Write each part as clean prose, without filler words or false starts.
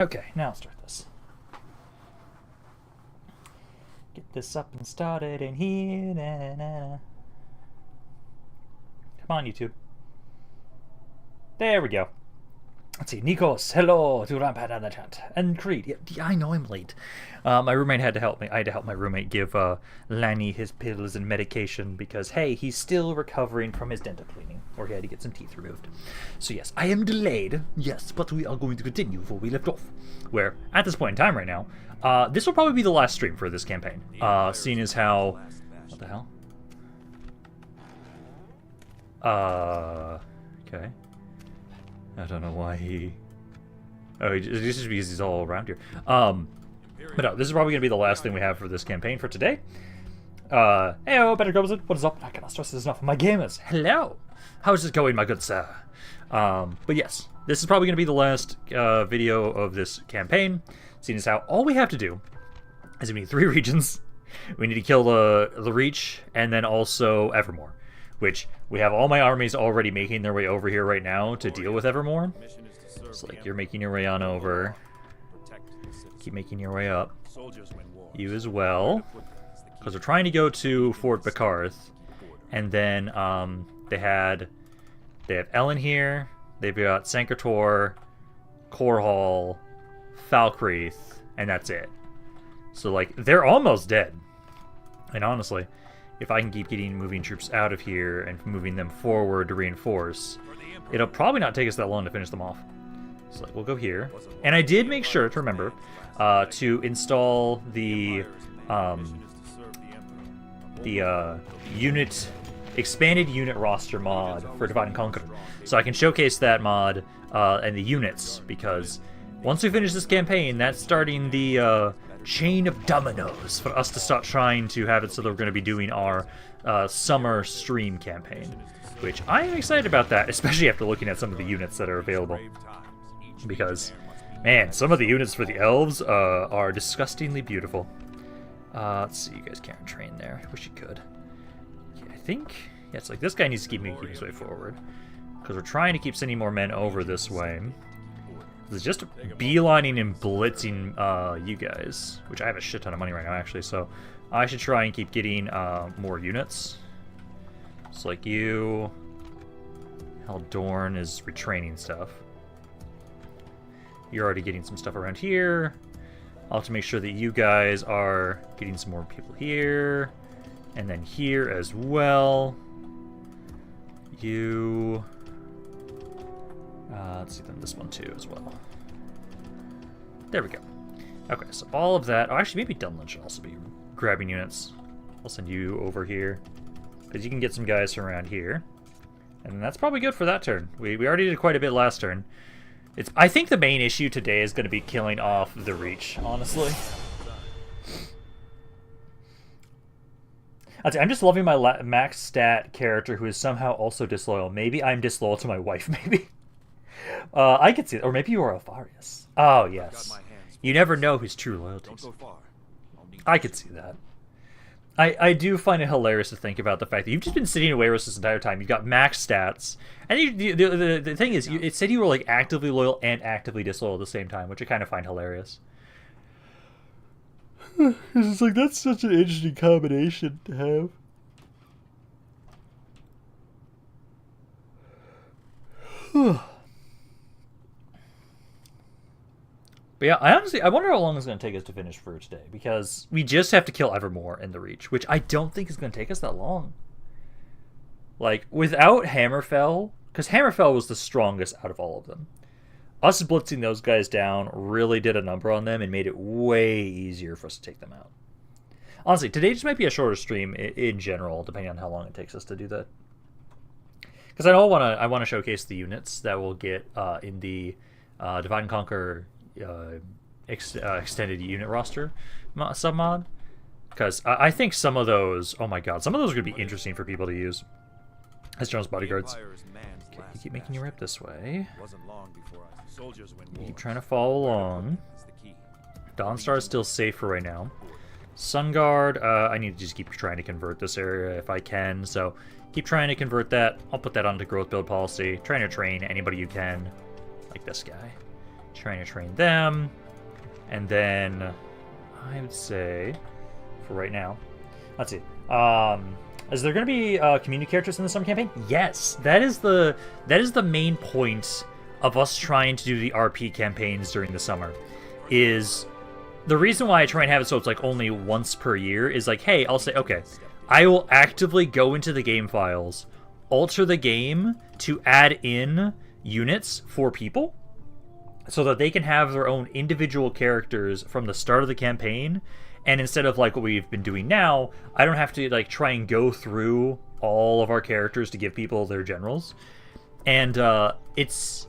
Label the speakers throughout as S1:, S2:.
S1: Okay, now let's start this. Get this up and started in here. Na, na, na. Come on, YouTube. There we go. Let's see. Nikos, hello to Rampart on the chat. And Creed, yeah, I know I'm late. My roommate had to help me. I had to help my roommate give Lanny his pills and medication because, hey, he's still recovering from his dental cleaning, or he had to get some teeth removed. So yes, I am delayed, yes, but we are going to continue before we left off. Where, at this point in time right now, this will probably be the last stream for this campaign. Seeing as how... What the hell? Okay. I don't know why he... Oh, this is because he's all around here. But no, this is probably going to be the last thing we have for this campaign for today. Heyo, Better Goes it. What is up? I cannot stress this enough. My gamers, hello! How's it going, my good sir? But yes, this is probably going to be the last video of this campaign, seeing as how all we have to do is we need 3 regions. We need to kill the Reach, and then also Evermore. Which, we have all my armies already making their way over here right now to deal with Evermore. So, like, you're making your way on over. Keep making your way up. You as well. Because we're trying to go to Fort Bacarth. And then, they have Ellen here. They've got Sankator, Korhal, Falkreath, and that's it. So, like, they're almost dead. And honestly... if I can keep moving troops out of here and moving them forward to reinforce, it'll probably not take us that long to finish them off. So we'll go here. And I did make sure to remember to install the expanded unit roster mod for Divide and Conquer. So I can showcase that mod and the units, because once we finish this campaign, that's starting the chain of dominoes for us to start trying to have it so that we're going to be doing our summer stream campaign, which I am excited about that, especially after looking at some of the units that are available, because man, some of the units for the elves are disgustingly beautiful. Let's see, you guys can't train there. I wish you could. Okay, I think it's like this guy needs to keep making his way forward, because we're trying to keep sending more men over this way. It's just beelining and blitzing you guys, which I have a shit ton of money right now, actually, so I should try and keep getting more units. So, like you... Haldorn is retraining stuff. You're already getting some stuff around here. I'll have to make sure that you guys are getting some more people here. And then here as well. You... let's see, then this one too as well. There we go. Okay, so all of that... Oh, actually, maybe Dunlin should also be grabbing units. I'll send you over here, because you can get some guys from around here. And that's probably good for that turn. We already did quite a bit last turn. I think the main issue today is going to be killing off the Reach, honestly. I'm just loving my max stat character who is somehow also disloyal. Maybe I'm disloyal to my wife, maybe. I could see it. Or maybe you are Alfarius. Oh, yes. You never know his true loyalties. I could see that. I do find it hilarious to think about the fact that you've just been sitting away with this entire time. You've got max stats. And the thing is, it said you were like actively loyal and actively disloyal at the same time, which I kind of find hilarious. It's like, that's such an interesting combination to have. But yeah, I wonder how long it's going to take us to finish for today, because we just have to kill Evermore and the Reach, which I don't think is going to take us that long. Like, without Hammerfell, because Hammerfell was the strongest out of all of them, us blitzing those guys down really did a number on them and made it way easier for us to take them out. Honestly, today just might be a shorter stream in general, depending on how long it takes us to do that. Because I want to showcase the units that we'll get in the Divide and Conquer extended unit roster submod, because I think some of those, oh my god, some of those are going to be interesting for people to use as Jones bodyguards. Okay, you keep making your way up this way. You keep trying to follow along. Dawnstar is still safe for right now. Sunguard, I need to just keep trying to convert this area if I can, so keep trying to convert that. I'll put that onto growth build policy. Trying to train anybody you can, like this guy. Trying to train them. And then I would say, for right now, let's see. Is there going to be community characters in the summer campaign? Yes, that is the main point of us trying to do the RP campaigns during the summer. Is the reason why I try and have it so it's like only once per year is like, hey, I'll say, okay, I will actively go into the game files, alter the game to add in units for people, so that they can have their own individual characters from the start of the campaign. And instead of like what we've been doing now, I don't have to like try and go through all of our characters to give people their generals. And it's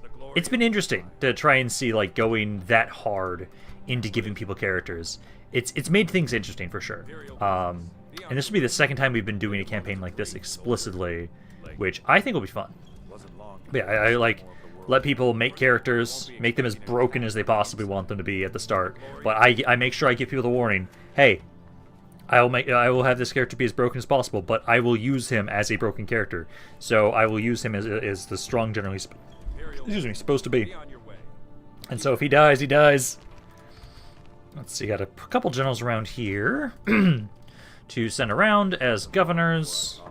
S1: been interesting to try and see like going that hard into giving people characters. It's made things interesting for sure. And this will be the second time we've been doing a campaign like this explicitly, which I think will be fun. But yeah, I like let people make characters, make them as broken as they possibly want them to be at the start. But I make sure I give people the warning, hey, I will have this character be as broken as possible, but I will use him as a broken character. So I will use him as the strong general he's supposed to be. And so if he dies, he dies. Let's see, got a couple generals around here to send around as governors.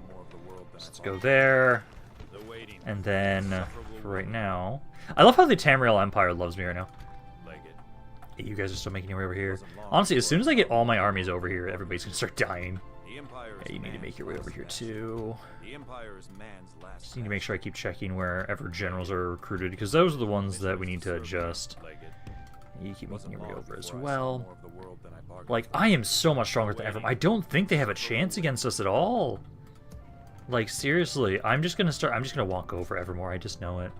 S1: Let's go there. And then, for right now... I love how the Tamriel Empire loves me right now. Hey, you guys are still making your way over here. Honestly, as soon as I get all my armies over here, everybody's going to start dying. Hey, you need to make your way over here, too. Just need to make sure I keep checking wherever generals are recruited, because those are the ones that we need to adjust. You keep making your way over as well. Like, I am so much stronger than Evermore. I don't think they have a chance against us at all. Like, seriously, I'm just gonna walk over Evermore. I just know it.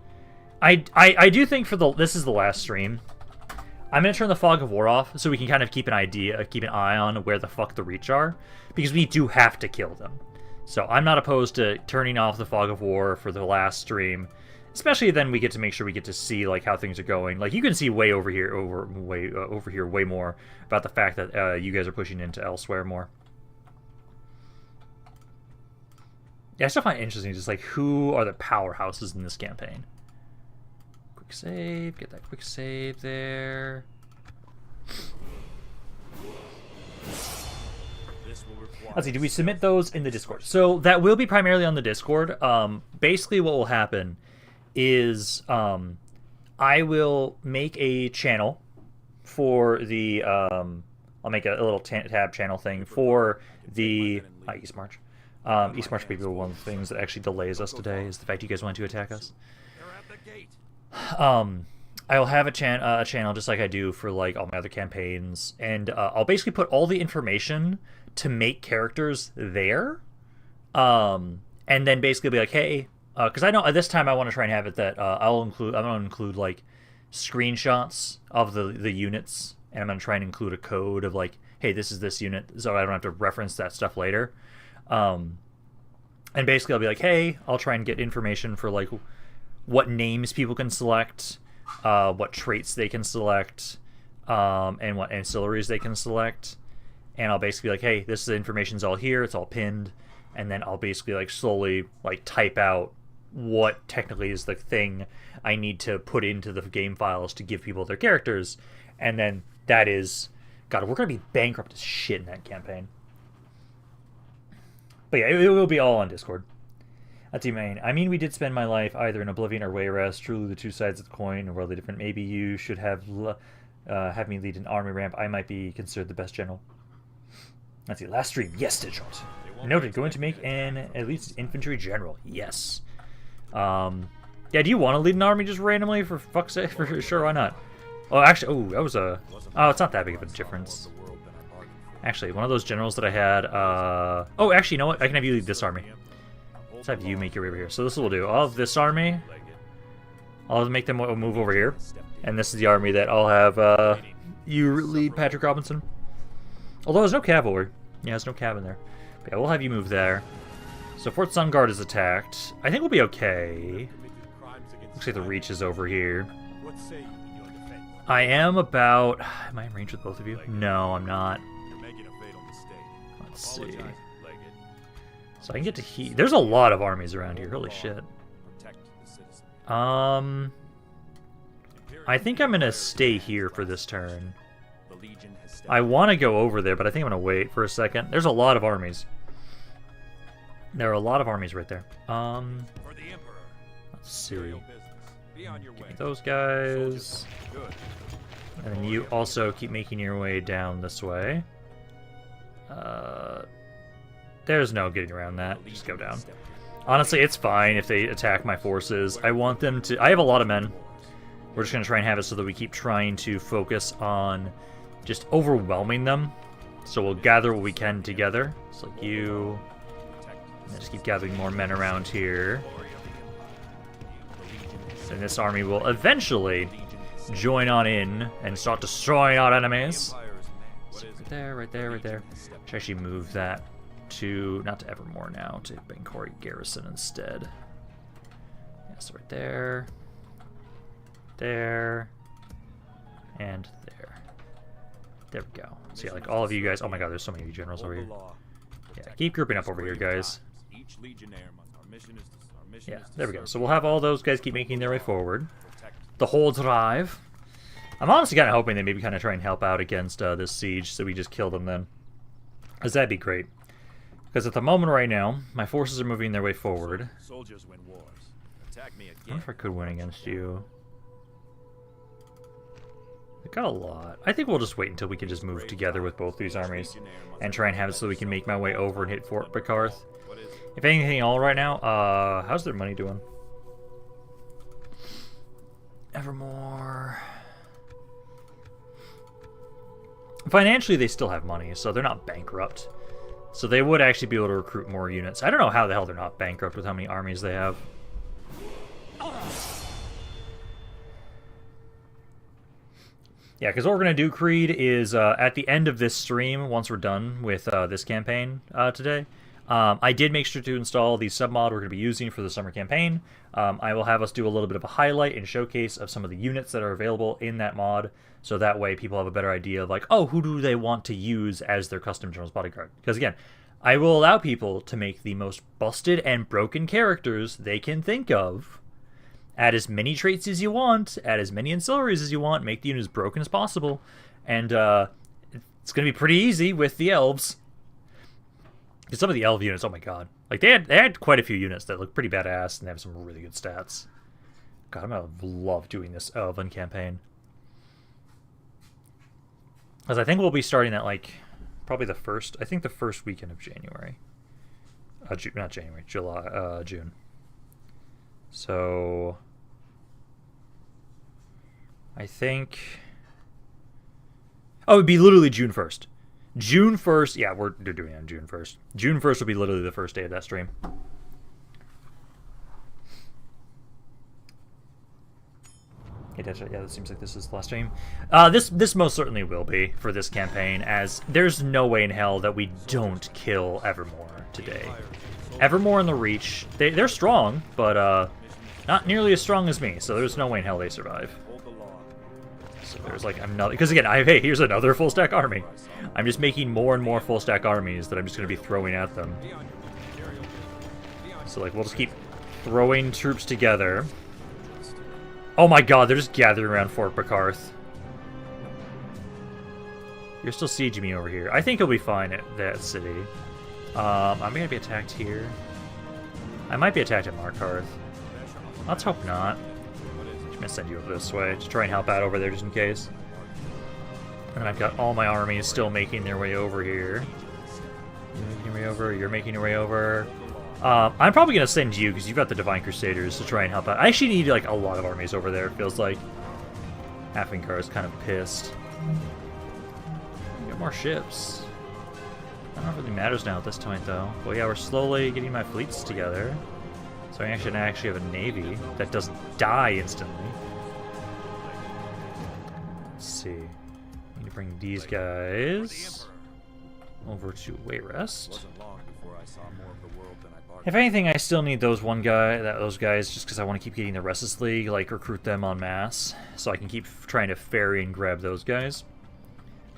S1: I do think this is the last stream. I'm gonna turn the Fog of War off so we can kind of keep an eye on where the fuck the Reach are, because we do have to kill them. So I'm not opposed to turning off the Fog of War for the last stream, especially then we get to make sure we get to see like how things are going. Like you can see way over here way more about the fact that you guys are pushing into elsewhere more. Yeah, I still find it interesting just like who are the powerhouses in this campaign. Quick save, get that quick save there. Let's see, do we submit those in the Discord? So that will be primarily on the Discord. Basically what will happen is I will make a channel for the I'll make a little tab channel thing for the East March. East March being one of the things that actually delays us today is the fact you guys want to attack us. I'll have a channel just like I do for like all my other campaigns, and I'll basically put all the information to make characters there, and then basically be like, hey, because I know this time I want to try and have it that I'm gonna include like screenshots of the units, and I'm gonna try and include a code of like, hey, this is this unit, so I don't have to reference that stuff later. And basically I'll be like, hey, I'll try and get information for like what names people can select, what traits they can select, and what ancillaries they can select. And I'll basically be like, hey, this information's all here, it's all pinned, and then I'll basically like slowly like type out what technically is the thing I need to put into the game files to give people their characters. And then that is, God, we're gonna be bankrupt as shit in that campaign. But yeah, it will be all on Discord. That's the main. I mean, we did spend my life either in Oblivion or Wayrest. Truly, the two sides of the coin are really different. Maybe you should have me lead an army ramp. I might be considered the best general. Let's see. Last stream, yes, Digital. Noted. Going to make an at least infantry general. Yes. Yeah. Do you want to lead an army just randomly for fuck's sake? For sure. Why not? Oh, actually. Oh, that was a. Oh, it's not that big of a difference. Actually, one of those generals that I had, oh, actually, you know what? I can have you lead this army. Let's have you make your way over here. So this will do. I'll have this army. I'll make them move over here. And this is the army that I'll have, you lead, Patrick Robinson. Although there's no cavalry. Yeah, there's no cav in there. But yeah, we'll have you move there. So Fort Sunguard is attacked. I think we'll be okay. Looks like the Reach is over here. I am about... Am I in range with both of you? No, I'm not. Let's see. So I can get to heat. There's a lot of armies around here. Holy shit. I I think I'm gonna stay here for this turn. I want to go over there, but I think I'm gonna wait for a second. There's a lot of armies. There are a lot of armies right there. Let's see. Give me those guys. And then you also keep making your way down this way. There's no getting around that. Just go down. Honestly, it's fine if they attack my forces. I want them to... I have a lot of men. We're just going to try and have it so that we keep trying to focus on just overwhelming them. So we'll gather what we can together. It's like you... And just keep gathering more men around here. And this army will eventually join on in and start destroying our enemies. So right there, right there, right there. Should actually move that to, not to Evermore now, to Bancori Garrison instead. Yeah, so right there, there, and there. There we go. So yeah, like all of you guys, oh my god, there's so many of you generals over here. Yeah, keep grouping up over here, guys. Yeah, there we go. So we'll have all those guys keep making their way forward. The whole drive. I'm honestly kind of hoping they maybe kind of try and help out against this siege, so we just kill them then. Because that'd be great. Because at the moment right now, my forces are moving their way forward. I wonder if I could win against you. We've got a lot. I think we'll just wait until we can just move together with both these armies and try and have it so we can make my way over and hit Fort Bacarth. If anything, all right now, how's their money doing? Evermore. Financially, they still have money, so they're not bankrupt. So they would actually be able to recruit more units. I don't know how the hell they're not bankrupt with how many armies they have. Yeah, because what we're going to do, Creed, is at the end of this stream, once we're done with this campaign today, I did make sure to install the submod we're going to be using for the summer campaign. I will have us do a little bit of a highlight and showcase of some of the units that are available in that mod, so that way people have a better idea of like, oh, who do they want to use as their custom General's Bodyguard? Because again, I will allow people to make the most busted and broken characters they can think of, add as many traits as you want, add as many ancillaries as you want, make the unit as broken as possible, and it's going to be pretty easy with the elves. Because some of the elf units, oh my god. Like, they had quite a few units that look pretty badass and they have some really good stats. God, I'm going to love doing this elven campaign. Because I think we'll be starting at, like, probably the first weekend of January. Not January, July, June. So, I think... Oh, it'd be literally June 1st. June 1st, yeah, they're doing it on June 1st. June 1st will be literally the first day of that stream. Yeah, that seems like this is the last stream. This most certainly will be for this campaign, as there's no way in hell that we don't kill Evermore today. Evermore and the Reach, they're strong, but not nearly as strong as me, so there's no way in hell they survive. So there's like another, because again, hey, here's another full stack army. I'm just making more and more full stack armies that I'm just going to be throwing at them. So like we'll just keep throwing troops together. Oh my god, they're just gathering around Fort Bacarth. You're still sieging me over here. I think he'll be fine at that city. I'm going to be attacked here. I might be attacked at Markarth. Let's hope not. I'm going to send you over this way to try and help out over there just in case. And I've got all my armies still making their way over here. You're making your way over. You're making your way over. I'm probably going to send you, because you've got the Divine Crusaders, to try and help out. I actually need like a lot of armies over there, it feels like. Haffinkar is kind of pissed. Get more ships. I don't know if it really matters now at this point, though. Well, yeah, we're slowly getting my fleets together. So I actually have a navy that doesn't die instantly. Let's see. I need to bring these guys over to Wayrest. If anything, I still need those guys just because I want to keep getting the Restless League, like recruit them en masse, so I can keep trying to ferry and grab those guys.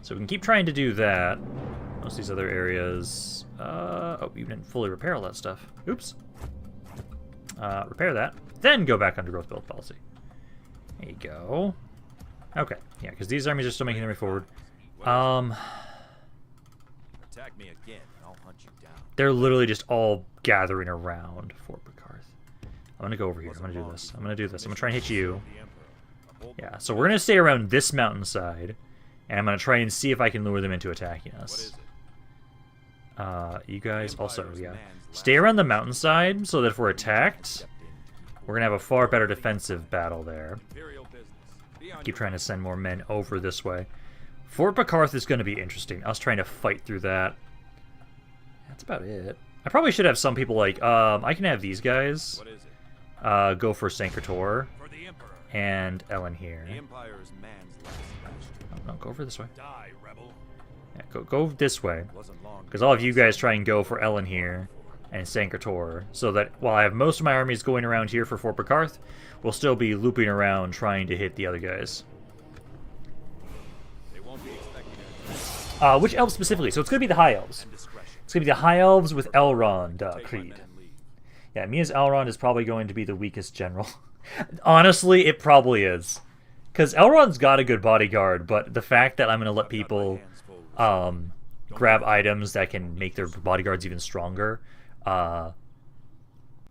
S1: So we can keep trying to do that. Most of these other areas... oh, you didn't fully repair all that stuff. Oops. Repair that. Then go back under growth build policy. There you go. Okay, yeah, because these armies are still making their way forward.
S2: Attack me again, and I'll hunt you down.
S1: They're literally just all gathering around Fort Bacarth. I'm gonna go over here. I'm gonna do this. I'm gonna do this. I'm gonna try and hit you. Yeah, so we're gonna stay around this mountainside, and I'm gonna try and see if I can lure them into attacking us. You guys also, yeah, stay around the mountainside so that if we're attacked, we're gonna have a far better defensive battle there. Keep trying to send more men over this way. Fort Bacarth is gonna be interesting. Us trying to fight through that. That's about it. I probably should have some people like, I can have these guys go for Sanctor and Ellen here. Oh, no, go over this way. Yeah, go this way. Because all of you guys try and go for Ellen here and Sanctor, so that while I have most of my armies going around here for Fort Bacarth, we'll still be looping around trying to hit the other guys. Which elves specifically? So it's going to be the High Elves. It's going to be the High Elves with Elrond Creed. Yeah, Mia's Elrond is probably going to be the weakest general. Honestly, it probably is. Because Elrond's got a good bodyguard, but the fact that I'm going to let people grab items that can make their bodyguards even stronger, I'm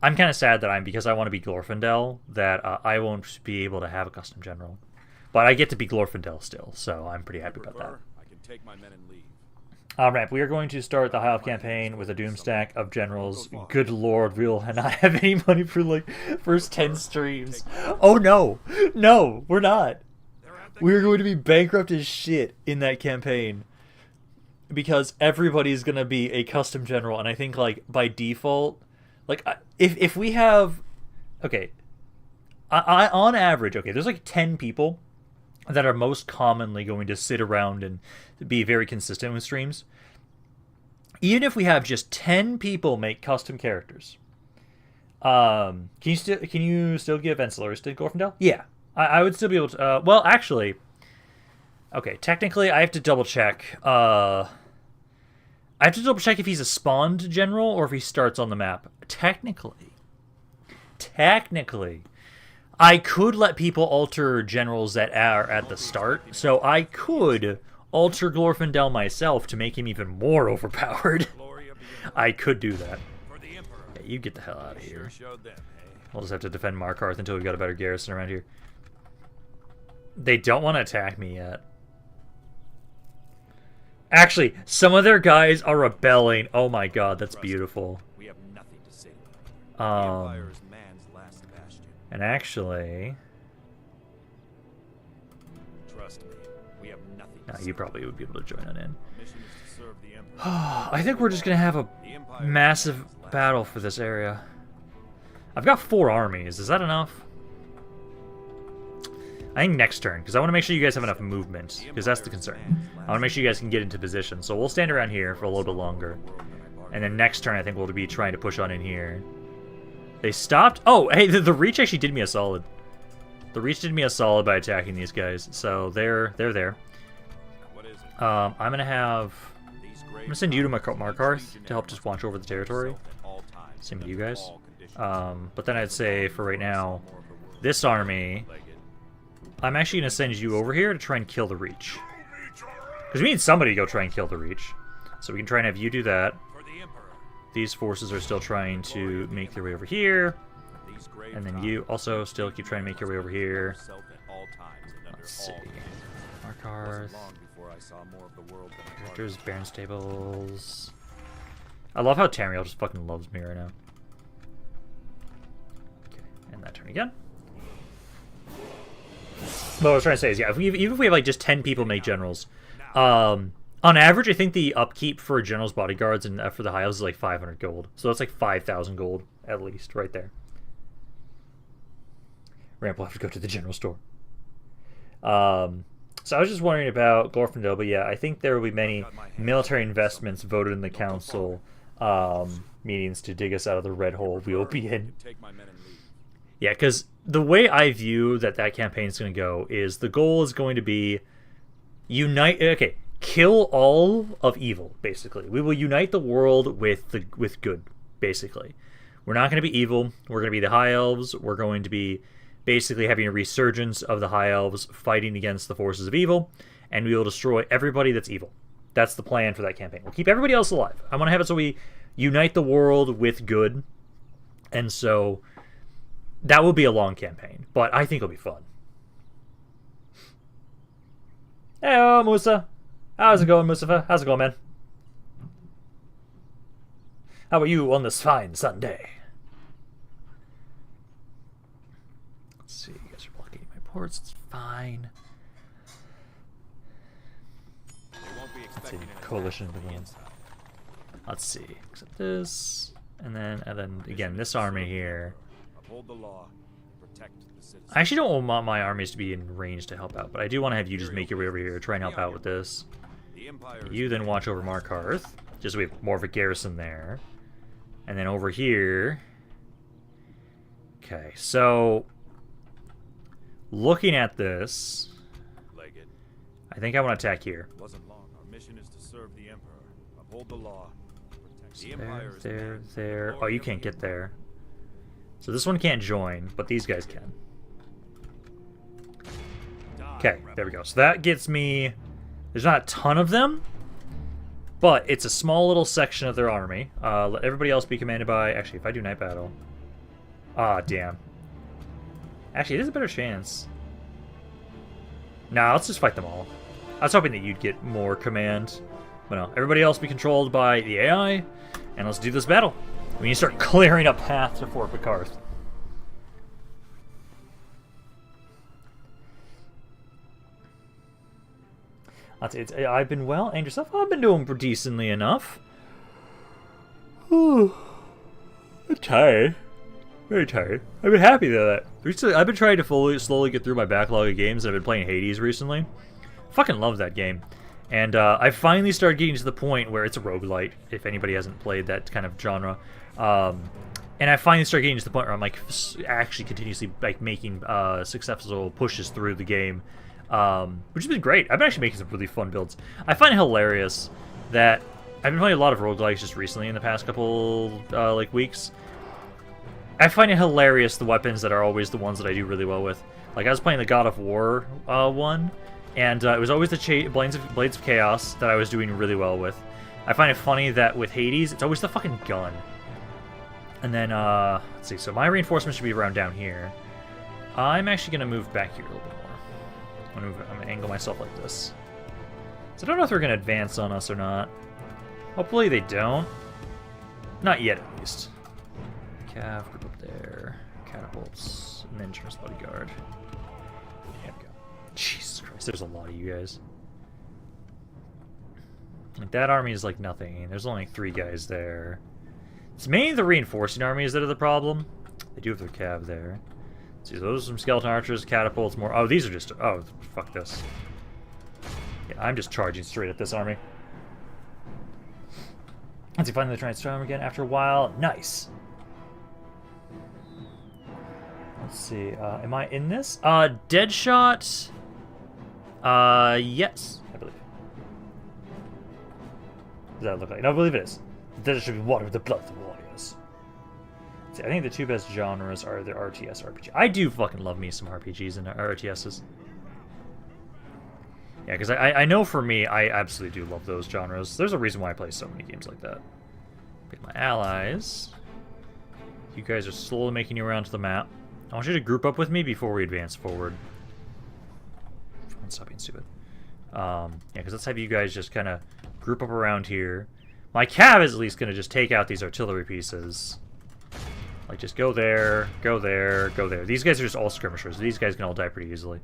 S1: kind of sad that because I want to be Glorfindel, that I won't be able to have a custom general. But I get to be Glorfindel still, so I'm pretty happy about that.
S2: Take my men and leave.
S1: Alright, we are going to start the High Elf campaign with a doom stack of generals. Good lord, we'll not have any money for like first 10 streams. Oh no! No, we're not! We're going to be bankrupt as shit in that campaign. Because everybody's going to be a custom general, and I think like by default, like if we have... Okay, on average, okay, there's like 10 people that are most commonly going to sit around and be very consistent with streams. Even if we have just 10 people make custom characters, can you still give Ancillaries to Glorfindel? Yeah, I would still be able to. Well, actually, okay. Technically, I have to double check. I have to double check if he's a spawned general or if he starts on the map. Technically, I could let people alter generals that are at the start, so I could alter Glorfindel myself to make him even more overpowered. I could do that. Yeah, you get the hell out of here. We'll just have to defend Markarth until we've got a better garrison around here. They don't want to attack me yet. Actually, some of their guys are rebelling. Oh my god, that's beautiful.
S2: We have nothing to say.
S1: And actually...
S2: Trust me, we have nothing to
S1: you probably would be able to join on in.
S2: Mission is to serve the Empire.
S1: I think we're just going to have a massive battle for this area. I've got 4 armies. Is that enough? I think next turn, because I want to make sure you guys have enough movement, because that's the concern. I want to make sure you guys can get into position. So we'll stand around here for a little bit longer. And then next turn, I think we'll be trying to push on in here. They stopped? Oh, hey, the Reach actually did me a solid. The Reach did me a solid by attacking these guys, so they're there. I'm gonna send you to Markarth to help just watch over the territory. Same with you guys. But then I'd say for right now, this army, I'm actually gonna send you over here to try and kill the Reach. Because we need somebody to go try and kill the Reach. So we can try and have you do that. These forces are still trying to make their way over here. And then you also still keep trying to make your way over here. Let's see. Markarth. Directors, Baron Stables. I love how Tamriel just fucking loves me right now. Okay, and that turn again. What I was trying to say is, yeah, even if we have like just 10 people make generals, on average, I think the upkeep for generals, bodyguards, and for the high elves is like 500 gold. So that's like 5,000 gold, at least, right there. Ramp will have to go to the general store. So I was just wondering about Glorfindel, but yeah, I think there will be many military investments voted in the council meetings to dig us out of the red hole we will be in. Yeah, because the way I view that campaign is going to go is the goal is going to be kill all of evil, basically. We will unite the world with good, basically. We're not going to be evil. We're going to be the high elves. We're going to be basically having a resurgence of the High Elves fighting against the forces of evil, and we will destroy everybody that's evil. That's the plan for that campaign. We'll keep everybody else alive. I want to have it so we unite the world with good, and so that will be a long campaign, but I think it'll be fun. Hey, Musa. How's it going, Mustafa? How's it going, man? How are you on this fine Sunday? Let's see, you guys are blocking my ports. It's fine. Let's see, coalition of the ones. Let's see, except this, and then again this army here.
S2: Uphold the law, protect the citizens.
S1: I actually don't want my armies to be in range to help out, but I do want to have you just make your way over here, try and help out with this. You then watch over Markarth, just so we have more of a garrison there. And then over here... Okay, so... Looking at this... I think I want to attack here.
S2: Wasn't long. Our mission is to serve the Emperor, uphold the law, protect the
S1: There,
S2: Empire.
S1: there. Oh, you can't get there. So this one can't join, but these guys can. Okay, there we go. So that gets me... There's not a ton of them, but it's a small little section of their army. Let everybody else be commanded by... Actually, if I do Night Battle... Ah, damn. Actually, it is a better chance. Nah, let's just fight them all. I was hoping that you'd get more command. But no, everybody else be controlled by the AI, and let's do this battle. We need to start clearing a path to Fort Bacarth. I've been well, and yourself? I've been doing decently enough. I'm tired. Very tired. I've been happy though that I've been trying to slowly get through my backlog of games, and I've been playing Hades recently. Fucking love that game. And I finally started getting to the point where it's a roguelite, if anybody hasn't played that kind of genre. And I finally started getting to the point where I'm like actually continuously like making successful pushes through the game. Which has been great. I've been actually making some really fun builds. I find it hilarious that I've been playing a lot of roguelikes just recently in the past couple like weeks. I find it hilarious the weapons that are always the ones that I do really well with. Like I was playing the God of War one, and it was always the Blades of Chaos that I was doing really well with. I find it funny that with Hades, it's always the fucking gun. And then let's see. So my reinforcements should be around down here. I'm actually gonna move back here a little bit more. I'm gonna angle myself like this. So I don't know if they're gonna advance on us or not. Hopefully they don't. Not yet, at least. Cav, group up there. Catapults. And then Charles Bodyguard. There we go. Jesus Christ, there's a lot of you guys. Like, that army is like nothing. There's only 3 guys there. It's mainly the reinforcing armies that are the problem. They do have their cav there. See, those are some skeleton archers, catapults, more. Oh, these are just. Oh, fuck this. Yeah, I'm just charging straight at this army. Let's see, finally trying to storm again after a while. Nice. Let's see. Am I in this? Deadshot. Yes, I believe. Does that look like? No, I believe it is. Deadshot should be water with the blood of the warriors. See, I think the 2 best genres are the RTS RPG. I do fucking love me some RPGs and RTSs. Yeah, because I know for me, I absolutely do love those genres. There's a reason why I play so many games like that. Pick my allies. You guys are slowly making your way around to the map. I want you to group up with me before we advance forward. Stop being stupid. Yeah, because let's have you guys just kind of group up around here. My cav is at least going to just take out these artillery pieces. Like, just go there, go there, go there. These guys are just all skirmishers. These guys can all die pretty easily.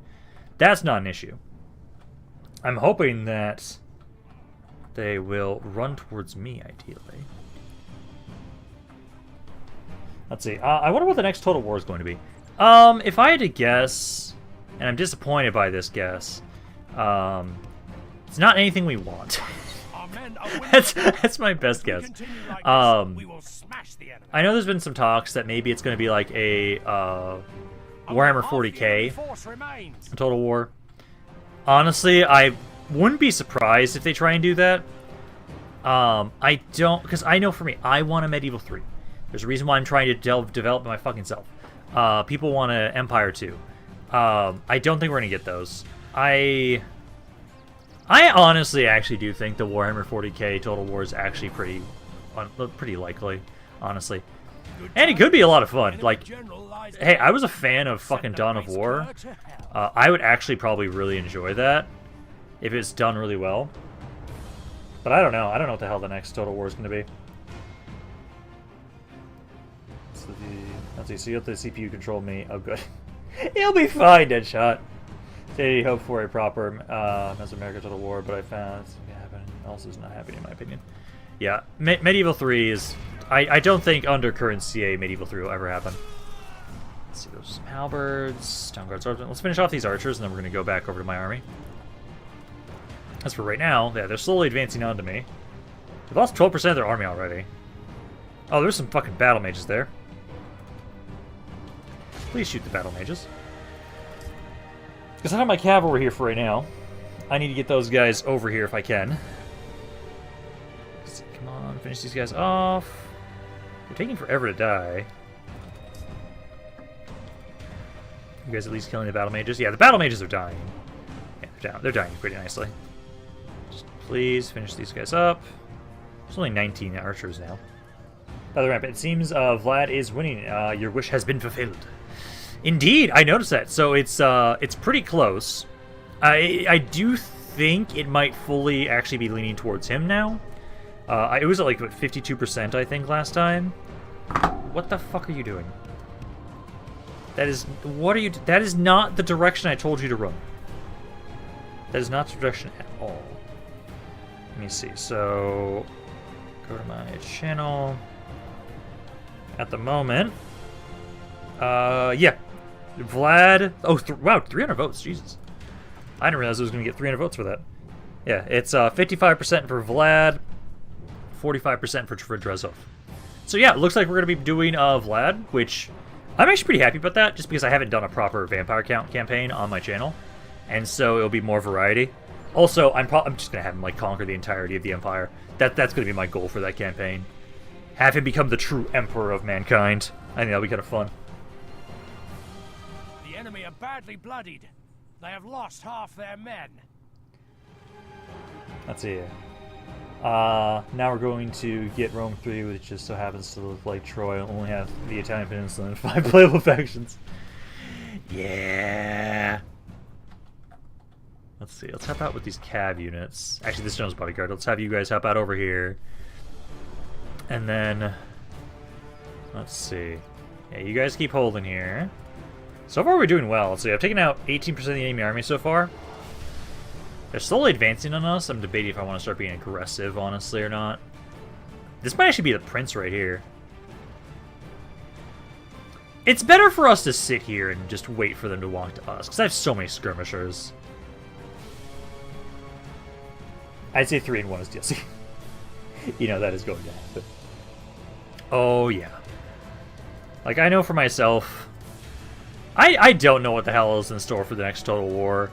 S1: That's not an issue. I'm hoping that they will run towards me, ideally. Let's see. I wonder what the next Total War is going to be. If I had to guess, and I'm disappointed by this guess, it's not anything we want. That's my best guess. I know there's been some talks that maybe it's going to be like a Warhammer 40k Total War. Honestly, I wouldn't be surprised if they try and do that. I don't, because I know for me, I want a Medieval 3. There's a reason why I'm trying to develop my fucking self. People want an Empire 2. I don't think we're gonna get those. I honestly actually do think the Warhammer 40k Total War is actually pretty likely, honestly. And it could be a lot of fun. Like, hey, I was a fan of fucking Dawn of War. I would actually probably really enjoy that if it's done really well. But I don't know. I don't know what the hell the next Total War is going to be. Let's see. So you have the CPU control me. Oh, good. He'll be fine, Deadshot. They hope for a proper Mesoamerica Total War, but I found something happening else is not happening in my opinion. Yeah, Medieval 3 is... I don't think under current CA Medieval 3 will ever happen. Let's see, those halberds, Stone Guard Swordsmen. Let's finish off these archers, and then we're going to go back over to my army. As for right now, yeah, they're slowly advancing onto me. They've lost 12% of their army already. Oh, there's some fucking battle mages there. Please shoot the battle mages. Because I have my cav over here for right now. I need to get those guys over here if I can. Come on, finish these guys off. They're taking forever to die. You guys at least killing the battle mages? Yeah, the battle mages are dying. Yeah, they're dying pretty nicely. Just please finish these guys up. There's only 19 archers now. By the ramp, it seems Vlad is winning. Your wish has been fulfilled. Indeed, I noticed that. So it's pretty close. I do think it might fully actually be leaning towards him now. It was at like what, 52% I think last time. What the fuck are you doing? That is that is not the direction I told you to run. That is not the direction at all. Let me see. So go to my channel. At the moment, yeah, Vlad. Oh, wow, 300 votes. Jesus, I didn't realize I was going to get 300 votes for that. Yeah, it's 55% for Vlad, 45% for Drezov. So yeah, it looks like we're going to be doing Vlad, which I'm actually pretty happy about that, just because I haven't done a proper vampire count campaign on my channel, and so it'll be more variety. Also, I'm just going to have him like conquer the entirety of the Empire. That's going to be my goal for that campaign. Have him become the true emperor of mankind. I think that'll be kind of fun.
S3: The enemy are badly bloodied. They have lost half their men.
S1: Let's see. Now we're going to get Rome 3, which just so happens to look like Troy. Only have the Italian Peninsula and 5 playable factions. Yeah. Let's see. Let's help out with these cav units. Actually, this Jones bodyguard. Let's have you guys help out over here. And then, let's see. Yeah, you guys keep holding here. So far, we're doing well. Let's see. I've taken out 18% of the enemy army so far. They're slowly advancing on us. I'm debating if I want to start being aggressive, honestly, or not. This might actually be the prince right here. It's better for us to sit here and just wait for them to walk to us, because I have so many skirmishers. I'd say 3 and 1 is DLC. You know that is going to happen. Oh, yeah. Like, I know for myself, I don't know what the hell is in store for the next Total War.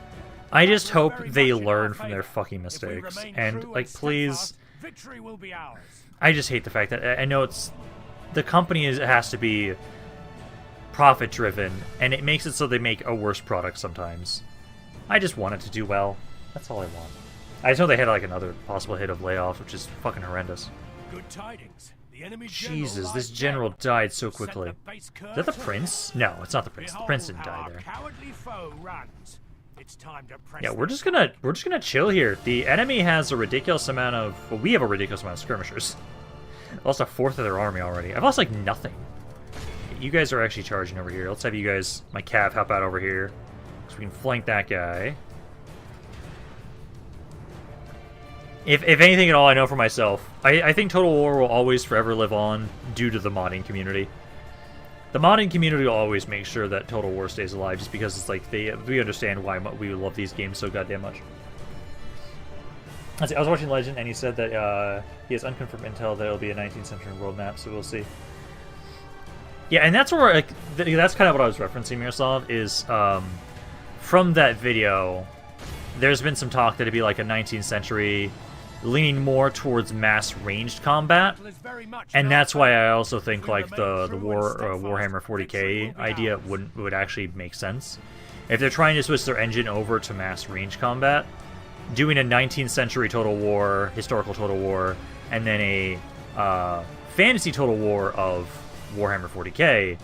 S1: I just hope they learn from their fucking mistakes. And, like, please... I just hate the fact that... I know it's... The company has to be profit-driven, and it makes it so they make a worse product sometimes. I just want it to do well. That's all I want. I just know they had, like, another possible hit of layoffs, which is fucking horrendous.
S3: Good tidings.
S1: Jesus, this general died so quickly. Is that the prince? No, it's not the prince. The prince didn't die there. Yeah, we're just gonna chill here. The enemy has a ridiculous amount of... Well, we have a ridiculous amount of skirmishers. I've lost 1/4 of their army already. I've lost, like, nothing. You guys are actually charging over here. Let's have you guys, my cav, help out over here. So we can flank that guy. If anything at all, I know for myself, I think Total War will always forever live on due to the modding community. The modding community will always make sure that Total War stays alive, just because it's like we understand why we love these games so goddamn much. I was watching Legend, and he said that he has unconfirmed intel that it'll be a 19th century world map, so we'll see. Yeah, and that's where that's kind of what I was referencing, Miroslav, is from that video. There's been some talk that it'd be like a 19th century leaning more towards mass ranged combat,
S3: Battle is very much
S1: and
S3: in
S1: that's
S3: our
S1: why
S3: favor.
S1: I also think
S3: If we
S1: like
S3: remain
S1: the
S3: true and
S1: Warhammer
S3: steadfast,
S1: 40k
S3: victory will be
S1: idea
S3: ours.
S1: would actually make sense. If they're trying to switch their engine over to mass range combat, doing a 19th century Total War, historical Total War, and then a fantasy Total War of Warhammer 40k,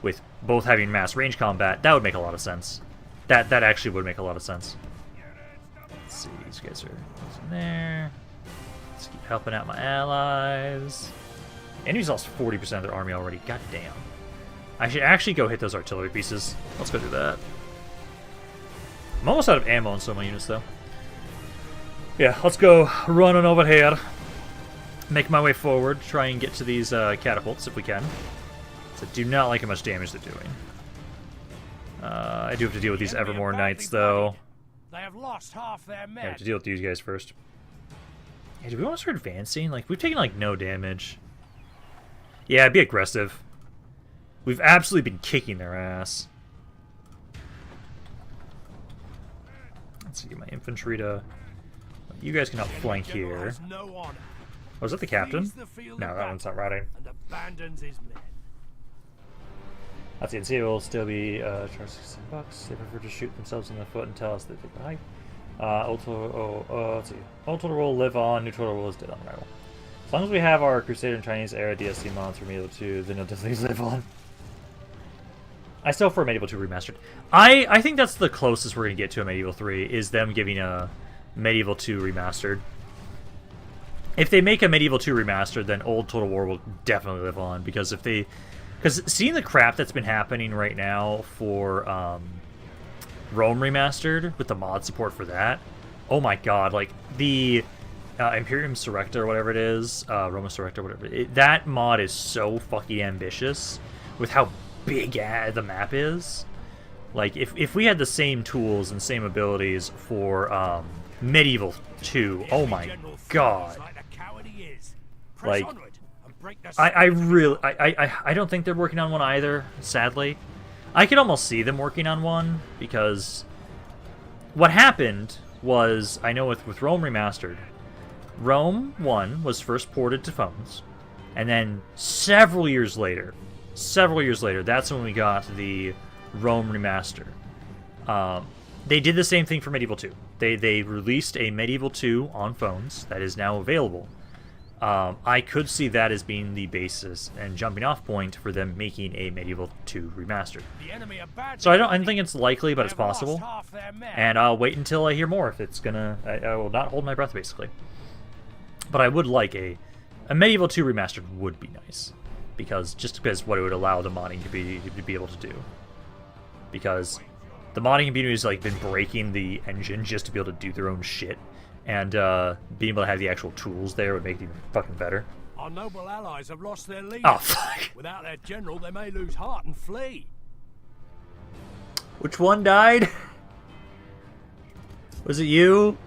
S1: with both having mass range combat, that would make a lot of sense. That actually would make a lot of sense. Let's see, these guys are in there. Let's keep helping out my allies. Enemies lost 40% of their army already. God damn. I should actually go hit those artillery pieces. Let's go do that. I'm almost out of ammo on some of my units, though. Yeah, let's go running over here. Make my way forward. Try and get to these catapults if we can. So I do not like how much damage they're doing. I do have to deal with these Evermore Knights, though.
S3: They have lost half their
S1: I
S3: men.
S1: have to deal with these guys first. Hey, do we want to start advancing? Like, we've taken, like, no damage. Yeah, be aggressive. We've absolutely been kicking their ass. Let's see, get my infantry to... You guys can help flank here.
S3: No honor.
S1: Oh, is that the captain?
S3: Flees the field
S1: No,
S3: of
S1: that one's not
S3: battle
S1: riding.
S3: And abandons his men.
S1: Let's see, and see, it will still be charged $16. They prefer to shoot themselves in the foot and tell us they take the hype. Let's see. Old Total War live on, new Total War is dead on arrival. As long as we have our Crusader and Chinese era DLC mods from Medieval 2, then it'll definitely live on. I still prefer Medieval 2 Remastered. I think that's the closest we're going to get to a Medieval 3, is them giving a Medieval 2 Remastered. If they make a Medieval 2 Remastered, then Old Total War will definitely live on, because if they... Because seeing the crap that's been happening right now for Rome Remastered, with the mod support for that, oh my god, like, the Imperium Surrecta, or whatever it is, Roma Surrecta, whatever, that mod is so fucking ambitious, with how big the map is. Like, if we had the same tools and same abilities for Medieval 2, oh my god. Like, I don't think they're working on one either, sadly. I could almost see them working on one, because what happened was, I know with Rome Remastered, Rome 1 was first ported to phones, and then several years later, that's when we got the Rome Remaster. They did the same thing for Medieval 2. They released a Medieval 2 on phones that is now available. I could see that as being the basis and jumping off point for them making a Medieval 2 Remastered. So I don't think it's likely, but it's possible. And I'll wait until I hear more if it's gonna... I will not hold my breath, basically. But I would like a Medieval 2 Remastered would be nice. Because what it would allow the modding to be able to do. Because the modding community has like been breaking the engine just to be able to do their own shit. And being able to have the actual tools there would make it even fucking better.
S3: Our noble allies have lost their leader.
S1: Oh, fuck.
S3: Without their general, they may lose heart and flee.
S1: Which one died? Was it you?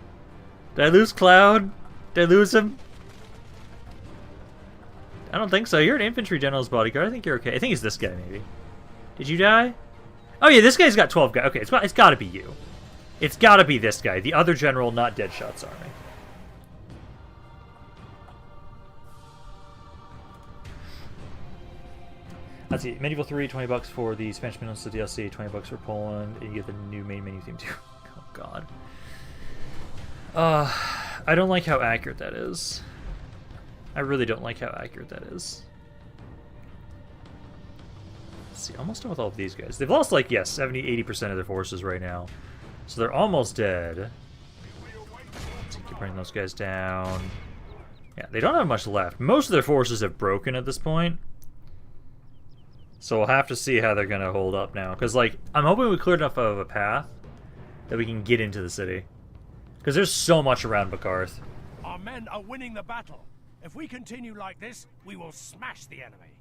S1: Did I lose Cloud? Did I lose him? I don't think so. You're an infantry general's bodyguard. I think you're okay. I think it's this guy, maybe. Did you die? Oh, yeah, this guy's got 12 guys. Okay, it's got to be you. It's got to be this guy. The other general, not Deadshot's army. Let's see. Medieval 3, $20 for the Spanish Peninsula DLC, $20 for Poland, and you get the new main menu theme too. Oh, God. I don't like how accurate that is. I really don't like how accurate that is. Let's see, almost done with all of these guys. They've lost, like, yes, 70-80% of their forces right now. So they're almost dead. Let's keep bringing those guys down. Yeah, they don't have much left. Most of their forces have broken at this point. So we'll have to see how they're going to hold up now. Because, like, I'm hoping we cleared enough of a path that we can get into the city. Because there's so much around Bakarth.
S3: Our men are winning the battle. If we continue like this, we will smash the enemy.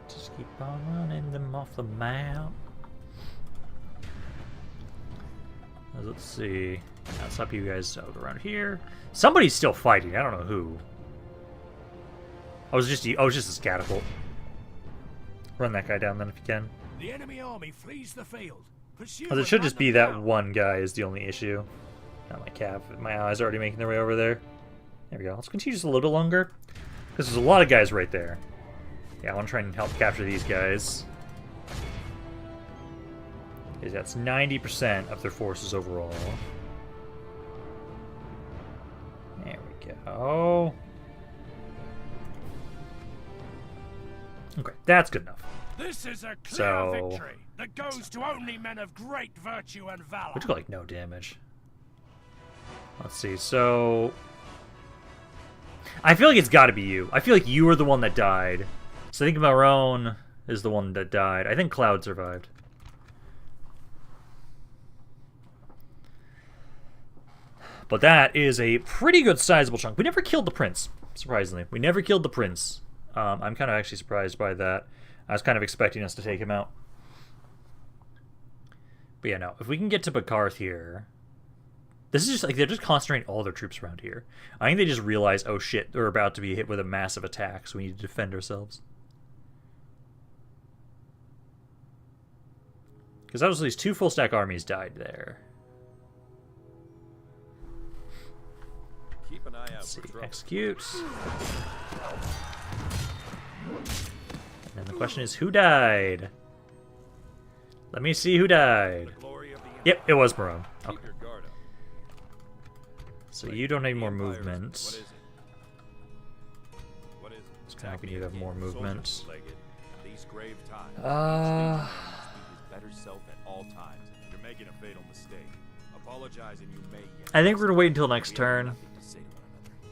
S1: Just keep on running them off the map. Let's see. Let's help you guys out around here. Somebody's still fighting. I don't know who. I was just this catapult. Run that guy down then if you can.
S3: The enemy army flees the field. Pursue
S1: Well, it
S3: and
S1: should
S3: run
S1: just
S3: them
S1: be that
S3: down.
S1: one guy is the only issue. Not my cap. My allies are already making their way over there. There we go. Let's continue just a little bit longer. Because there's a lot of guys right there. Yeah, I want to try and help capture these guys. Okay, that's 90% of their forces overall. There we go. Okay, that's good enough.
S3: This is a clear
S1: So-
S3: victory that goes to only men of great virtue and valor.
S1: We took like no damage. Let's see, so... I feel like it's gotta be you. I feel like you were the one that died. So I think Marone is the one that died. I think Cloud survived. But that is a pretty good sizable chunk. We never killed the prince, surprisingly. We never killed the prince. I'm kind of actually surprised by that. I was kind of expecting us to take him out. But yeah, no. If we can get to Bakarth here... This is just like, they're just concentrating all their troops around here. I think they just realize, oh shit, we're about to be hit with a massive attack, so we need to defend ourselves. Because that was at least 2 full stack armies died there.
S2: Keep an eye out
S1: Let's see,
S2: for trouble.
S1: execute. And then the question is, who died? Let me see who died.
S2: The glory of the
S1: Yep, it was Marone.
S2: Keep
S1: Okay.
S2: your guard up.
S1: So you don't need
S2: The
S1: more
S2: Empire is-
S1: movement.
S2: What is it? What is it?
S1: Just kinda hoping you'd have more movement.
S2: Soldiers, Legged. These grave times.
S1: Uh,
S2: Speak his better self at all times. You're making a fatal mistake. Apologize and you may yet.
S1: I think we're gonna wait until next
S2: We have
S1: turn.
S2: nothing to say to one another.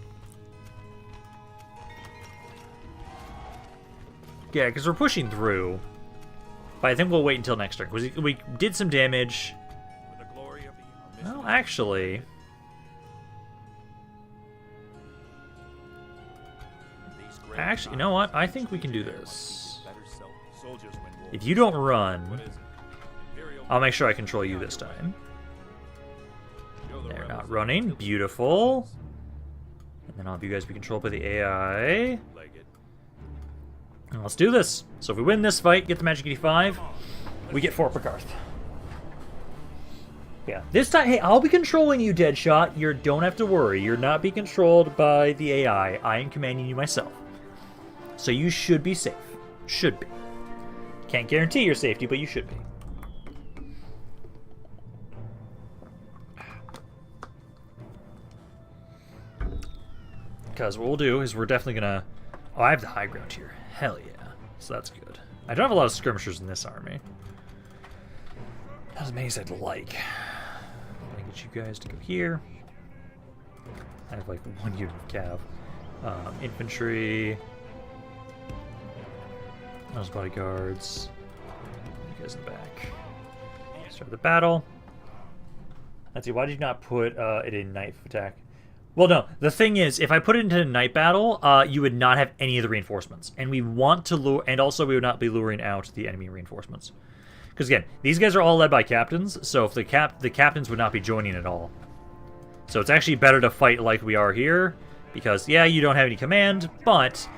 S1: Yeah, because we're pushing through. But I think we'll wait until next turn. Because we did some damage.
S2: For the glory of the
S1: Well, actually...
S2: These grave
S1: Actually, you
S2: times,
S1: know what? I think we
S2: each
S1: can do
S2: man must
S1: this.
S2: keep his better self. Soldiers win wars.
S1: If you don't
S2: What
S1: run,
S2: is it? Imperial
S1: I'll make sure I control you this time.
S2: Show the
S1: They're
S2: rebels
S1: not
S2: that
S1: running.
S2: until-
S1: Beautiful. And then I'll have you guys be controlled by the AI.
S2: Legged.
S1: And let's do this. So if we win this fight, get the Magic 85, we get Fort Bakarth. Yeah. This time, hey, I'll be controlling you, Deadshot. You don't have to worry. You're not being controlled by the AI. I am commanding you myself. So you should be safe. Should be. Can't guarantee your safety, but you should be. Because what we'll do is we're definitely gonna... Oh, I have the high ground here. Hell yeah. So that's good. I don't have a lot of skirmishers in this army. Not as many as I'd like. I'm gonna get you guys to go here. I have like 1 unit of cav. Infantry. Those bodyguards. You guys in the back. Start the battle. Let's see, why did you not put it in knife attack? Well, no. The thing is, if I put it into a night battle, you would not have any of the reinforcements, and we want to lure, and also we would not be luring out the enemy reinforcements. Because again, these guys are all led by captains, so if the captains would not be joining at all. So it's actually better to fight like we are here, because yeah, you don't have any command, but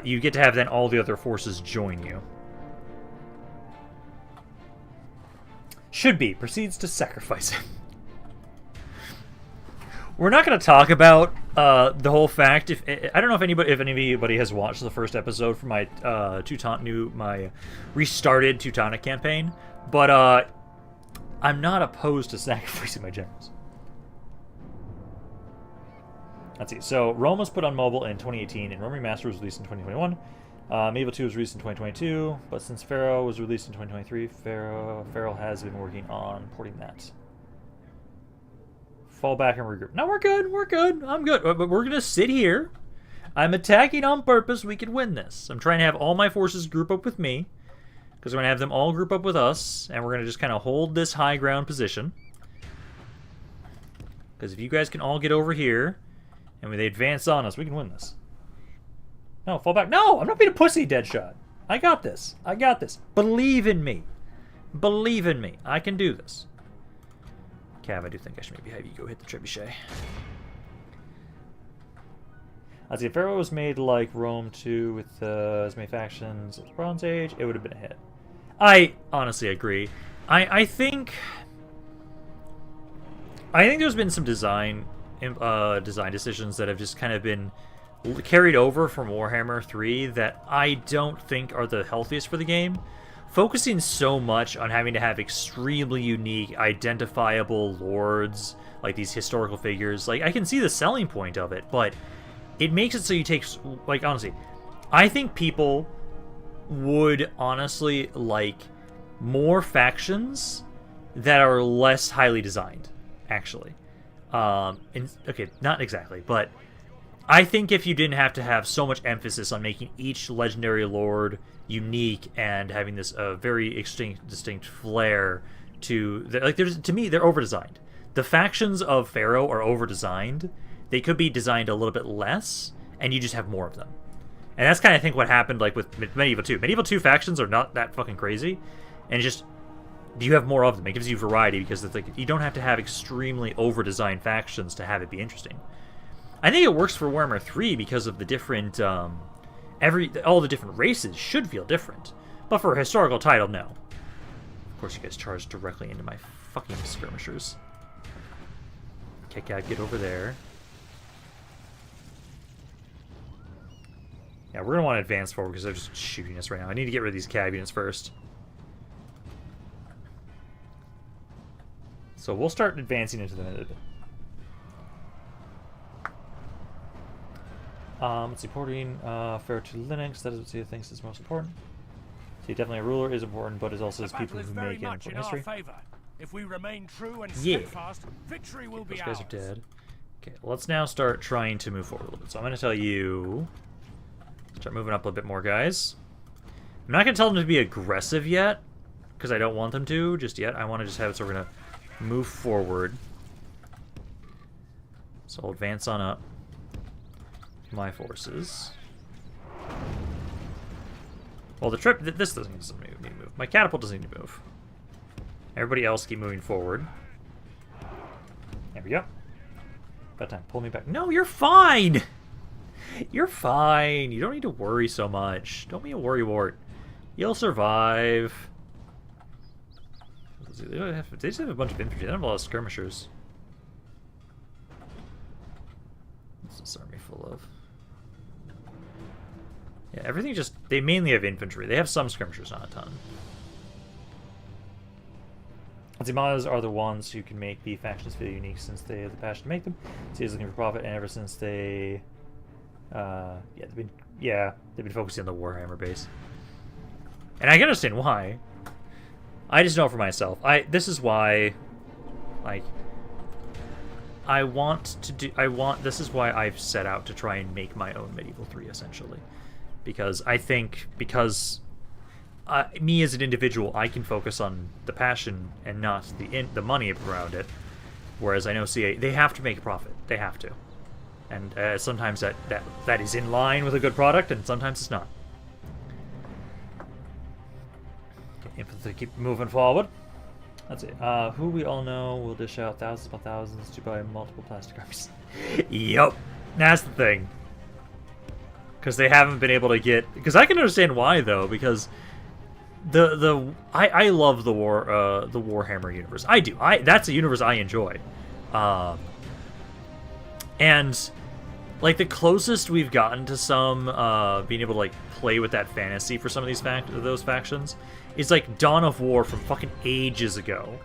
S1: you get to have then all the other forces join you. Should be proceeds to sacrifice him. We're not going to talk about the whole fact. If I don't know if anybody has watched the first episode for my my restarted Teutonic campaign, but I'm not opposed to sacrificing my generals. Let's see. So Rome was put on mobile in 2018, and Rome Remastered was released in 2021. Medieval 2 was released in 2022, but since Pharaoh was released in 2023, Pharaoh has been working on porting that. Fall back and regroup. No, we're good. We're good. I'm good. But we're going to sit here. I'm attacking on purpose. We can win this. I'm trying to have all my forces group up with me. Because we're going to have them all group up with us. And we're going to just kind of hold this high ground position. Because if you guys can all get over here. And when they advance on us, we can win this. No, fall back. No, I'm not being a pussy, Deadshot. I got this. I got this. Believe in me. Believe in me. I can do this. Cav, I do think I should maybe have you go hit the trebuchet. Let's see, if Pharaoh was made like Rome 2 with as many factions as Bronze Age, it would have been a hit. I honestly agree. I think there's been some design decisions that have just kind of been carried over from Warhammer 3 that I don't think are the healthiest for the game. Focusing so much on having to have extremely unique, identifiable lords, like these historical figures, like I can see the selling point of it, but it makes it so you take, like, honestly, I think people would honestly like more factions that are less highly designed, actually. Okay, not exactly, but I think if you didn't have to have so much emphasis on making each legendary lord unique and having this very distinct flair to to me they're over-designed. The factions of Pharaoh are over-designed. They could be designed a little bit less, and you just have more of them. And that's kind of, I think, what happened like with Medieval 2. Medieval 2 factions are not that fucking crazy, and it's just you have more of them. It gives you variety because it's like you don't have to have extremely over-designed factions to have it be interesting. I think it works for Warhammer 3 because of the different all the different races should feel different. But for a historical title, no. Of course, you guys charge directly into my fucking skirmishers. Kick out, get over there. Yeah, we're gonna want to advance forward because they're just shooting us right now. I need to get rid of these cab units first. So we'll start advancing into them in a bit. Let's see, porting fair to Linux. That is what Sia thinks is most important. See, definitely a ruler is important, but it's also his people who make an important history.
S3: If we remain true and steadfast, victory will be ours.
S1: Those guys are dead. Okay, let's now start trying to move forward a little bit. So I'm going to tell you, start moving up a little bit more, guys. I'm not going to tell them to be aggressive yet, because I don't want them to just yet. I want to just have it so we're going to move forward. So I'll advance on up my forces. Well, the trip, this doesn't need to move. My catapult doesn't need to move. Everybody else keep moving forward. There we go. About time. Pull me back. No, you're fine! You're fine. You don't need to worry so much. Don't be a worrywart. You'll survive. They just have a bunch of infantry. They don't have a lot of skirmishers. What's this army full of? Yeah, everything just... They mainly have infantry. They have some skirmishers, not a ton. Zimalas are the ones who can make the factions feel unique since they have the passion to make them. Zia's looking for profit, and ever since they... they've been focusing on the Warhammer base. And I can understand why. I just know for myself. This is why... Like... This is why I've set out to try and make my own Medieval 3, essentially. Because I think... me as an individual, I can focus on the passion and not the money around it. Whereas I know CA, they have to make a profit. They have to. And sometimes that is in line with a good product, and sometimes it's not. Okay, infantry keep moving forward. That's it. Who we all know will dish out thousands upon thousands to buy multiple plastic armies. Yup. That's the thing. Because they haven't been able to get... Because I can understand why, though, because... I love the Warhammer universe. I do. That's a universe I enjoy. And like the closest we've gotten to some being able to like play with that fantasy for some of those factions is like Dawn of War from fucking ages ago.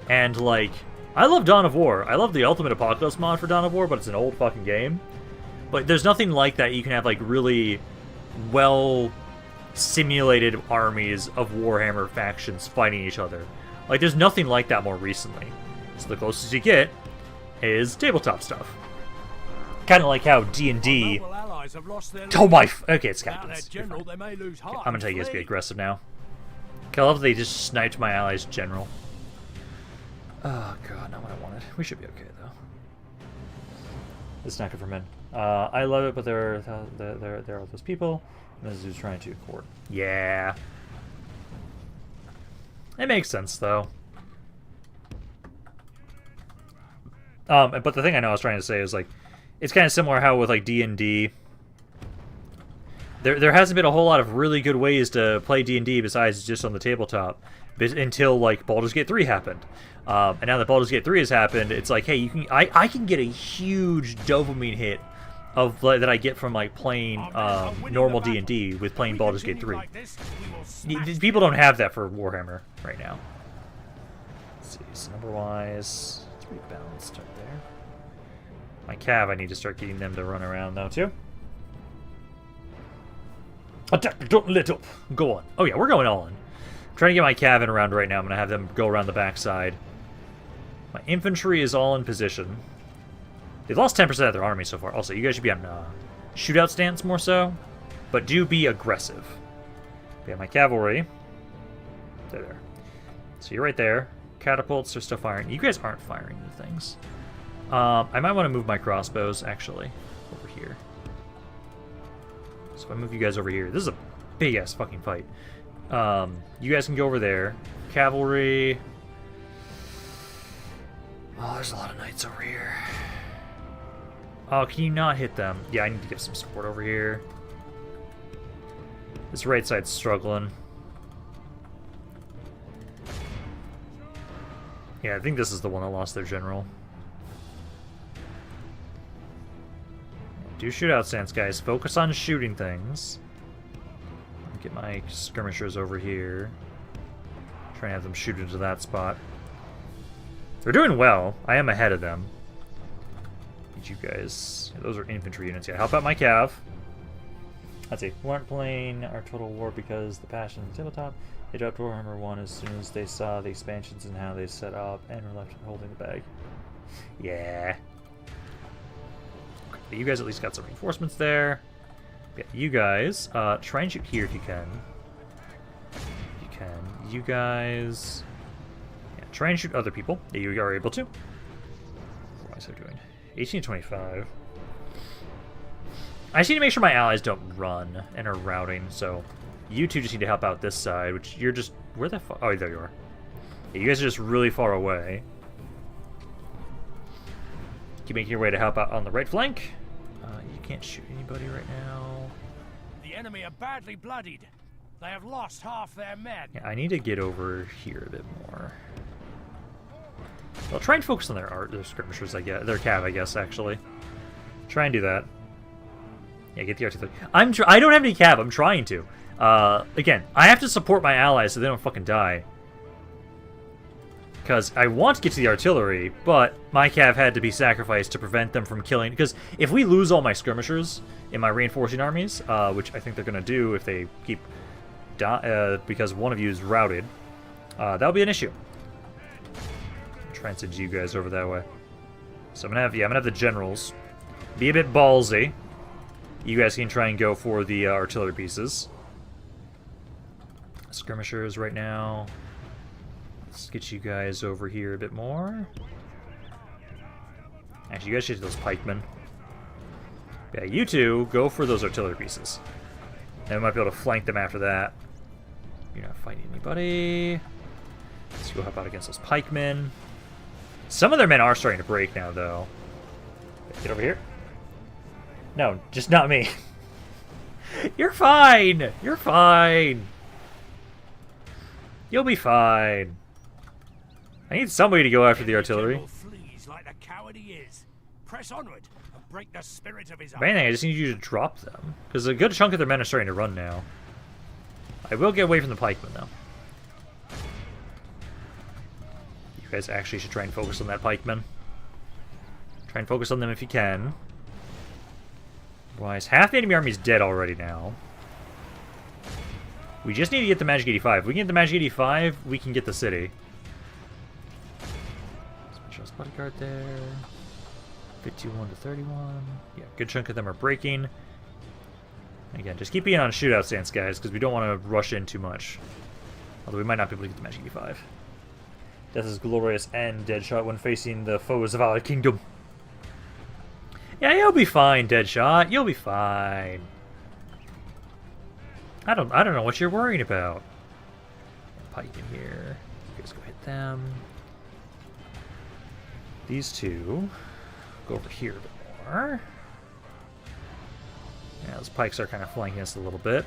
S1: And like I love Dawn of War. I love the Ultimate Apocalypse mod for Dawn of War, but it's an old fucking game. But there's nothing like that you can have like really well simulated armies of Warhammer factions fighting each other. Like, there's nothing like that more recently. So the closest you get is tabletop stuff. Kind of like how D&D... Oh my... Okay, it's captains. Okay, I'm gonna tell you guys to be aggressive now. Okay, I love that they just sniped my allies' general. Oh god, not what I wanted. We should be okay, though. It's not good for men. I love it, but there are those people... This is who's trying to court. Yeah. It makes sense, though. But the thing I know I was trying to say is, like, it's kind of similar how with, like, D&D, there hasn't been a whole lot of really good ways to play D&D besides just on the tabletop until like Baldur's Gate 3 happened. And now that Baldur's Gate 3 has happened, it's like, hey, I can get a huge dopamine hit of that I get from like playing normal D&D with playing Baldur's Gate 3. People don't have that for Warhammer right now. Let's see, so number-wise, it's pretty balanced right there. My cav, I need to start getting them to run around though too. Attack! Don't let up. Go on. Oh yeah, we're going on. I'm trying to get my cav in around right now. I'm gonna have them go around the backside. My infantry is all in position. They've lost 10% of their army so far. Also, you guys should be on shootout stance more so, but do be aggressive. Yeah, my cavalry. They're there. So you're right there. Catapults are still firing. You guys aren't firing the things. I might want to move my crossbows, actually, over here. So if I move you guys over here. This is a big-ass fucking fight. You guys can go over there. Cavalry. Oh, there's a lot of knights over here. Oh, can you not hit them? Yeah, I need to get some support over here. This right side's struggling. Yeah, I think this is the one that lost their general. Do shootout stance, guys. Focus on shooting things. Get my skirmishers over here. Try and have them shoot into that spot. They're doing well. I am ahead of them. Need you guys. Yeah, those are infantry units. Yeah, help out my cav. Let's see. We weren't playing our Total War because the passion of the tabletop. They dropped Warhammer 1 as soon as they saw the expansions and how they set up and were left holding the bag. Yeah. Okay, you guys at least got some reinforcements there. Yeah, you guys, try and shoot here if you can. If you can. You guys... Yeah, try and shoot other people that you are able to. What is I doing? 1825. I just need to make sure my allies don't run and are routing, so you two just need to help out this side, which you're just... Where the fuck? Oh, there you are. Yeah, you guys are just really far away. Keep making your way to help out on the right flank. You can't shoot anybody right now.
S3: The enemy are badly bloodied. They have lost half their men.
S1: Yeah, I need to get over here a bit more. I'll try and focus on their skirmishers, I guess. Their cav, I guess, actually. Try and do that. Yeah, get the artillery. I don't have any cav. I'm trying to. Again, I have to support my allies so they don't fucking die. Because I want to get to the artillery, but my cav had to be sacrificed to prevent them from killing. Because if we lose all my skirmishers in my reinforcing armies, which I think they're going to do if they keep... because one of you is routed, that'll be an issue. Try and send you guys over that way. So I'm gonna have the generals be a bit ballsy. You guys can try and go for the artillery pieces. Skirmishers right now. Let's get you guys over here a bit more. Actually, you guys should hit those pikemen. Yeah, you two go for those artillery pieces. Then we might be able to flank them after that. You're not fighting anybody. Let's go help out against those pikemen. Some of their men are starting to break now, though. Get over here. No, just not me. You're fine. You're fine. You'll be fine. I need somebody to go after the artillery.
S3: Flees like the coward he is. Press onward and break the spirit of his
S1: If anything, I just need you to drop them. Because a good chunk of their men are starting to run now. I will get away from the pikemen, though. You guys actually should try and focus on that pikeman. Try and focus on them if you can. Otherwise, half the enemy army is dead already now. We just need to get the Magic 85. If we can get the Magic 85, we can get the city. Specialist bodyguard there. 51 to 31. Yeah, good chunk of them are breaking. Again, just keep being on shootout stance, guys, because we don't want to rush in too much. Although we might not be able to get the Magic 85. Death is glorious and Deadshot when facing the foes of our kingdom. Yeah, you'll be fine, Deadshot. You'll be fine. I don't know what you're worrying about. Pike in here. You guys go hit them. These two go over here a bit more. Yeah, those pikes are kind of flanking us a little bit.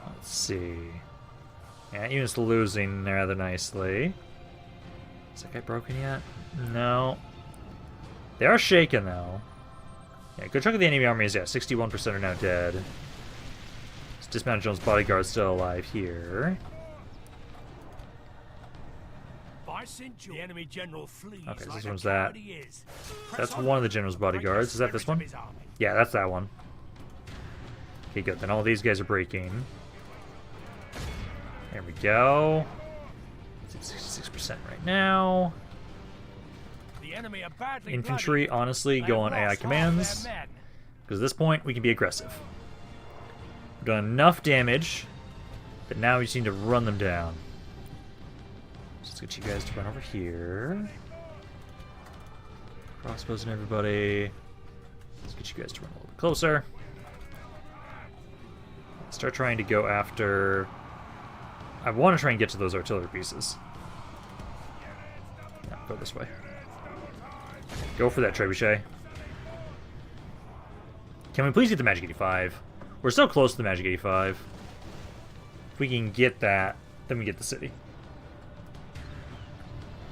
S1: Let's see. Yeah, units losing rather nicely. Is that guy broken yet? No. They are shaken, though. Yeah, a good chunk of the enemy army is, yeah, 61% are now dead. This Dismounted Jones bodyguard's still alive here.
S3: The enemy general flees.
S1: Okay, so
S3: like
S1: this
S3: a
S1: one's that.
S3: coward he is.
S1: That's
S3: Press on.
S1: one of the general's bodyguards. Is that this one? Yeah, that's that one. Okay, good. Then all these guys are breaking. There we go. It's at 66% right now.
S3: The enemy are badly
S1: Infantry,
S3: bloodied.
S1: honestly,
S3: They
S1: go
S3: have
S1: on AI
S3: lost half
S1: commands.
S3: their men.
S1: Because at this point, we can be aggressive. We've done enough damage that now we just need to run them down. So let's get you guys to run over here. Crossbows and everybody. Let's get you guys to run a little bit closer. Start trying to go after... I want to try and get to those artillery pieces. No, go this way. Go for that trebuchet. Can we please get the Magic 85? We're so close to the Magic 85. If we can get that, then we get the city.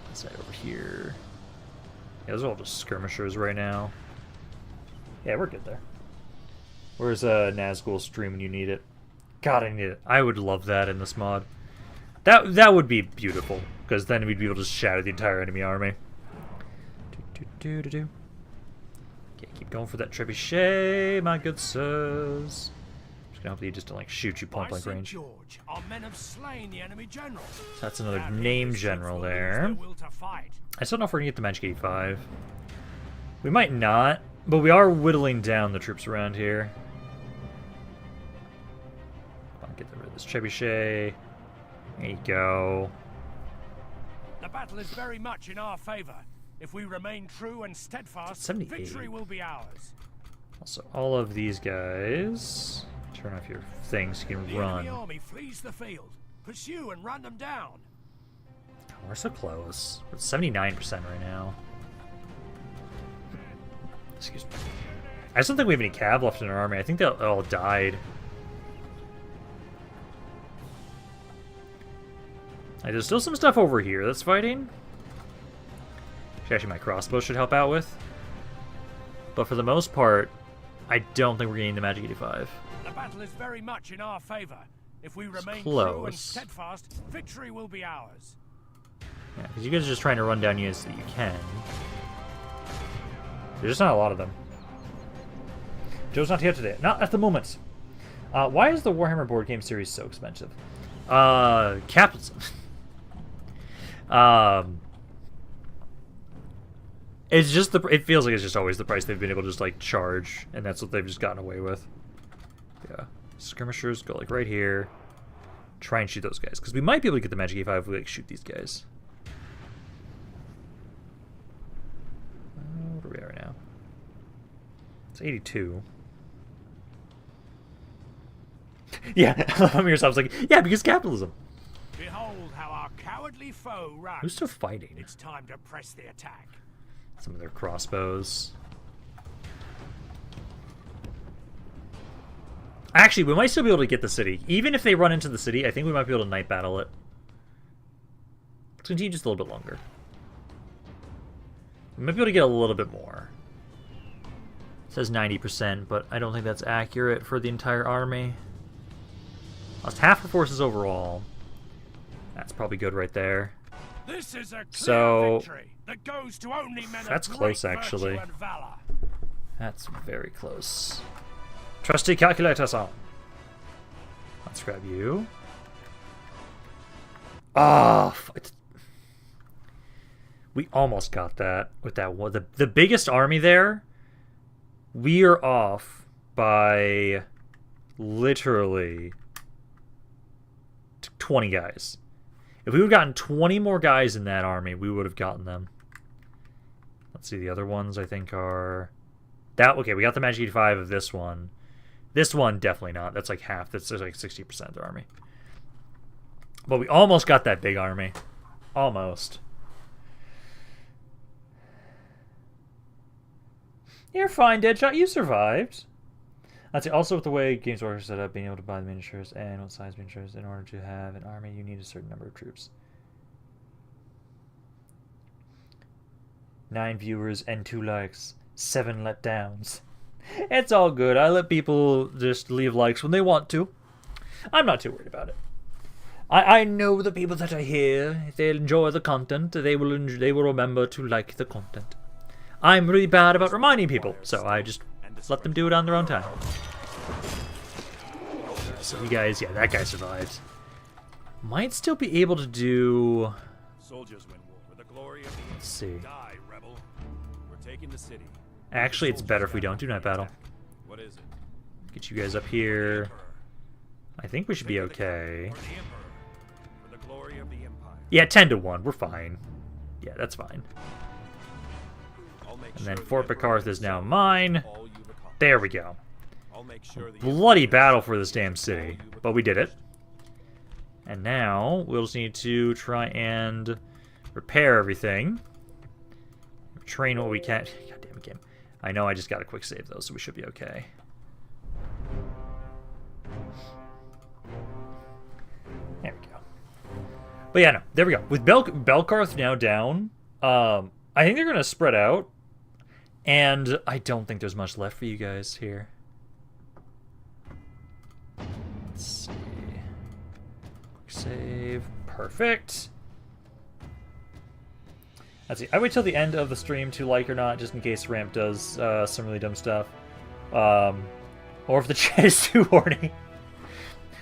S1: Let's head over here. Yeah, those are all just skirmishers right now. Yeah, we're good there. Where's Nazgul stream when you need it? God, I need it. I would love that in this mod. That would be beautiful, because then we'd be able to just shatter the entire enemy army. Okay, keep going for that trebuchet, my good sirs. Just gonna hope that you just don't like shoot you point blank range.
S3: George, our men have slain the enemy general.
S1: So that's another name general there. I still don't know if we're gonna get the Magic 85. We might not, but we are whittling down the troops around here. Come on, get rid of this trebuchet. There you go.
S3: The battle is very much in our favor. If we remain true and steadfast,
S1: 78.
S3: victory will be ours.
S1: Also, all of these guys, turn off your things so you can
S3: The
S1: run.
S3: enemy army flees the field. Pursue and run them down.
S1: Oh, we're so close. We're at 79% right now. Excuse me. I just don't think we have any cav left in our army. I think they all died. There's still some stuff over here that's fighting. Actually, my crossbow should help out with. But for the most part, I don't think we're getting the Magic 85.
S3: The battle is very much in our favor. If we remain
S1: close.
S3: true and steadfast, victory will be ours.
S1: Yeah, because you guys are just trying to run down units that you can. There's just not a lot of them. Joe's not here today. Not at the moment. Why is the Warhammer board game series so expensive? Capitalism. It's just it feels like it's just always the price they've been able to just like charge, and that's what they've just gotten away with. Yeah, skirmishers go like right here. Try and shoot those guys, because we might be able to get the Magic 85 if we like shoot these guys. What are we at right now? It's 82. Yeah, I'm yourself. Like, yeah, because capitalism.
S3: Behold how our cowardly foe runs.
S1: Who's still fighting?
S3: It's time to press the attack.
S1: Some of their crossbows. Actually, we might still be able to get the city. Even if they run into the city, I think we might be able to night battle it. Let's continue just a little bit longer. We might be able to get a little bit more. It says 90%, but I don't think that's accurate for the entire army. Lost half the forces overall. That's probably good right there.
S3: This is a clear victory that goes to only men
S1: that's
S3: of
S1: close,
S3: great
S1: actually.
S3: virtue and valor.
S1: That's very close. Trusty calculator song. Let's grab you. Ah, we almost got that with that one. The biggest army there. We are off by literally 20 guys. If we would have gotten 20 more guys in that army, we would have gotten them. Let's see, the other ones I think are... Okay, we got the Magic 85 of this one. This one, definitely not. That's like half. That's like 60% of the army. But we almost got that big army. Almost. You're fine, Deadshot. You survived. That's it. Also, with the way games work set up, being able to buy the miniatures and what size miniatures, in order to have an army, you need a certain number of troops. 9 viewers and 2 likes. 7 letdowns. It's all good. I let people just leave likes when they want to. I'm not too worried about it. I know the people that are here. If they enjoy the content, they will remember to like the content. I'm really bad about reminding people, so I just let them do it on their own time. So you guys, yeah, that guy survived. Might still be able to do.
S2: Soldiers win war for the glory of the
S1: Let's see.
S2: Die, rebel. We're taking the city.
S1: Actually, it's better if we don't do night battle.
S2: What is it?
S1: Get you guys up here. I think we should be okay.
S2: For the Emperor. For the glory of the Empire.
S1: Yeah, 10-1. We're fine. Yeah, that's fine.
S2: I'll make
S1: And then
S2: sure
S1: Fort
S2: the Emperor
S1: Picarth is now mine.
S2: all you've accomplished.
S1: There we go.
S2: I'll make sure the
S1: Bloody
S2: Emperor
S1: battle
S2: knows
S1: for this damn
S2: all
S1: city.
S2: you've
S1: But we did it.
S2: accomplished.
S1: And now, we'll just need to try and repair everything. Train what we can. Goddamn game. I know I just got a quick save, though, so we should be okay. There we go. But yeah, no. There we go. With Belkarth now down, I think they're going to spread out. And I don't think there's much left for you guys here. Let's see. Quick save. Perfect. Let's see. I wait till the end of the stream to like or not, just in case Ramp does some really dumb stuff. Or if the chat is too horny.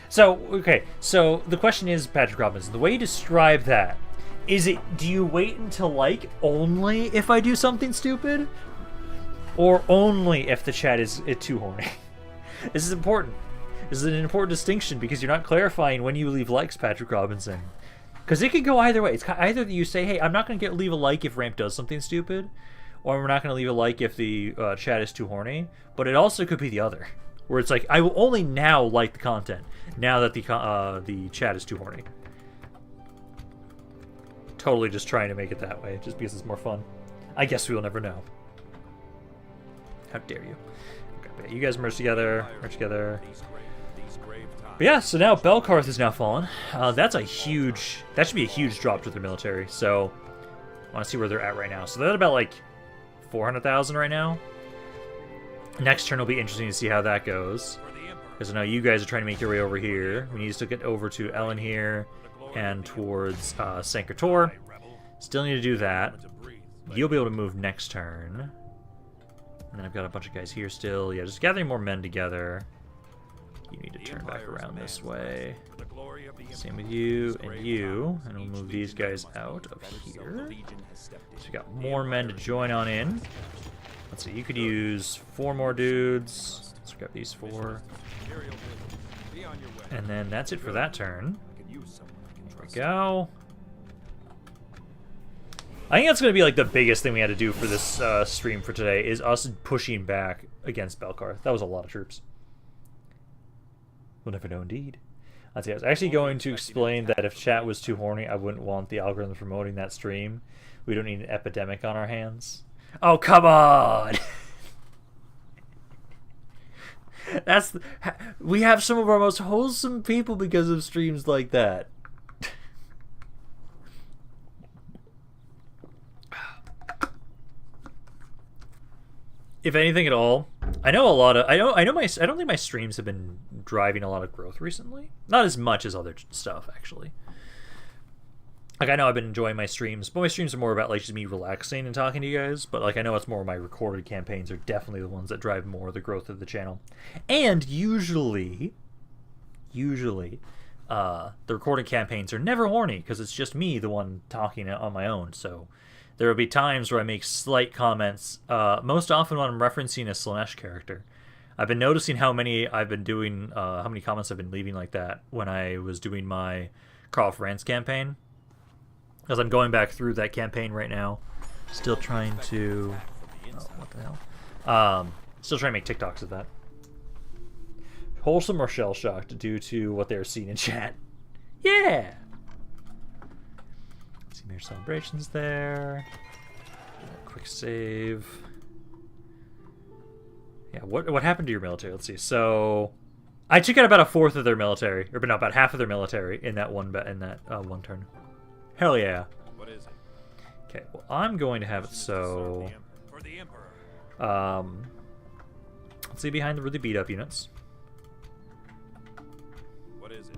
S1: So, okay. So, the question is, Patrick Robinson, the way you describe that, is it, do you wait until like only if I do something stupid? Or only if the chat is too horny? This is important. This is an important distinction because you're not clarifying when you leave likes, Patrick Robinson. Because it could go either way. It's either you say, hey, I'm not going to leave a like if Ramp does something stupid, or we're not going to leave a like if the chat is too horny. But it also could be the other, where it's like, I will only now like the content, now that the chat is too horny. Totally just trying to make it that way, just because it's more fun. I guess we will never know. How dare you. Okay, you guys merge together, merge together. But yeah, so now Belkarth is now fallen. That's a huge, that should be a huge drop to their military. So, I want to see where they're at right now. So they're at about like 400,000 right now. Next turn will be interesting to see how that goes. Because I know you guys are trying to make your way over here. We need to still get over to Ellen here and towards Sankator. Still need to do that. You'll be able to move next turn. And then I've got a bunch of guys here still. Yeah, just gathering more men together. You need to turn back around this way. Same with you and you. And we'll move these guys out of here. So we got more men to join on in. Let's see, you could use 4 more dudes. Let's grab these 4. And then that's it for that turn. There we go. I think that's going to be like the biggest thing we had to do for this stream for today is us pushing back against Belkarth. That was a lot of troops. We'll never know indeed. Let's see, I was actually going to explain that if chat was too horny, I wouldn't want the algorithm promoting that stream. We don't need an epidemic on our hands. Oh, come on! We have some of our most wholesome people because of streams like that. If anything at all, I don't think my streams have been driving a lot of growth recently. Not as much as other stuff, actually. Like, I know I've been enjoying my streams, but my streams are more about, like, just me relaxing and talking to you guys. But, like, I know it's more my recorded campaigns are definitely the ones that drive more of the growth of the channel. And usually, the recorded campaigns are never horny, because it's just me, the one talking on my own, so there will be times where I make slight comments, most often when I'm referencing a Slanesh character. I've been noticing how many I've been doing, how many comments I've been leaving like that when I was doing my Karl France campaign. Because I'm going back through that campaign right now. Still trying to... Oh, what the hell? Still trying to make TikToks of that. Wholesome or shell-shocked due to what they're seeing in chat? Yeah! See mere celebrations there. Quick save. Yeah, what happened to your military? Let's see. So, I took out about a fourth of their military, or no, about half of their military in that one one turn. Hell yeah.
S2: What is it?
S1: Okay, well I'm going to have it so.
S2: For the Emperor.
S1: Let's see behind the really beat up units.
S2: What is it?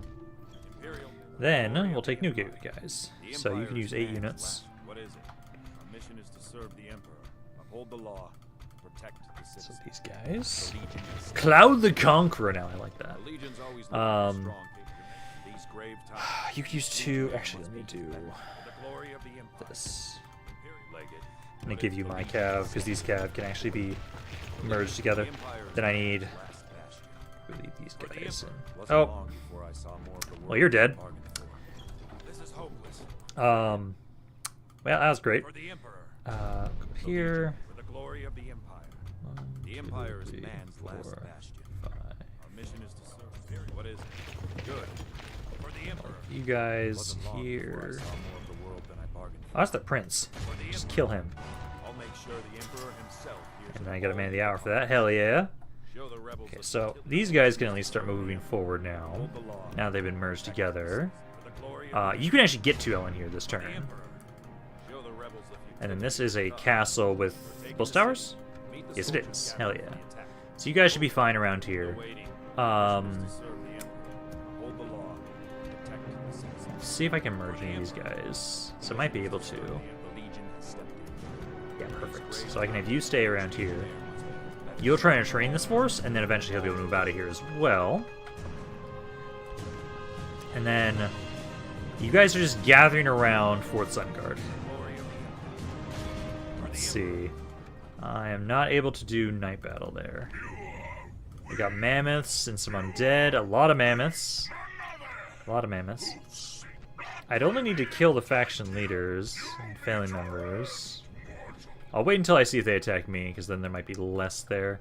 S2: Imperial.
S1: Then we'll take new guys.
S2: The
S1: So you
S2: Empire
S1: can use 8
S2: stands
S1: units.
S2: last. What is it? Our mission is to serve the Emperor, uphold the law, protect the
S1: So
S2: citizens.
S1: these guys.
S2: The Legion is
S1: Cloud the Conqueror. Now I like that.
S2: The Legion's always
S1: Um,
S2: strong. These grave times.
S1: You could use 2. Actually, let me do
S2: For the glory of the Empire.
S1: this.
S2: Legged.
S1: I'm gonna give you my cav because these cav can actually be merged together. Then I need
S2: Last bastion.
S1: really these
S2: For the
S1: guys in.
S2: Emperor. Wasn't
S1: Oh,
S2: long before I saw more of the
S1: well
S2: world
S1: you're
S2: I
S1: dead.
S2: bargained for. This is hopeless.
S1: Well that was great.
S2: For the Emperor.
S1: Go
S2: The
S1: here.
S2: Legion. For the glory of the Empire.
S1: 1,
S2: The Empire is
S1: 2, 3,
S2: man's last
S1: 4,
S2: bastion.
S1: 5.
S2: Our mission is to serve. What is it? Good. For the Emperor.
S1: You guys
S2: Wasn't long before I
S1: here.
S2: saw more of the world than I bargained
S1: Oh,
S2: for.
S1: that's the prince.
S2: For the
S1: Just
S2: Emperor.
S1: kill him.
S2: I'll make sure the Emperor himself hears
S1: And
S2: of
S1: then I get a
S2: all
S1: man of
S2: the
S1: the hour for that. Hell yeah.
S2: Show the rebels
S1: Okay,
S2: of
S1: so
S2: Attila
S1: these guys can at least start moving forward now.
S2: hold the law.
S1: Now they've been merged together.
S2: For the glory of
S1: You can actually get to Ellen here this
S2: the
S1: turn.
S2: Emperor. Show the rebels the
S1: And then
S2: futility
S1: this is a
S2: of
S1: castle with
S2: taking
S1: both
S2: the
S1: towers?
S2: city. Meet the
S1: Yes, it
S2: soldiers
S1: is.
S2: gathered
S1: Hell
S2: for
S1: yeah.
S2: the attack.
S1: So you guys should be fine around here.
S2: Waiting.
S1: Um,
S2: To serve the Emperor. Hold the law. Protect the citizens.
S1: See if I can merge any of these guys. So I might be able to.
S2: The Legion has stepped in.
S1: Yeah, perfect. So I can have you stay around here. You'll try and train this force, and then eventually he'll be able to move out of here as well. And then you guys are just gathering around Fort Sun Guard. Let's see. I am not able to do night battle there. We got mammoths and some undead. A lot of mammoths. A lot of mammoths. I'd only need to kill the faction leaders and family members. I'll wait until I see if they attack me, because then there might be less there.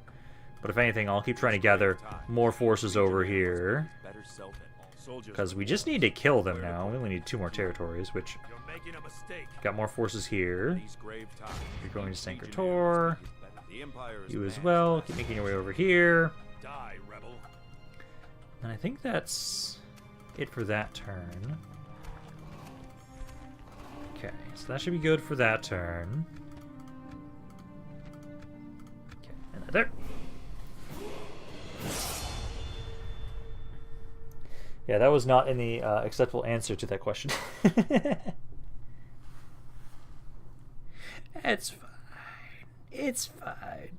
S1: But if anything, I'll keep trying to gather more forces over here.
S2: Better self than all soldiers.
S1: Because we just need to kill them now. We only need 2 more territories, which...
S2: You're making a mistake.
S1: Got more forces here.
S2: These grave times.
S1: You're going to Sanker
S2: Legionnaires
S1: Tor.
S2: is better. The Empire is
S1: You as
S2: man's
S1: well.
S2: last
S1: Keep making your way over here.
S2: Die, rebel.
S1: And I think that's it for that turn. Okay, so that should be good for that turn. Okay, and there. Yeah, that was not in the acceptable answer to that question. It's fine. It's fine.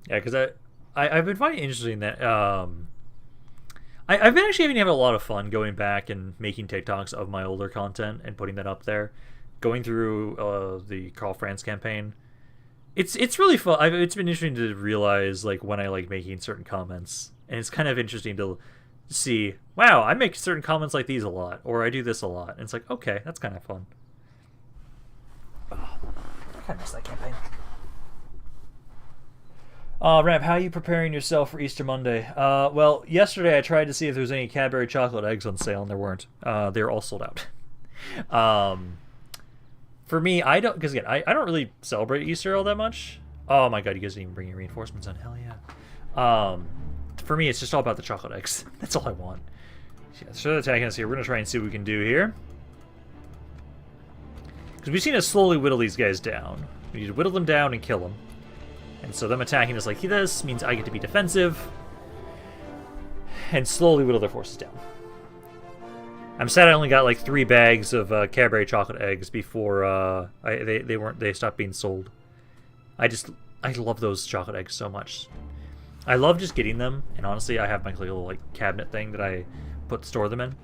S1: Yeah, because I've been finding it interesting that I've been actually having a lot of fun going back and making TikToks of my older content and putting that up there, going through the Karl Franz campaign. It's really fun. It's been interesting to realize like when I like making certain comments, and it's kind of interesting to see, wow, I make certain comments like these a lot, or I do this a lot, and it's like, okay, that's kind of fun. Oh, I kind of miss that campaign. Ramp, how are you preparing yourself for Easter Monday? Well, yesterday I tried to see if there was any Cadbury chocolate eggs on sale, and there weren't. They were all sold out. For me, I don't, because again, I don't really celebrate Easter all that much. Oh my god, you guys didn't even bring your reinforcements on. Hell yeah. For me, it's just all about the chocolate eggs. That's all I want. Yeah, so they're attacking us here. We're going to try and see what we can do here. Because we've seen to slowly whittle these guys down. We need to whittle them down and kill them. And so them attacking us like this means I get to be defensive. And slowly whittle their forces down. I'm sad I only got like 3 bags of Cadbury chocolate eggs before they stopped being sold. I love those chocolate eggs so much. I love just getting them, and honestly, I have my little like cabinet thing that I store them in,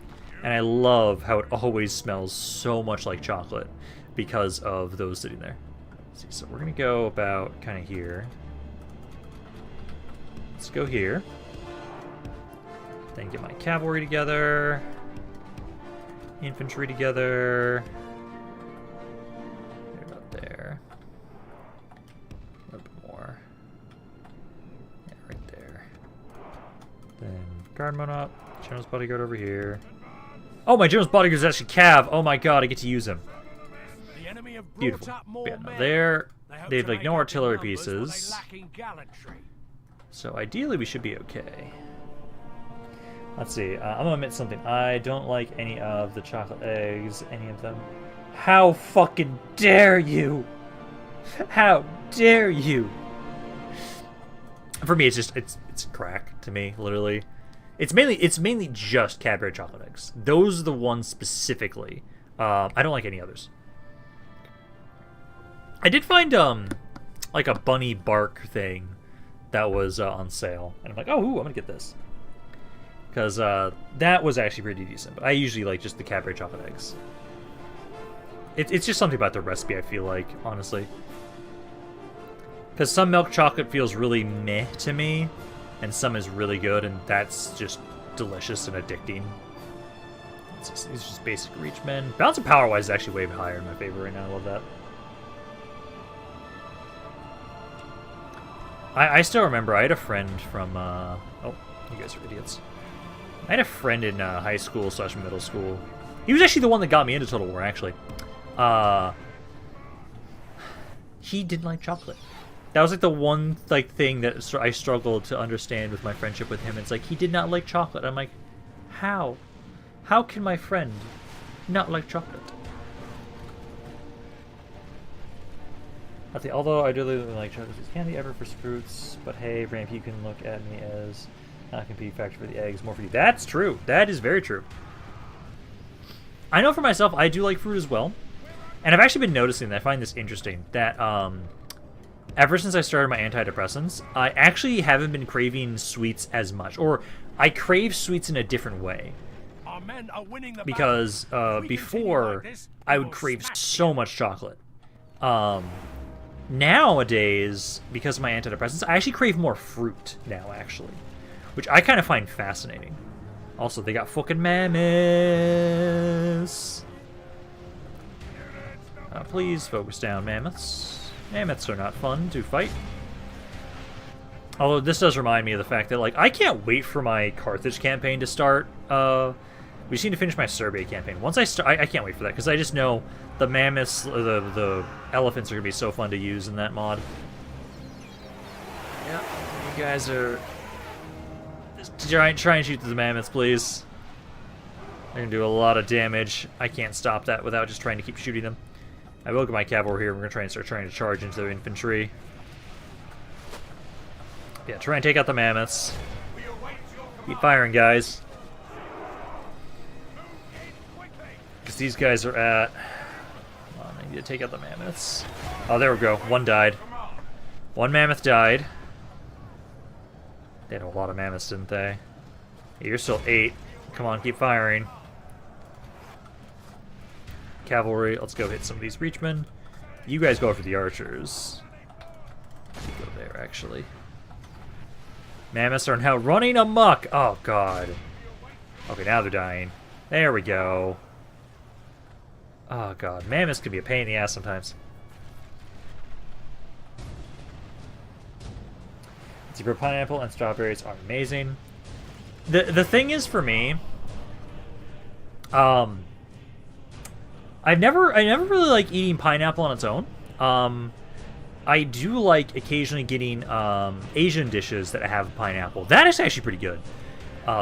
S1: and I love how it always smells so much like chocolate because of those sitting there. Let's see, so we're gonna go about kind of here. Let's go here. Then get my cavalry together, infantry together. Right about there. A little bit more. Yeah, right there. Then guardman up. General's bodyguard over here. Oh, my general's bodyguard is actually Cav. Oh my god, I get to use him.
S3: The enemy have brought
S1: Beautiful.
S3: up more
S1: Yeah, no,
S3: men.
S1: they have
S3: hope to
S1: like
S3: make
S1: no
S3: up in
S1: artillery
S3: numbers, but they
S1: pieces.
S3: lack in gallantry.
S1: So ideally we should be okay. Let's see. I'm gonna admit something. I don't like any of the chocolate eggs. Any of them. How fucking dare you! How dare you! For me, it's just it's crack to me, literally. It's mainly just Cadbury chocolate eggs. Those are the ones specifically. I don't like any others. I did find like a bunny bark thing that was on sale, and I'm like, oh, ooh, I'm gonna get this because that was actually pretty decent. But I usually like just the Cadbury chocolate eggs. It's just something about the recipe, I feel like, honestly. Because some milk chocolate feels really meh to me, and some is really good, and that's just delicious and addicting. It's just basic reachman. Balance of power-wise is actually way higher in my favor right now. I love that. I still remember I had a friend from... oh, you guys are idiots. I had a friend in high school / middle school. He was actually the one that got me into Total War, actually. He didn't like chocolate. That was like the one thing that I struggled to understand with my friendship with him. It's like he did not like chocolate. I'm like, how? How can my friend not like chocolate? Although I do really like chocolate, it's candy ever for fruits. But hey, Ramp, you can look at me as not competing factor for the eggs, more for you. That's true. That is very true. I know for myself, I do like fruit as well. And I've actually been noticing that I find this interesting, that ever since I started my antidepressants, I actually haven't been craving sweets as much. Or I crave sweets in a different way.
S3: Our men are winning the
S1: Because before,
S3: like this,
S1: I would crave so much chocolate. Nowadays, because of my antidepressants, I actually crave more fruit now, actually. Which I kind of find fascinating. Also, they got fucking mammoths. Please focus down, mammoths. Mammoths are not fun to fight. Although this does remind me of the fact that, like, I can't wait for my Carthage campaign to start. We just need to finish my Serbia campaign. Once I start, I can't wait for that because I just know the mammoths, the elephants are gonna be so fun to use in that mod. Yeah, you guys are. Just try and shoot the mammoths, please. They're gonna do a lot of damage. I can't stop that without just trying to keep shooting them. I will get my cavalry here. We're gonna start trying to charge into their infantry. Yeah, try and take out the mammoths. Keep firing, guys. Because these guys are at... Come on, I need to take out the mammoths. Oh, there we go. One died. One mammoth died. They had a lot of mammoths, didn't they? Yeah, you're still 8. Come on, keep firing. Cavalry, let's go hit some of these breachmen. You guys go for the archers. You go there, actually. Mammoths are now running amok. Oh, God. Okay, now they're dying. There we go. Oh, God. Mammoths can be a pain in the ass sometimes. Zebra pineapple and strawberries are amazing. The thing is, for me, I never really like eating pineapple on its own. I do like occasionally getting Asian dishes that have pineapple. That is actually pretty good.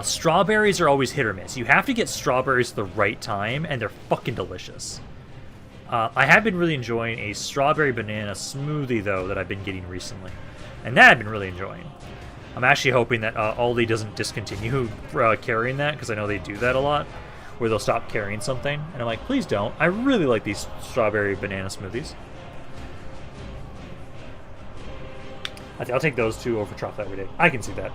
S1: Strawberries are always hit or miss. You have to get strawberries at the right time, and they're fucking delicious. I have been really enjoying a strawberry banana smoothie, though, that I've been getting recently. And that I've been really enjoying. I'm actually hoping that Aldi doesn't discontinue carrying that, because I know they do that a lot, where they'll stop carrying something. And I'm like, please don't. I really like these strawberry banana smoothies. I'll take those two over chocolate every day. I can see that.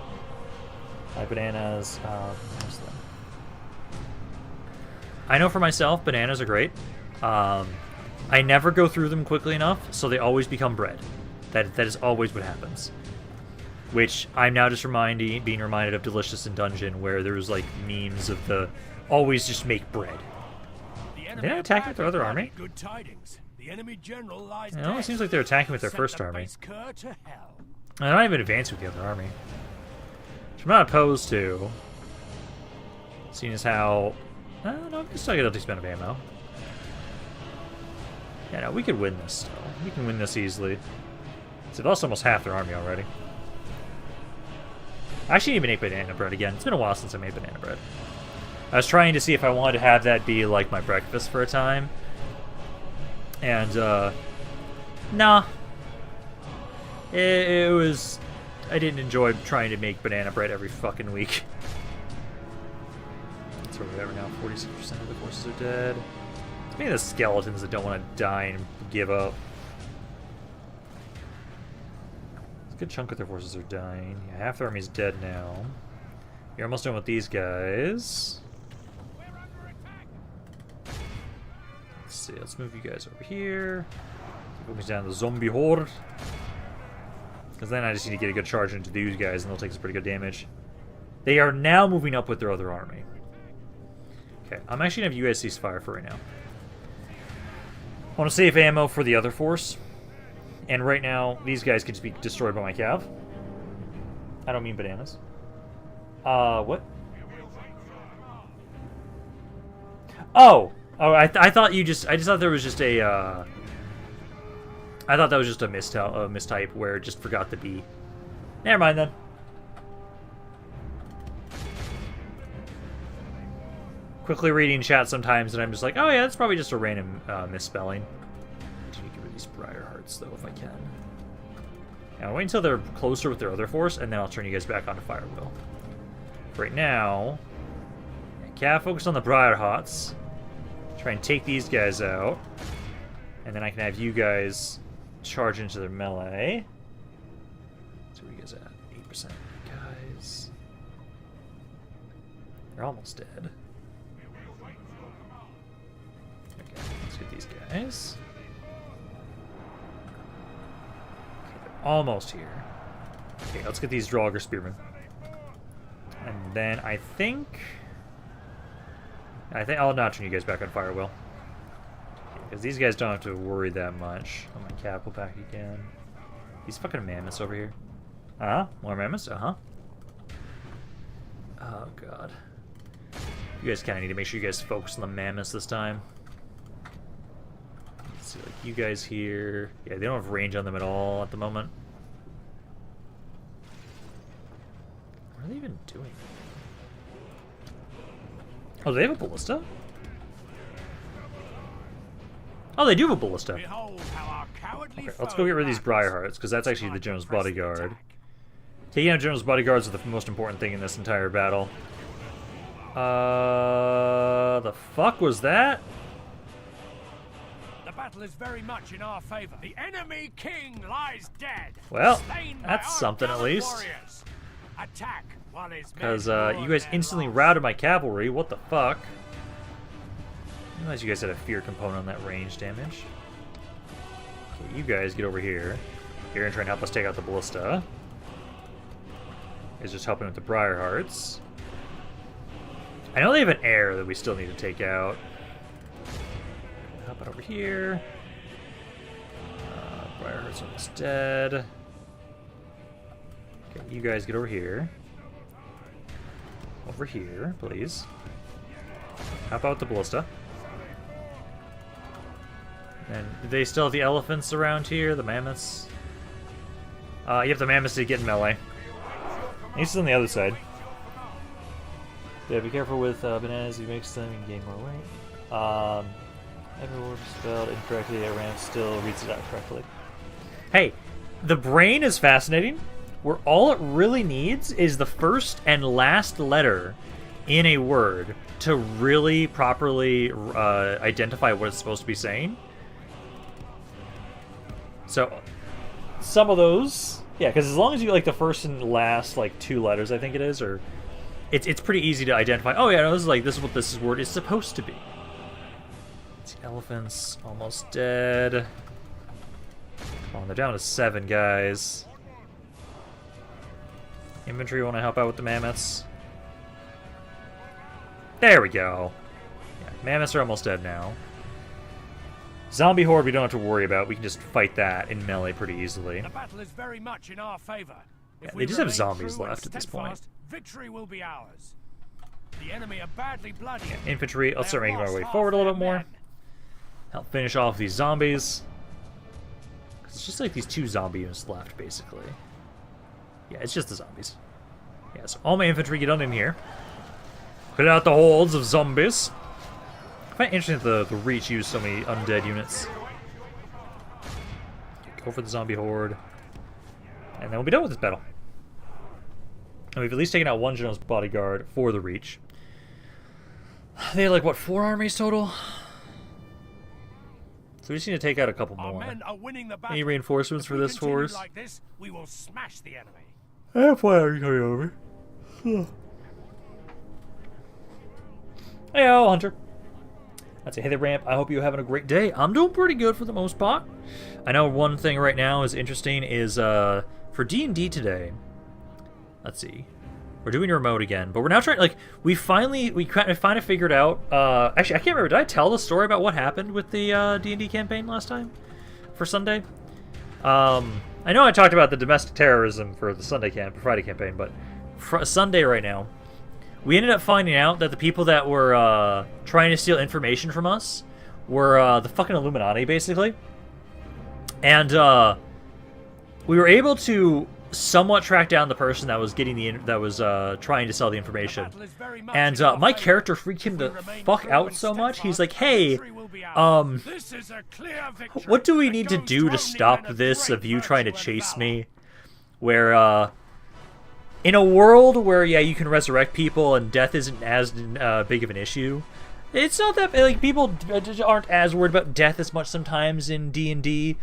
S1: Bananas. Where's them? I know for myself, bananas are great. I never go through them quickly enough, so they always become bread. That is always what happens. Which I'm now just being reminded of Delicious in Dungeon, where there was like memes of the always just make bread. Are they not attacking with their other army?
S3: Good tidings. The enemy general lies
S1: It almost seems like they're attacking with their first army. They're not even advancing with the other army. Which I'm not opposed to. Seeing as how No, we can still get a decent amount of ammo. Yeah, no, we could win this still. We can win this easily. So they've lost almost half their army already. I actually need to make banana bread again. It's been a while since I made banana bread. I was trying to see if I wanted to have that be like my breakfast for a time. And, nah. It was... I didn't enjoy trying to make banana bread every fucking week. That's where we're at now. 46% of the forces are dead. It's mainly the skeletons that don't want to die and give up. A good chunk of their forces are dying. Yeah, half their army's dead now. You're almost done with these guys. Let's see, let's move you guys over here. Focus down the zombie horde. Because then I just need to get a good charge into these guys and they'll take some pretty good damage. They are now moving up with their other army. Okay, I'm actually going to have you guys cease fire for right now. I want to save ammo for the other force. And right now, these guys can just be destroyed by my cav. I don't mean bananas. What? Oh! Oh, I thought you just... I just thought there was just a, I thought that was just a mistype where it just forgot the B. Never mind then. Quickly reading chat sometimes, and I'm just like, oh yeah, that's probably just a random misspelling. I need to get rid of these briar hearts, though, if I can. Now, wait until they're closer with their other force, and then I'll turn you guys back onto Firewheel. Right now, Cav focus on the briar hearts. Try and take these guys out. And then I can have you guys charge into their melee. So where are you guys at? 8% guys. They're almost dead. Okay, let's get these guys. Okay, they're almost here. Okay, let's get these Draugr Spearmen. And then I think I'll not turn you guys back on Firewheel. Because these guys don't have to worry that much. Oh, my cap will back again. These fucking mammoths over here. Uh-huh. More mammoths? Uh-huh. Oh, God. You guys kind of need to make sure you guys focus on the mammoths this time. Let's see, like, you guys here. Yeah, they don't have range on them at all at the moment. What are they even doing? Oh, do they have a ballista? Oh, they do have a ballista. Okay, let's go get rid of these Briarhearts, because that's actually the General's bodyguard. Taking out General's bodyguards is the most important thing in this entire battle. The fuck was that?
S3: The battle is very much in our favor. The enemy king lies dead.
S1: Well, that's something at least.
S3: Attack while his
S1: because you guys instantly routed my cavalry. What the fuck? I realize you guys had a fear component on that range damage. Okay, you guys get over here. You're gonna try and help us take out the ballista. Is just helping with the Briarhearts. I know they have an heir that we still need to take out. How about over here? Briarheart's almost dead. Okay, you guys get over here. Over here, please. How about the ballista? And do they still have the elephants around here? The mammoths? You have the mammoths to get in melee. He's on the other side. Yeah, be careful with bananas. He makes them and gain more weight. Evermore spelled incorrectly. Ram still reads it out correctly. Hey, the brain is fascinating. Where all it really needs is the first and last letter in a word to really properly identify what it's supposed to be saying. So, some of those, yeah, because as long as you like the first and last like 2 letters, I think it is, or it's pretty easy to identify. Oh yeah, no, this is what this word is supposed to be. It's elephants almost dead. Come on, they're down to 7 guys. Infantry want to help out with the mammoths. There we go. Yeah, mammoths are almost dead now. Zombie horde we don't have to worry about. We can just fight that in melee pretty easily.
S3: The battle is very much in our favor.
S1: Yeah, they just have zombies left at this point.
S3: Victory will be ours. The enemy are badly bloody.
S1: Infantry, let's start making our way forward a little bit more. Help finish off these zombies. It's just like these 2 zombie units left, basically. Yeah, it's just the zombies. Yeah, so all my infantry get on in here. Put out the hordes of zombies. I find it interesting that the Reach use so many undead units. Go for the zombie horde. And then we'll be done with this battle. And we've at least taken out 1 general's bodyguard for the Reach. They had like, what, 4 armies total? So we just need to take out a couple more. Any reinforcements for this force?
S3: Like this, we will smash the enemy.
S1: I have fire coming over. Heyo, Hunter. I'd say, hey there, Ramp. I hope you're having a great day. I'm doing pretty good for the most part. I know one thing right now is interesting is for D&D today. Let's see. We're doing remote again, but we're now trying, like, we kind of figured out, actually, I can't remember, did I tell the story about what happened with the D&D campaign last time? For Sunday? I know I talked about the domestic terrorism for the Friday campaign, but for Sunday right now, we ended up finding out that the people that were trying to steal information from us were the fucking Illuminati, basically. And we were able to somewhat track down the person that was getting trying to sell the information. And my character freaked him the fuck out so much. He's like, "Hey, what do we need to do to stop this of you trying to chase me?" Where in a world where, yeah, you can resurrect people and death isn't as big of an issue, it's not that, like, people aren't as worried about death as much sometimes in D&D.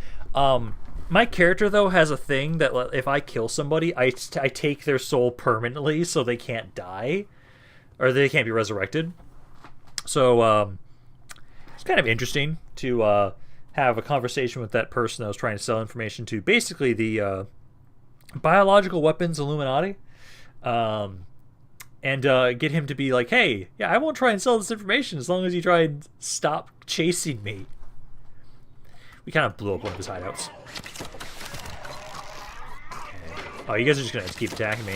S1: My character, though, has a thing that if I kill somebody, I take their soul permanently so they can't die, or they can't be resurrected. So it's kind of interesting to have a conversation with that person I was trying to sell information to, basically the biological weapons Illuminati, and get him to be like, "Hey, yeah, I won't try and sell this information as long as you try and stop chasing me." We kind of blew up one of his hideouts. Okay. Oh, you guys are just gonna keep attacking me.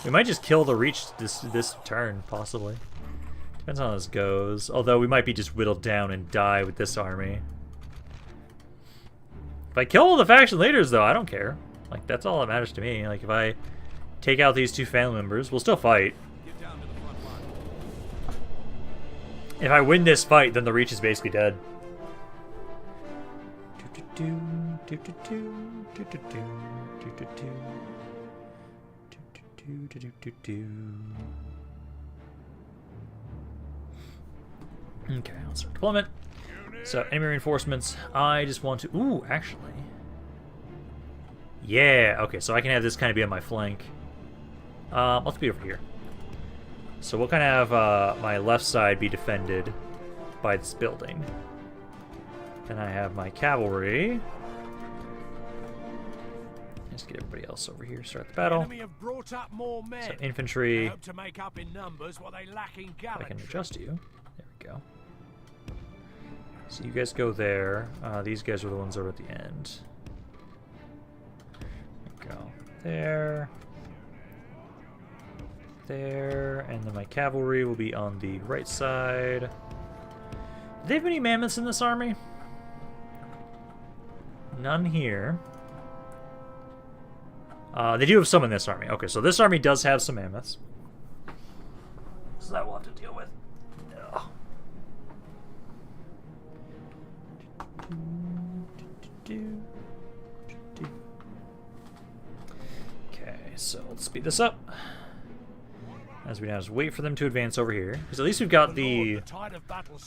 S1: We might just kill the Reach this turn, possibly. Depends on how this goes. Although we might be just whittled down and die with this army. If I kill all the faction leaders, though, I don't care. Like, that's all that matters to me. Like, if I take out these 2 family members, we'll still fight. If I win this fight, then the Reach is basically dead. Okay, let's start deployment. So, enemy reinforcements. I just want to... Ooh, actually. Yeah, okay, so I can have this kind of be on my flank. Let's be over here. So we'll kind of have my left side be defended by this building. Then I have my cavalry. Let's get everybody else over here. Start the battle. So infantry. I can adjust you. There we go. So you guys go there. These guys are the ones over at the end. There we go. There. There. And then my cavalry will be on the right side. Do they have any mammoths in this army? None here. They do have some in this army. Okay, so this army does have some mammoths. So that we'll have to deal with. Ugh. Okay, so let's speed this up. As we now just wait for them to advance over here. Because at least we've got the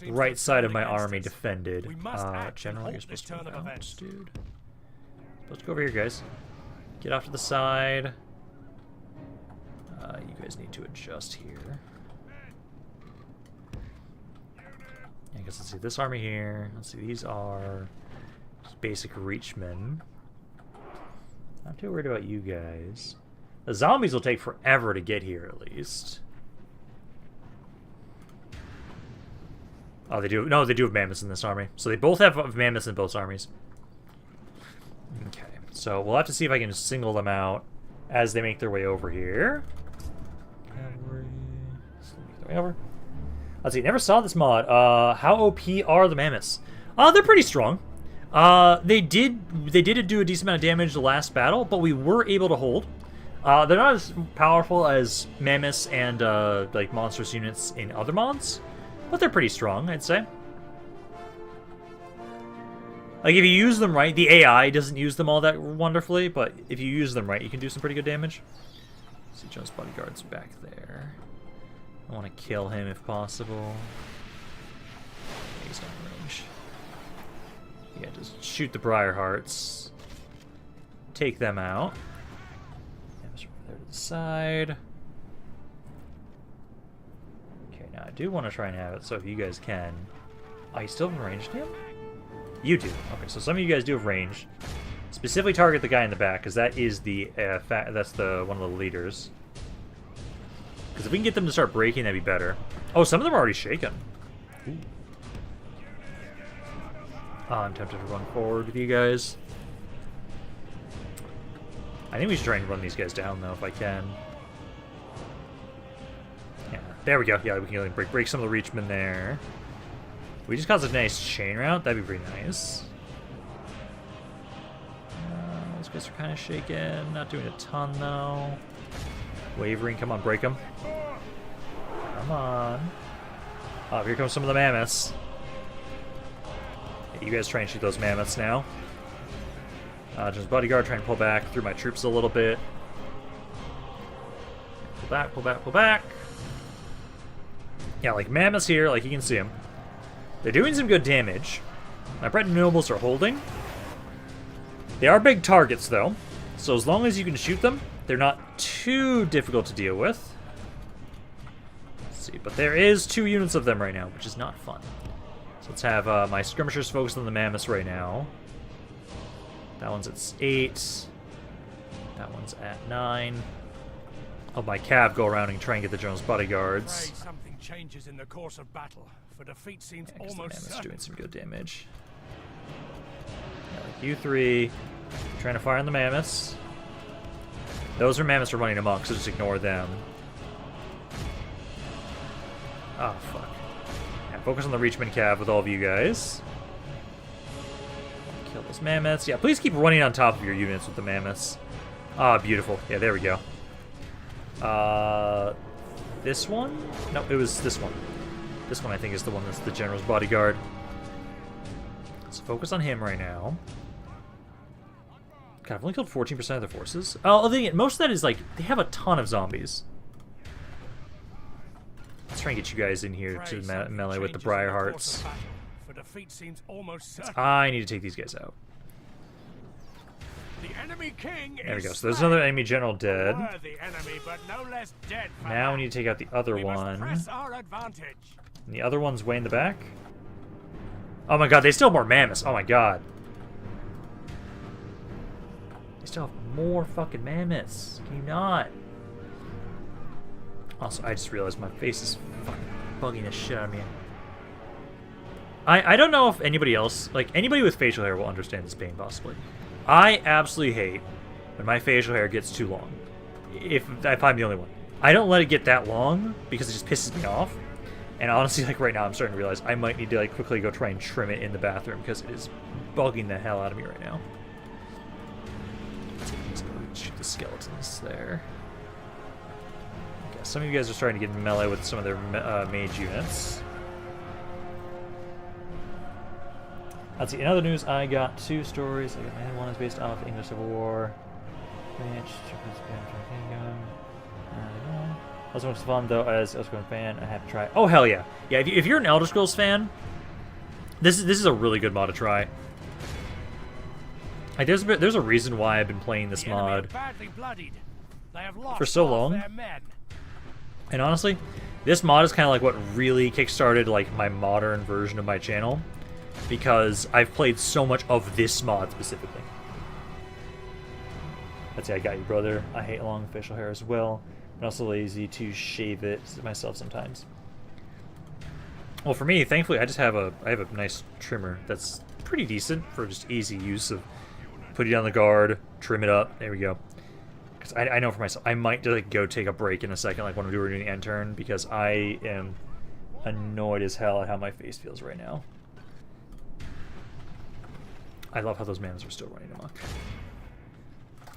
S1: right side of my army defended. General, you're supposed to move out, dude. Supposed to go over here, guys. Get off to the side. You guys need to adjust here. I guess let's see this army here. Let's see, these are just basic reachmen. Not too worried about you guys. The zombies will take forever to get here, at least. Oh, they do. No, they do have mammoths in this army. So they both have mammoths in both armies. Okay, so we'll have to see if I can single them out as they make their way over here. Cavalry, Way over. Let's see. Never saw this mod. How OP are the mammoths? They're pretty strong. They did do a decent amount of damage the last battle, but we were able to hold. They're not as powerful as mammoths and like monstrous units in other mods, but they're pretty strong, I'd say. Like, if you use them right, the AI doesn't use them all that wonderfully, but if you use them right, you can do some pretty good damage. See, Joe's bodyguard's back there. I want to kill him if possible. He's not in range. Yeah, just shoot the Briarhearts. Take them out. Over there to the side. Okay, now I do want to try and have it, so if you guys can... Oh, you still haven't ranged him? You do. Okay, so some of you guys do have range. Specifically target the guy in the back, because that is the that's the one of the leaders. Because if we can get them to start breaking, that'd be better. Oh, some of them are already shaken. Ooh. Oh, I'm tempted to run forward with you guys. I think we should try and run these guys down, though, if I can. Yeah, there we go. Yeah, we can break some of the Reachmen there. We just caused a nice chain route. That'd be pretty nice. Those guys are kind of shaken. Not doing a ton, though. Wavering. Come on, break them. Come on. Oh, here comes some of the mammoths. Yeah, you guys try and shoot those mammoths now. Just bodyguard, trying to pull back through my troops a little bit. Pull back, pull back, pull back. Yeah, like mammoths here, like you can see them. They're doing some good damage. My Breton nobles are holding. They are big targets, though. So as long as you can shoot them, they're not too difficult to deal with. Let's see, but there is 2 units of them right now, which is not fun. So let's have my skirmishers focused on the mammoths right now. That one's at 8. That one's at 9. I'll my cav go around and try and get the Jones bodyguards.
S3: Something changes in the course of battle. For defeat seems almost
S1: the mammoths
S3: certain.
S1: doing some good damage. Yeah, like you 3 trying to fire on the mammoths. Those are mammoths are running amok, so just ignore them. Oh fuck. Yeah, focus on the Reachman cav with all of you guys. Kill those mammoths. Yeah, please keep running on top of your units with the mammoths. Ah, beautiful. Yeah, there we go. This one? No, it was this one. This one, I think, is the one that's the general's bodyguard. Let's focus on him right now. God, I've only killed 14% of their forces. Oh, most of that is, like, they have a ton of zombies. Let's try and get you guys in here to melee with the Briarhearts. I need to take these guys out.
S3: The enemy king
S1: there we go. So there's another enemy general dead.
S3: Enemy, but no less dead
S1: now we need to take out the other one. And the other one's way in the back. Oh my god, they still have more mammoths. Oh my god. They still have more fucking mammoths. Can you not? Also, I just realized my face is fucking bugging the shit out of me. I don't know if anybody else, like anybody with facial hair will understand this pain possibly. I absolutely hate when my facial hair gets too long. If I'm the only one. I don't let it get that long because it just pisses me off. And honestly, like right now, I'm starting to realize I might need to like quickly go try and trim it in the bathroom because it is bugging the hell out of me right now. Let's go shoot the skeletons there. Okay, some of you guys are starting to get in melee with some of their mage units. Let's see, in other news, I got 2 stories. I got one is based off English Civil War. Also, it's fun though. As Elder Scrolls fan, I have to try. Oh hell yeah, yeah! If you're an Elder Scrolls fan, this is a really good mod to try. Like there's a reason why I've been playing this mod for so long. And honestly, this mod is kind of like what really kickstarted like my modern version of my channel. Because I've played so much of this mod specifically. Let's see, I got you, brother. I hate long facial hair as well. I'm also lazy to shave it myself sometimes. Well, for me, thankfully, I have a nice trimmer that's pretty decent for just easy use of put it on the guard, trim it up. There we go. Because I know for myself, I might like go take a break in a second, like when we're doing the end turn, because I am annoyed as hell at how my face feels right now. I love how those mans are still running amok.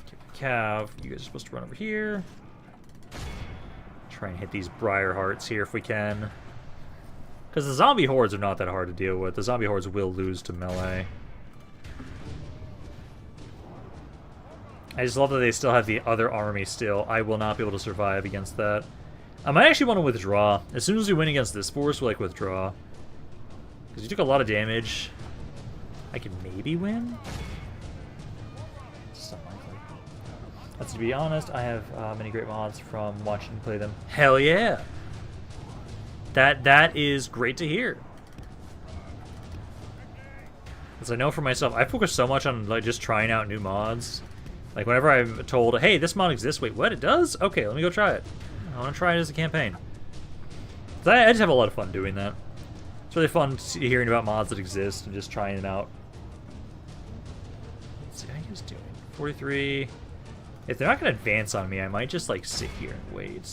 S1: Okay, Cav, you guys are supposed to run over here. Try and hit these Briar Hearts here if we can. Because the zombie hordes are not that hard to deal with. The zombie hordes will lose to melee. I just love that they still have the other army still. I will not be able to survive against that. I might actually want to withdraw. As soon as we win against this force, we'll like withdraw. Because you took a lot of damage. I can maybe win? It's unlikely. That's to be honest, I have many great mods from watching you play them. Hell yeah! That is great to hear. Because I know for myself, I focus so much on like just trying out new mods. Like whenever I'm told, hey, this mod exists, wait, what? It does? Okay, let me go try it. I want to try it as a campaign. So I just have a lot of fun doing that. It's really fun hearing about mods that exist and just trying them out. Let's see how you guys doing. 43. If they're not going to advance on me, I might just like sit here and wait.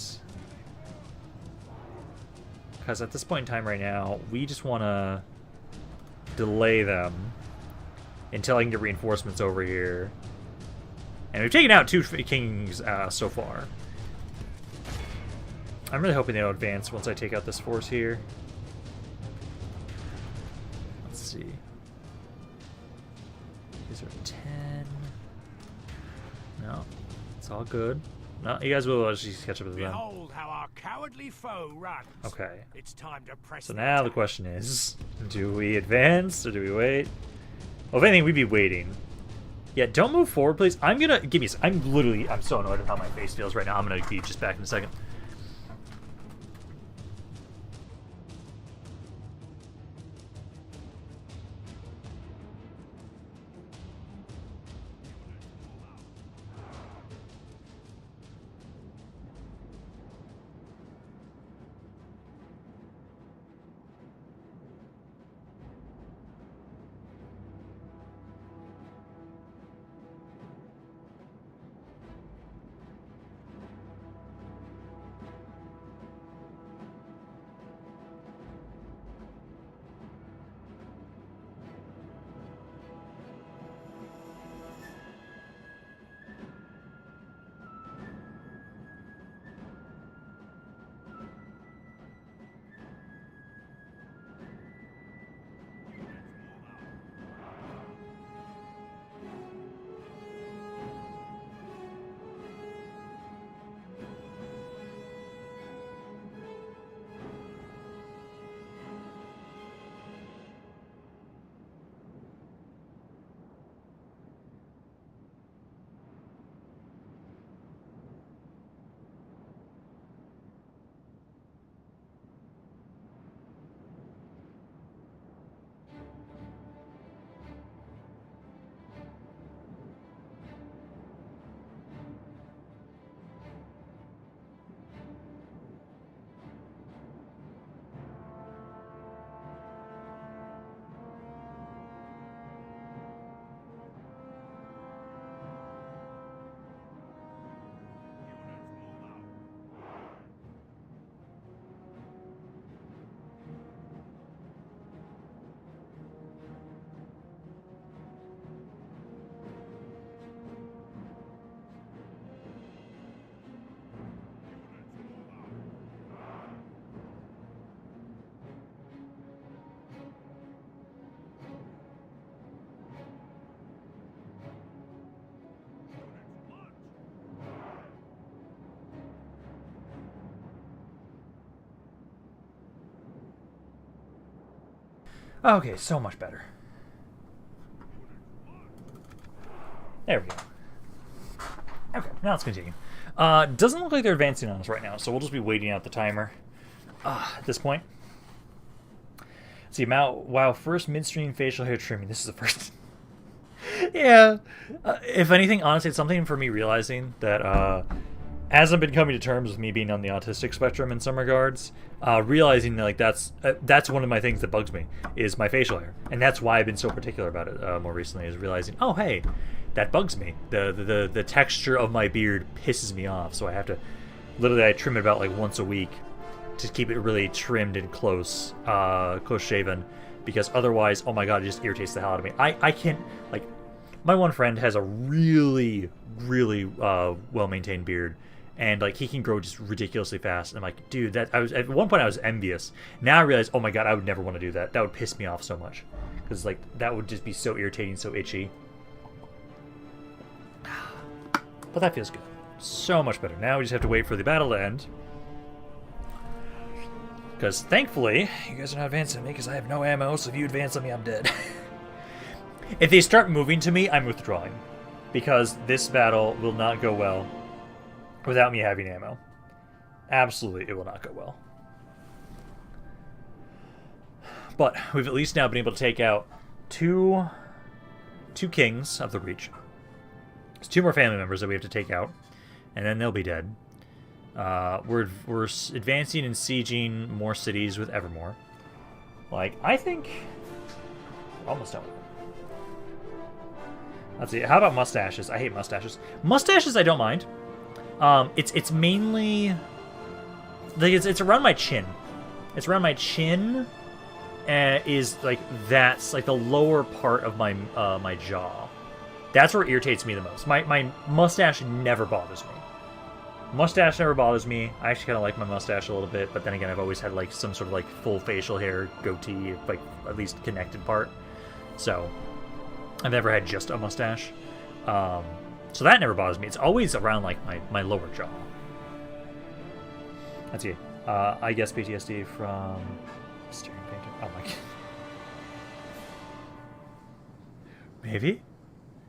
S1: Because at this point in time right now, we just want to delay them until I can get reinforcements over here. And we've taken out 2 kings so far. I'm really hoping they'll advance once I take out this force here. Let's see. These are 10. No, it's all good. No, you guys will just catch up with them.
S3: Behold how our cowardly foe runs.
S1: Okay.
S3: It's time to press.
S1: So now the question is, do we advance or do we wait? Well, if anything, we'd be waiting. Yeah, don't move forward, please. I'm gonna give me. I'm so annoyed at how my face feels right now. I'm gonna be just back in a second. Okay, so much better. There we go. Okay, now let's continue. Doesn't look like they're advancing on us right now, so we'll just be waiting out the timer at this point. Let's see, wow, first midstream facial hair trimming. This is the first. Yeah. If anything, honestly, it's something for me realizing that as I've been coming to terms with me being on the autistic spectrum in some regards, realizing that, like that's one of my things that bugs me is my facial hair, and that's why I've been so particular about it more recently. Is realizing, oh hey, that bugs me. The texture of my beard pisses me off, so I have to literally I trim it about like once a week to keep it really trimmed and close shaven, because otherwise, oh my god, it just irritates the hell out of me. I can't, like, my one friend has a really well maintained beard, and like he can grow just ridiculously fast. And I'm like, dude, that at one point I was envious. Now I realize, oh my god, I would never want to do that. That would piss me off so much, because like that would just be so irritating, so itchy. But that feels good. So much better. Now we just have to wait for the battle to end. Because thankfully, you guys are not advancing on me because I have no ammo, so if you advance on me, I'm dead. If they start moving to me, I'm withdrawing. Because this battle will not go well without me having ammo. Absolutely, it will not go well. But we've at least now been able to take out two kings of the Reach. There's 2 more family members that we have to take out, and then they'll be dead. We're advancing and sieging more cities with Evermore. Like, I think we're almost done with it. Let's see. How about mustaches? I hate mustaches. Mustaches, I don't mind. It's mainly like it's around my chin. It's around my chin. Is like that's like the lower part of my my jaw. That's where it irritates me the most. My mustache never bothers me. Mustache never bothers me. I actually kind of like my mustache a little bit, but then again, I've always had like some sort of like full facial hair, goatee, like at least connected part. So I've never had just a mustache. So that never bothers me. It's always around like my lower jaw. Let's see. I guess PTSD from steering painting. Oh my god. Maybe?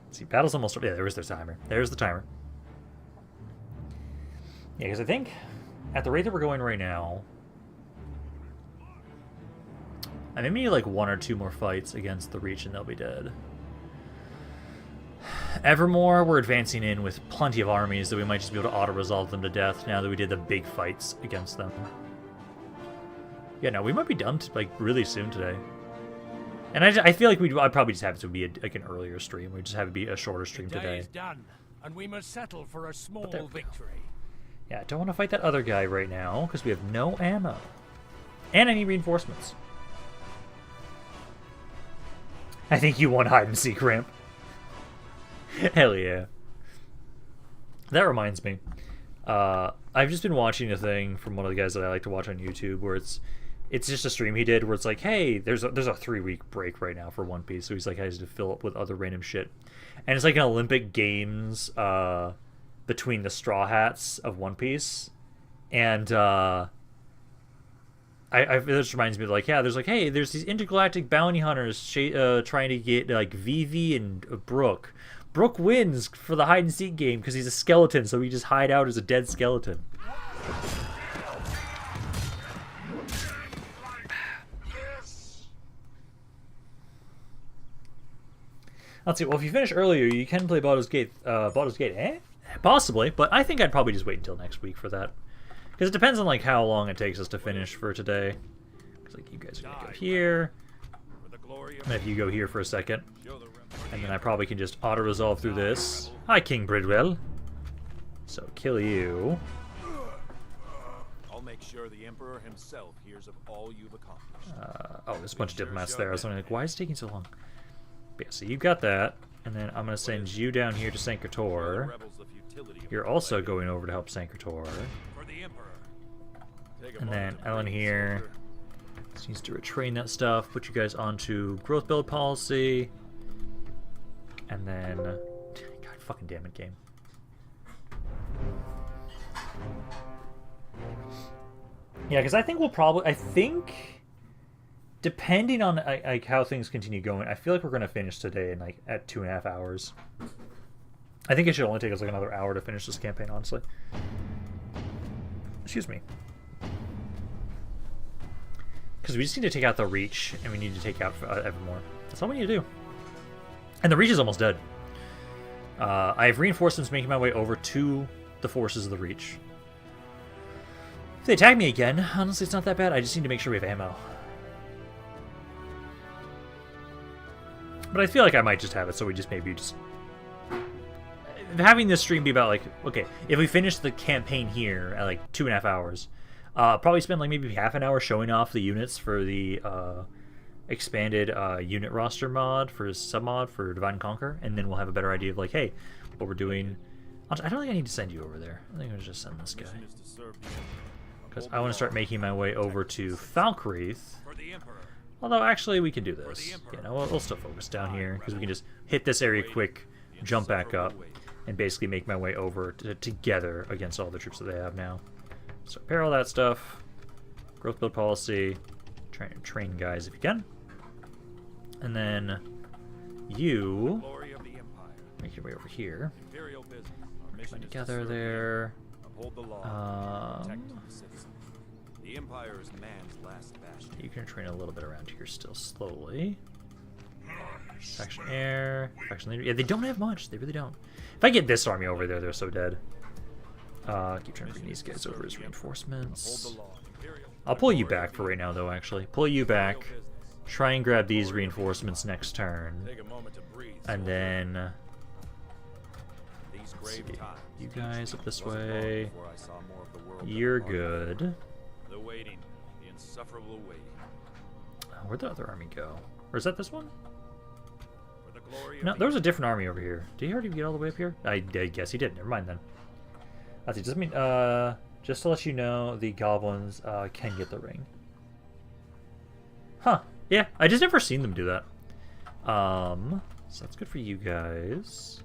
S1: Let's see, battle's almost... Yeah, there's the timer. There's the timer. Yeah, because I think at the rate that we're going right now, I may need like 1 or 2 more fights against the Reach and they'll be dead. Evermore, we're advancing in with plenty of armies that we might just be able to auto-resolve them to death now that we did the big fights against them. Yeah, no, we might be done like really soon today. And I feel like I'd probably just have it to be like an earlier stream. We just have it be a shorter stream
S3: The day
S1: today.
S3: is done, and we must settle for a small victory.
S1: Yeah, I don't want to fight that other guy right now because we have no ammo. And I need reinforcements. I think you won hide and seek, Ramp. Hell yeah. That reminds me. I've just been watching a thing from one of the guys that I like to watch on YouTube where it's just a stream he did where it's like, hey, there's a 3-week break right now for One Piece, so he's like has to fill up with other random shit. And it's like an Olympic Games between the Straw Hats of One Piece. And this reminds me of like, yeah, there's like, hey, there's these intergalactic bounty hunters trying to get like Vivi and Brook. Brook wins for the hide and seek game because he's a skeleton, so we just hide out as a dead skeleton. Let's see. Well, if you finish earlier, you can play Baldur's Gate. Baldur's Gate, eh? Possibly, but I think I'd probably just wait until next week for that, because it depends on like how long it takes us to finish for today. Because like you guys are gonna go here, and if you go here for a second, and then I probably can just auto-resolve through this. Hi, King Bridwell. So kill you.
S2: I'll make sure the Emperor himself hears of all you've accomplished.
S1: Oh, there's a bunch of diplomats there. I was wondering, like, why is it taking so long? But yeah, so you got that, and then I'm gonna send you down here to Sankrator. You're also going over to help Sankrator. And then Ellen here just needs to retrain that stuff. Put you guys onto growth build policy. And then, God fucking damn it, game. Yeah, because I think we'll probably, depending on like how things continue going, I feel like we're gonna finish today in like at 2.5 hours. I think it should only take us like another hour to finish this campaign, honestly. Excuse me. Because we just need to take out the Reach, and we need to take out Evermore. That's all we need to do. And the Reach is almost dead. I have reinforcements making my way over to the forces of the Reach. If they attack me again, honestly, it's not that bad. I just need to make sure we have ammo. But I feel like I might just have it, so we just maybe just having this stream be about like, okay, if we finish the campaign here at like 2.5 hours, probably spend like maybe half an hour showing off the units for the expanded unit roster mod for submod for Divide and Conquer, and then we'll have a better idea of like, hey, what we're doing. I don't think I need to send you over there. I think I'll just send this guy. Because I want to start making my way over to Falkreath. Although, actually, we can do this. Yeah, no, we'll still focus down here, because we can just hit this area quick, jump back up, and basically make my way over together against all the troops that they have now. So, repair all that stuff. Growth build policy. Train guys if you can. And then you make your way over here. Come together there.
S2: The Empire is man's last bastion.
S1: You can train a little bit around here still slowly. Faction air, faction leader. Yeah, they don't have much. They really don't. If I get this army over there, they're so dead. Keep trying to bring these guys over as reinforcements. I'll pull you back for right now, though, actually. Pull you back. Try and grab these reinforcements next turn. And then... let's see. You guys up this way. You're good.
S2: The waiting. The insufferable waiting.
S1: Where'd the other army go? Or is that this one? No, there was a different army over here. Did he already get all the way up here? I guess he did. Never mind then. Let's see. Does it mean, just to let you know, the goblins can get the ring. Huh. Yeah, I just never seen them do that. So that's good for you guys.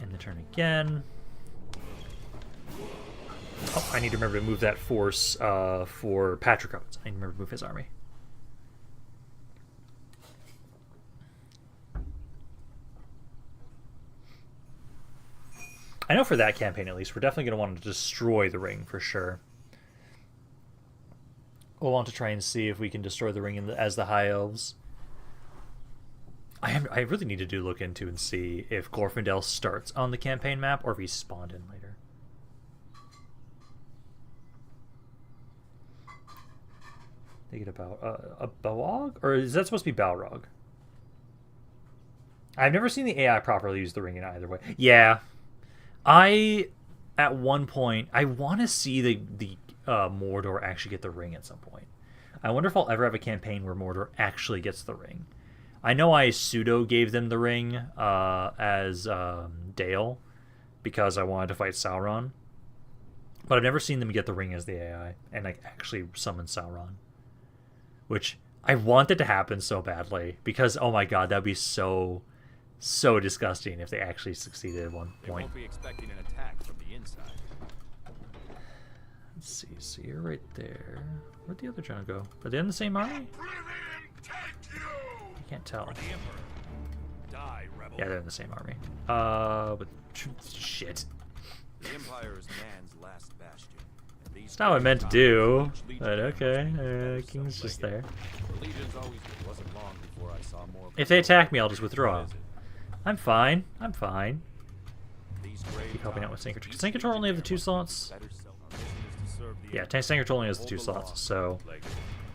S1: End the turn again. Oh, I need to remember to move that force for Patrick Owens. I need to remember to move his army. I know for that campaign, at least, we're definitely going to want to destroy the ring for sure. We'll want to try and see if we can destroy the ring as the High Elves. I really need to look into and see if Glorfindel starts on the campaign map or if he's spawned in later. They get a Balrog? Or is that supposed to be Balrog? I've never seen the AI properly use the ring in either way. Yeah. At one point, I want to see the Mordor actually get the ring at some point. I wonder if I'll ever have a campaign where Mordor actually gets the ring. I know I pseudo gave them the ring as Dale because I wanted to fight Sauron, but I've never seen them get the ring as the AI and like actually summon Sauron, which I want it to happen so badly because oh my god, that'd be so disgusting if they actually succeeded at one point.
S2: They won't be expecting an attack from the inside.
S1: Let's see, so you're right there. Where'd the other general go? Are they in the same army? I can't tell.
S2: Die, rebel.
S1: Yeah, they're in the same army. But shit.
S2: The Empire is man's last bastion.
S1: That's not what I meant to do. But okay, King's just there. If they attack me, I'll just withdraw. I'm fine. I'm fine. Keep helping out with Tank Control. Does Tank Control only have the 2 slots? Yeah, Tank Control only has the 2 slots, so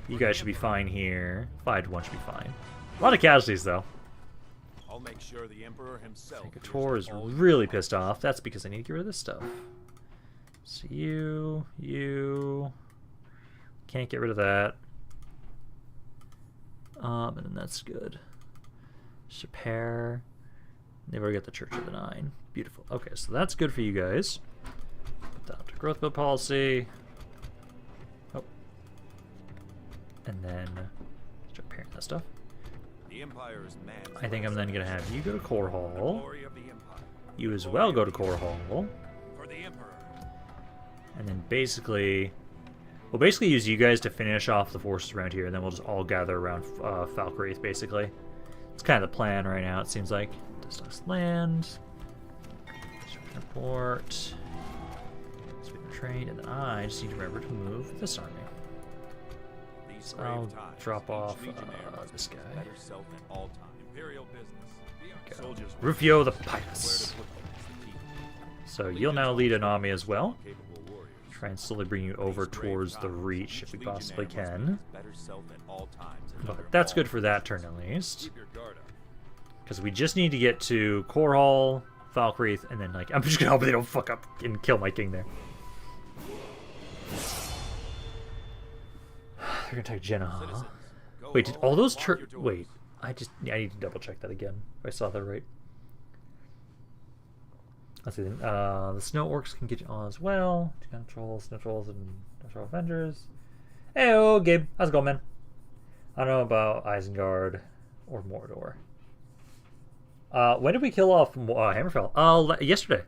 S1: you guys should be fine here. 5-1 should be fine. A lot of casualties, though.
S2: I'll make sure the Emperor himself.
S1: Tank Control is really pissed off. That's because I need to get rid of this stuff. So you can't get rid of that. And then that's good. Just repair. They've already got the Church of the Nine. Beautiful. Okay, so that's good for you guys. Put that to growth build policy. Oh. And then start repairing that stuff.
S2: The Empire is man's
S1: I think I'm then going to have you go to Core Hall.
S2: glory of the Empire.
S1: You as well go to Core Hall.
S2: For the Emperor.
S1: And then basically... we'll basically use you guys to finish off the forces around here, and then we'll just all gather around Falkreath, basically. It's kind of the plan right now, it seems like. Dust land. Report. Speed and trade, and then I just need to remember to move this army. So I'll drop off this guy. Go. Rufio the Pious. So you'll now lead an army as well. Try and slowly bring you over towards the Reach if we possibly can. But that's good for that turn at least. Because we just need to get to Core Hall, Valkyrie, and then like I'm just gonna hope they don't fuck up and kill my king there. They're gonna attack Jenna. Wait, did all those wait? I need to double check that again. If I saw that right. Let's see. The snow orcs can get you on as well. Control snow trolls and natural avengers. Hey, Gabe, how's it going, man? I don't know about Isengard or Mordor. When did we kill off Hammerfell? Yesterday.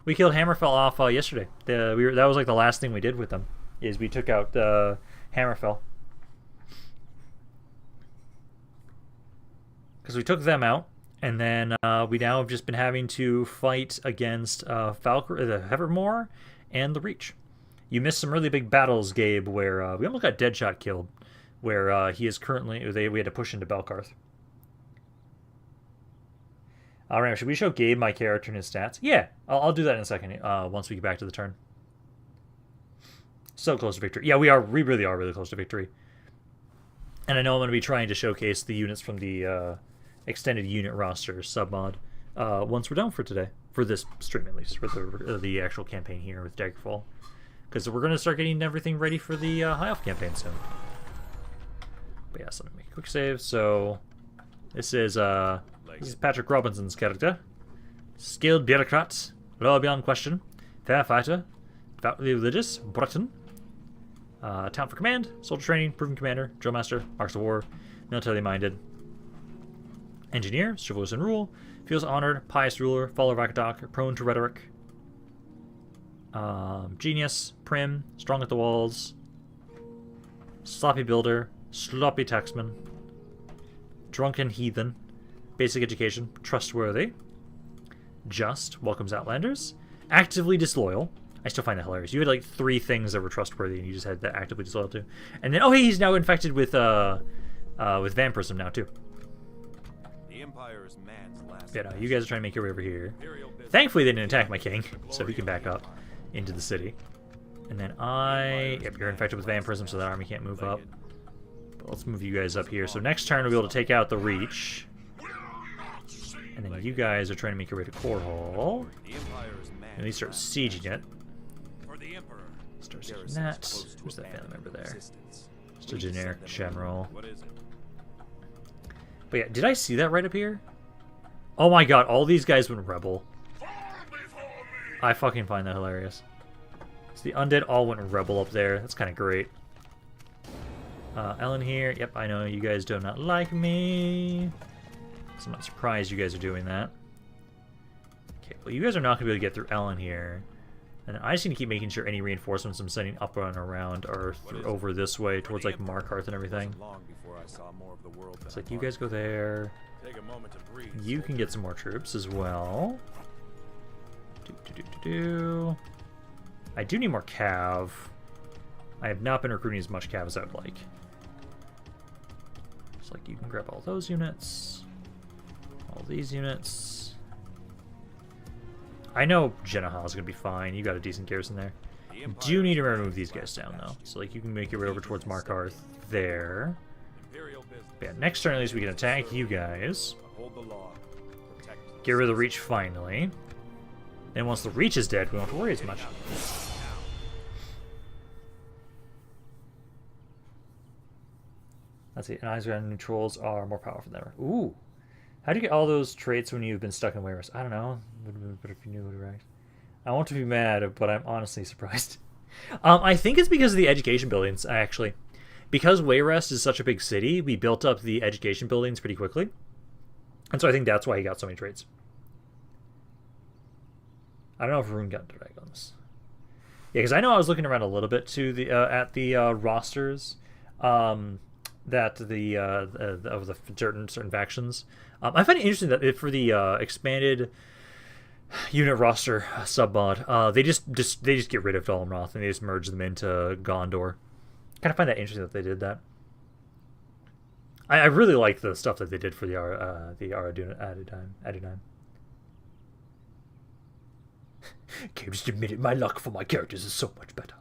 S1: We killed Hammerfell off yesterday. That was like the last thing we did with them. Is we took out Hammerfell. Because we took them out, and then we now have just been having to fight against the Evermore and the Reach. You missed some really big battles, Gabe, where we almost got Deadshot killed, where he is currently... we had to push into Belkarth. Alright, should we show Gabe my character and his stats? Yeah, I'll do that in a second, once we get back to the turn. So close to victory. Yeah, we really are really close to victory. And I know I'm going to be trying to showcase the units from the extended unit roster sub-mod once we're done for today. For this stream, at least. For the actual campaign here with Daggerfall. Because we're going to start getting everything ready for the High Elf campaign soon. But yeah, so let me make a quick save. So, this is Patrick Robinson's character. Skilled bureaucrat, low beyond question, fair fighter, devoutly religious, Breton. Talent for command, soldier training, proven commander, drill master, marks of war, militarily minded. Engineer, chivalrous in rule, feels honored, pious ruler, follower of Akadok, prone to rhetoric. Genius, prim, strong at the walls. Sloppy builder, sloppy taxman. Drunken heathen. Basic education, trustworthy. Just, welcomes outlanders. Actively disloyal. I still find that hilarious. You had like 3 things that were trustworthy, and you just had that actively disloyal too. And then, oh hey, he's now infected with vampirism now too.
S2: The Empire is man's last.
S1: Yeah, no, you guys are trying to make your way over here. Thankfully, they didn't attack my king, so we can back up into the city. And then yep, you're infected with vampirism, so that army can't move up. But let's move you guys up here. So next turn, we'll be able to take out the Reach. And then you guys are trying to make your way to Core Hall. And they start sieging it. Start sieging that. Who's that family member there? Just a generic general. But yeah, did I see that right up here? Oh my god, all these guys went rebel. I fucking find that hilarious. So the undead all went rebel up there. That's kind of great. Ellen here. Yep, I know you guys do not like me. So I'm not surprised you guys are doing that. Okay, well you guys are not going to be able to get through Ellen here. And I just need to keep making sure any reinforcements I'm sending up and around are over this way towards like Markarth and everything. It's like you guys go there. You can get some more troops as well. I do need more cav. I have not been recruiting as much cav as I would like. It's like you can grab all those units. All these units. I know Jennaha is going to be fine. You got a decent garrison there. You do need to remove these guys down, though. So, like, you can make your way over towards Markarth there. But yeah, next turn, at least, we can attack you guys. Get rid of the Reach, finally. And once the Reach is dead, we don't have to worry as much. Let's see. And Isengard new trolls are more powerful than ever. Ooh. How do you get all those traits when you've been stuck in Wayrest? I don't know. But if you knew, right? I want to be mad, but I'm honestly surprised. I think it's because of the education buildings, actually. Because Wayrest is such a big city, we built up the education buildings pretty quickly. And so I think that's why he got so many traits. I don't know if Rune got dragons. Yeah, because I know I was looking around a little bit to the at the rosters that the of the certain factions. I find it interesting that for the expanded unit roster submod, they just get rid of Dolomroth and they just merge them into Gondor. Kind of find that interesting that they did that. I really like the stuff that they did for the Adunan. Gabe just admitted my luck for my characters is so much better.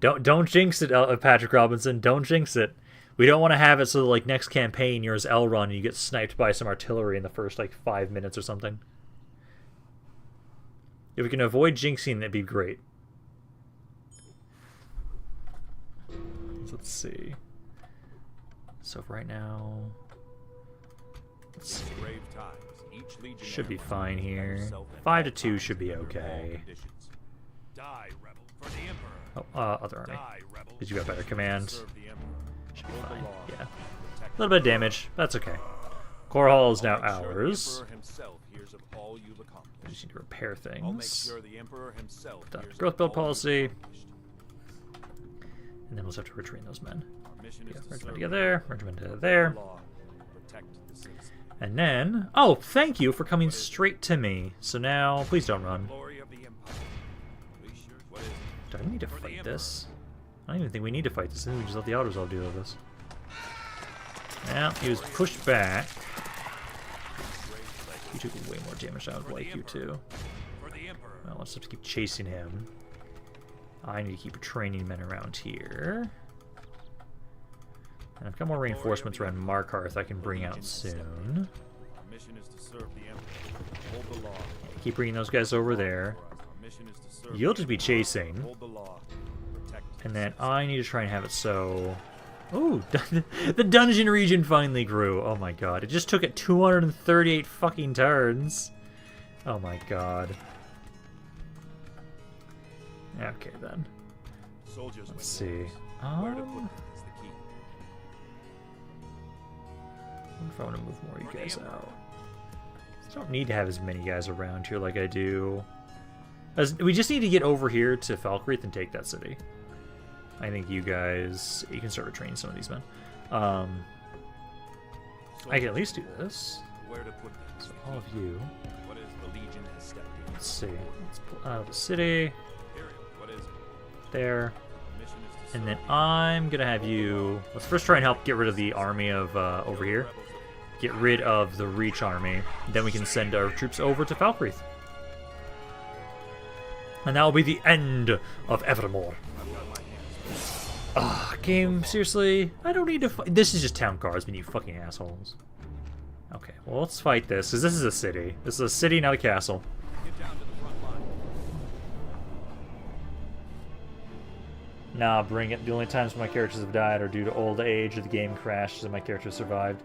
S1: Don't jinx it, Patrick Robinson. Don't jinx it. We don't want to have it so that, like, next campaign you're as Elrond and you get sniped by some artillery in the first, like, 5 minutes or something. If we can avoid jinxing, that'd be great. Let's see. So right now, let's see. Should be fine here. 5 to 2 should be okay. Oh, other army. Because you got better command. Should be fine. Yeah. A little bit of damage. That's okay. Core Hall is now ours. We just need to repair things. Growth build policy. And then we'll just have to retrain those men. Yeah, regiment to get there, regiment to there. And then, oh, thank you for coming straight to me. So now, please don't run. Do I need to fight this? I don't even think we need to fight this. I think we just let the autos all deal with this. Now, he was pushed back. You took way more damage than I would like you to. Well, let's have to keep chasing him. I need to keep training men around here. And I've got more reinforcements around Markarth I can bring out soon. Keep bringing those guys over there. You'll just be chasing. And then I need to try and have it so... Ooh, the dungeon region finally grew. Oh my god. It just took it 238 fucking turns. Oh my god. Okay then. Let's see. I wonder if I want to move more of you guys out. I don't need to have as many guys around here like I do. We just need to get over here to Falkreath and take that city. I think you guys... You can start retraining some of these men. I can at least do this. So all of you... Let's see. Let's pull out of the city. There. And then I'm going to have you... Let's first try and help get rid of the army of over here. Get rid of the Reach army. Then we can send our troops over to Falkreath. And that will be the end of Evermore. Game, seriously? I don't need to fight. This is just town guardsmen, you fucking assholes. Okay, well, let's fight this, because this is a city. This is a city, not a castle. Nah, bring it. The only times my characters have died are due to old age or the game crashed and my character survived.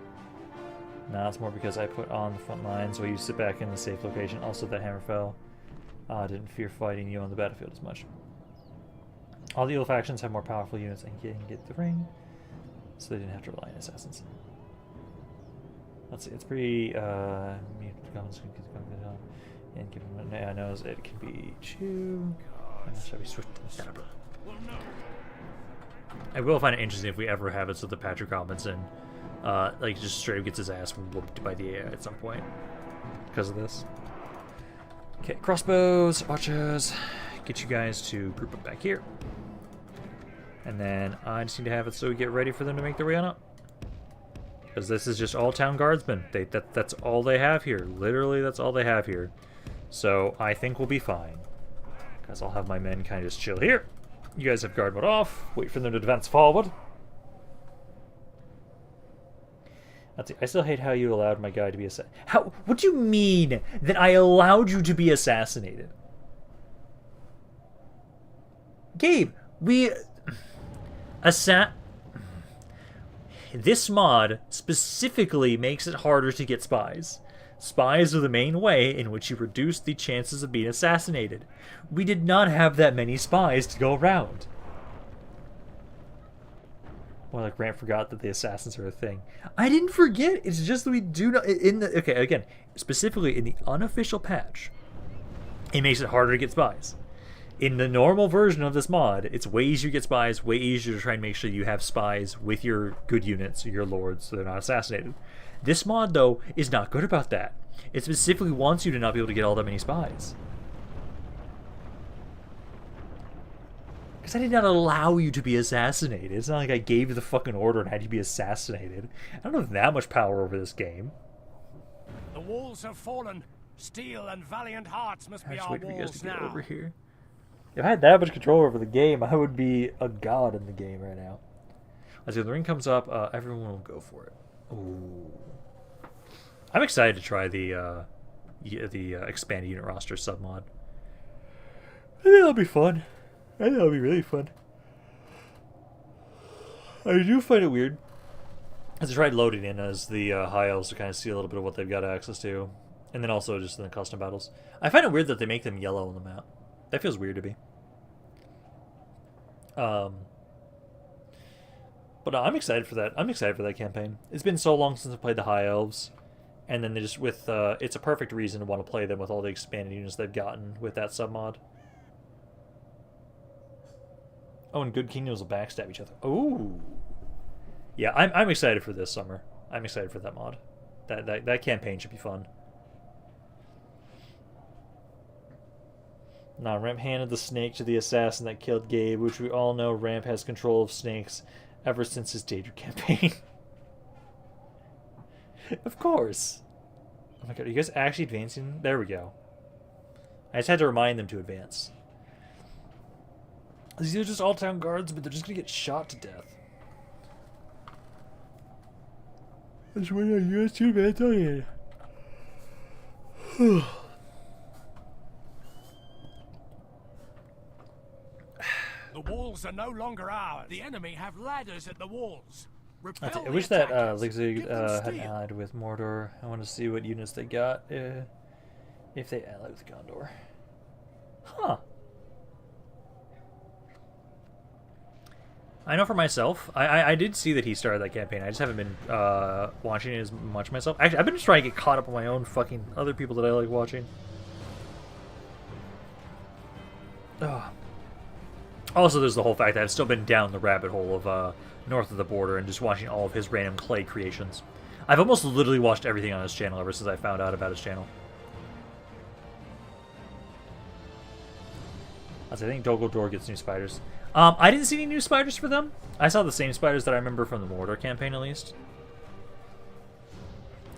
S1: Nah, it's more because I put on the front line, so you sit back in the safe location. Also, that hammer fell. Didn't fear fighting you on the battlefield as much. All the evil factions have more powerful units and can get the ring, so they didn't have to rely on assassins. Let's see, it's pretty, and give him a nose, it can be 2. Shall we switch to the Dabber? I will find it interesting if we ever have it so that Patrick Robinson, like, just straight up gets his ass whooped by the AI at some point because of this. Okay, crossbows, archers, get you guys to group up back here. And then I just need to have it so we get ready for them to make their way on up. Because this is just all town guardsmen. That's all they have here. Literally, that's all they have here. So I think we'll be fine. Because I'll have my men kind of just chill here. You guys have guard mode off. Wait for them to advance forward. Let's see. I still hate how you allowed my guy to be assassinated. How? What do you mean that I allowed you to be assassinated? Gabe, this mod specifically makes it harder to get spies. Spies are the main way in which you reduce the chances of being assassinated. We did not have that many spies to go around. Well, like Grant forgot that the assassins are a thing. I didn't forget. It's just that we do not okay, again, specifically in the unofficial patch, it makes it harder to get spies. In the normal version of this mod, it's way easier to get spies, way easier to try and make sure you have spies with your good units, your lords, so they're not assassinated. This mod, though, is not good about that. It specifically wants you to not be able to get all that many spies. Because I did not allow you to be assassinated. It's not like I gave you the fucking order and had you be assassinated. I don't have that much power over this game.
S3: The walls have fallen. Steel and valiant hearts must be our walls now. I just wait for you guys to get over here.
S1: If I had that much control over the game, I would be a god in the game right now. As the ring comes up, everyone will go for it. Ooh. I'm excited to try the expanded unit roster submod. I think that'll be fun. I think that'll be really fun. I do find it weird as I tried loading in as the high elves to kind of see a little bit of what they've got access to, and then also just in the custom battles. I find it weird that they make them yellow on the map. That feels weird to me. But I'm excited for that. I'm excited for that campaign. It's been so long since I played the high elves, and then they just with it's a perfect reason to want to play them with all the expanded units they've gotten with that submod. Oh, and good kingdoms will backstab each other. Ooh. Yeah, I'm excited for this summer. I'm excited for that mod. That campaign should be fun. Nah, Ramp handed the snake to the assassin that killed Gabe, which we all know Ramp has control of snakes ever since his Daedra campaign. Of course. Oh my god, are you guys actually advancing? There we go. I just had to remind them to advance. These are just all town guards, but they're just gonna get shot to death. That's why you guys too advance on it.
S3: The walls are no longer ours. The enemy have ladders at the walls.
S1: I wish that Ligzig had allied with Mordor. I want to see what units they got if they allied with Gondor. Huh. I know for myself, I did see that he started that campaign. I just haven't been watching it as much myself. Actually, I've been just trying to get caught up on my own fucking other people that I like watching. Ugh. Also, there's the whole fact that I've still been down the rabbit hole of north of the border and just watching all of his random clay creations. I've almost literally watched everything on his channel ever since I found out about his channel. I think Dogaldor gets new spiders. I didn't see any new spiders for them. I saw the same spiders that I remember from the Mordor campaign, at least.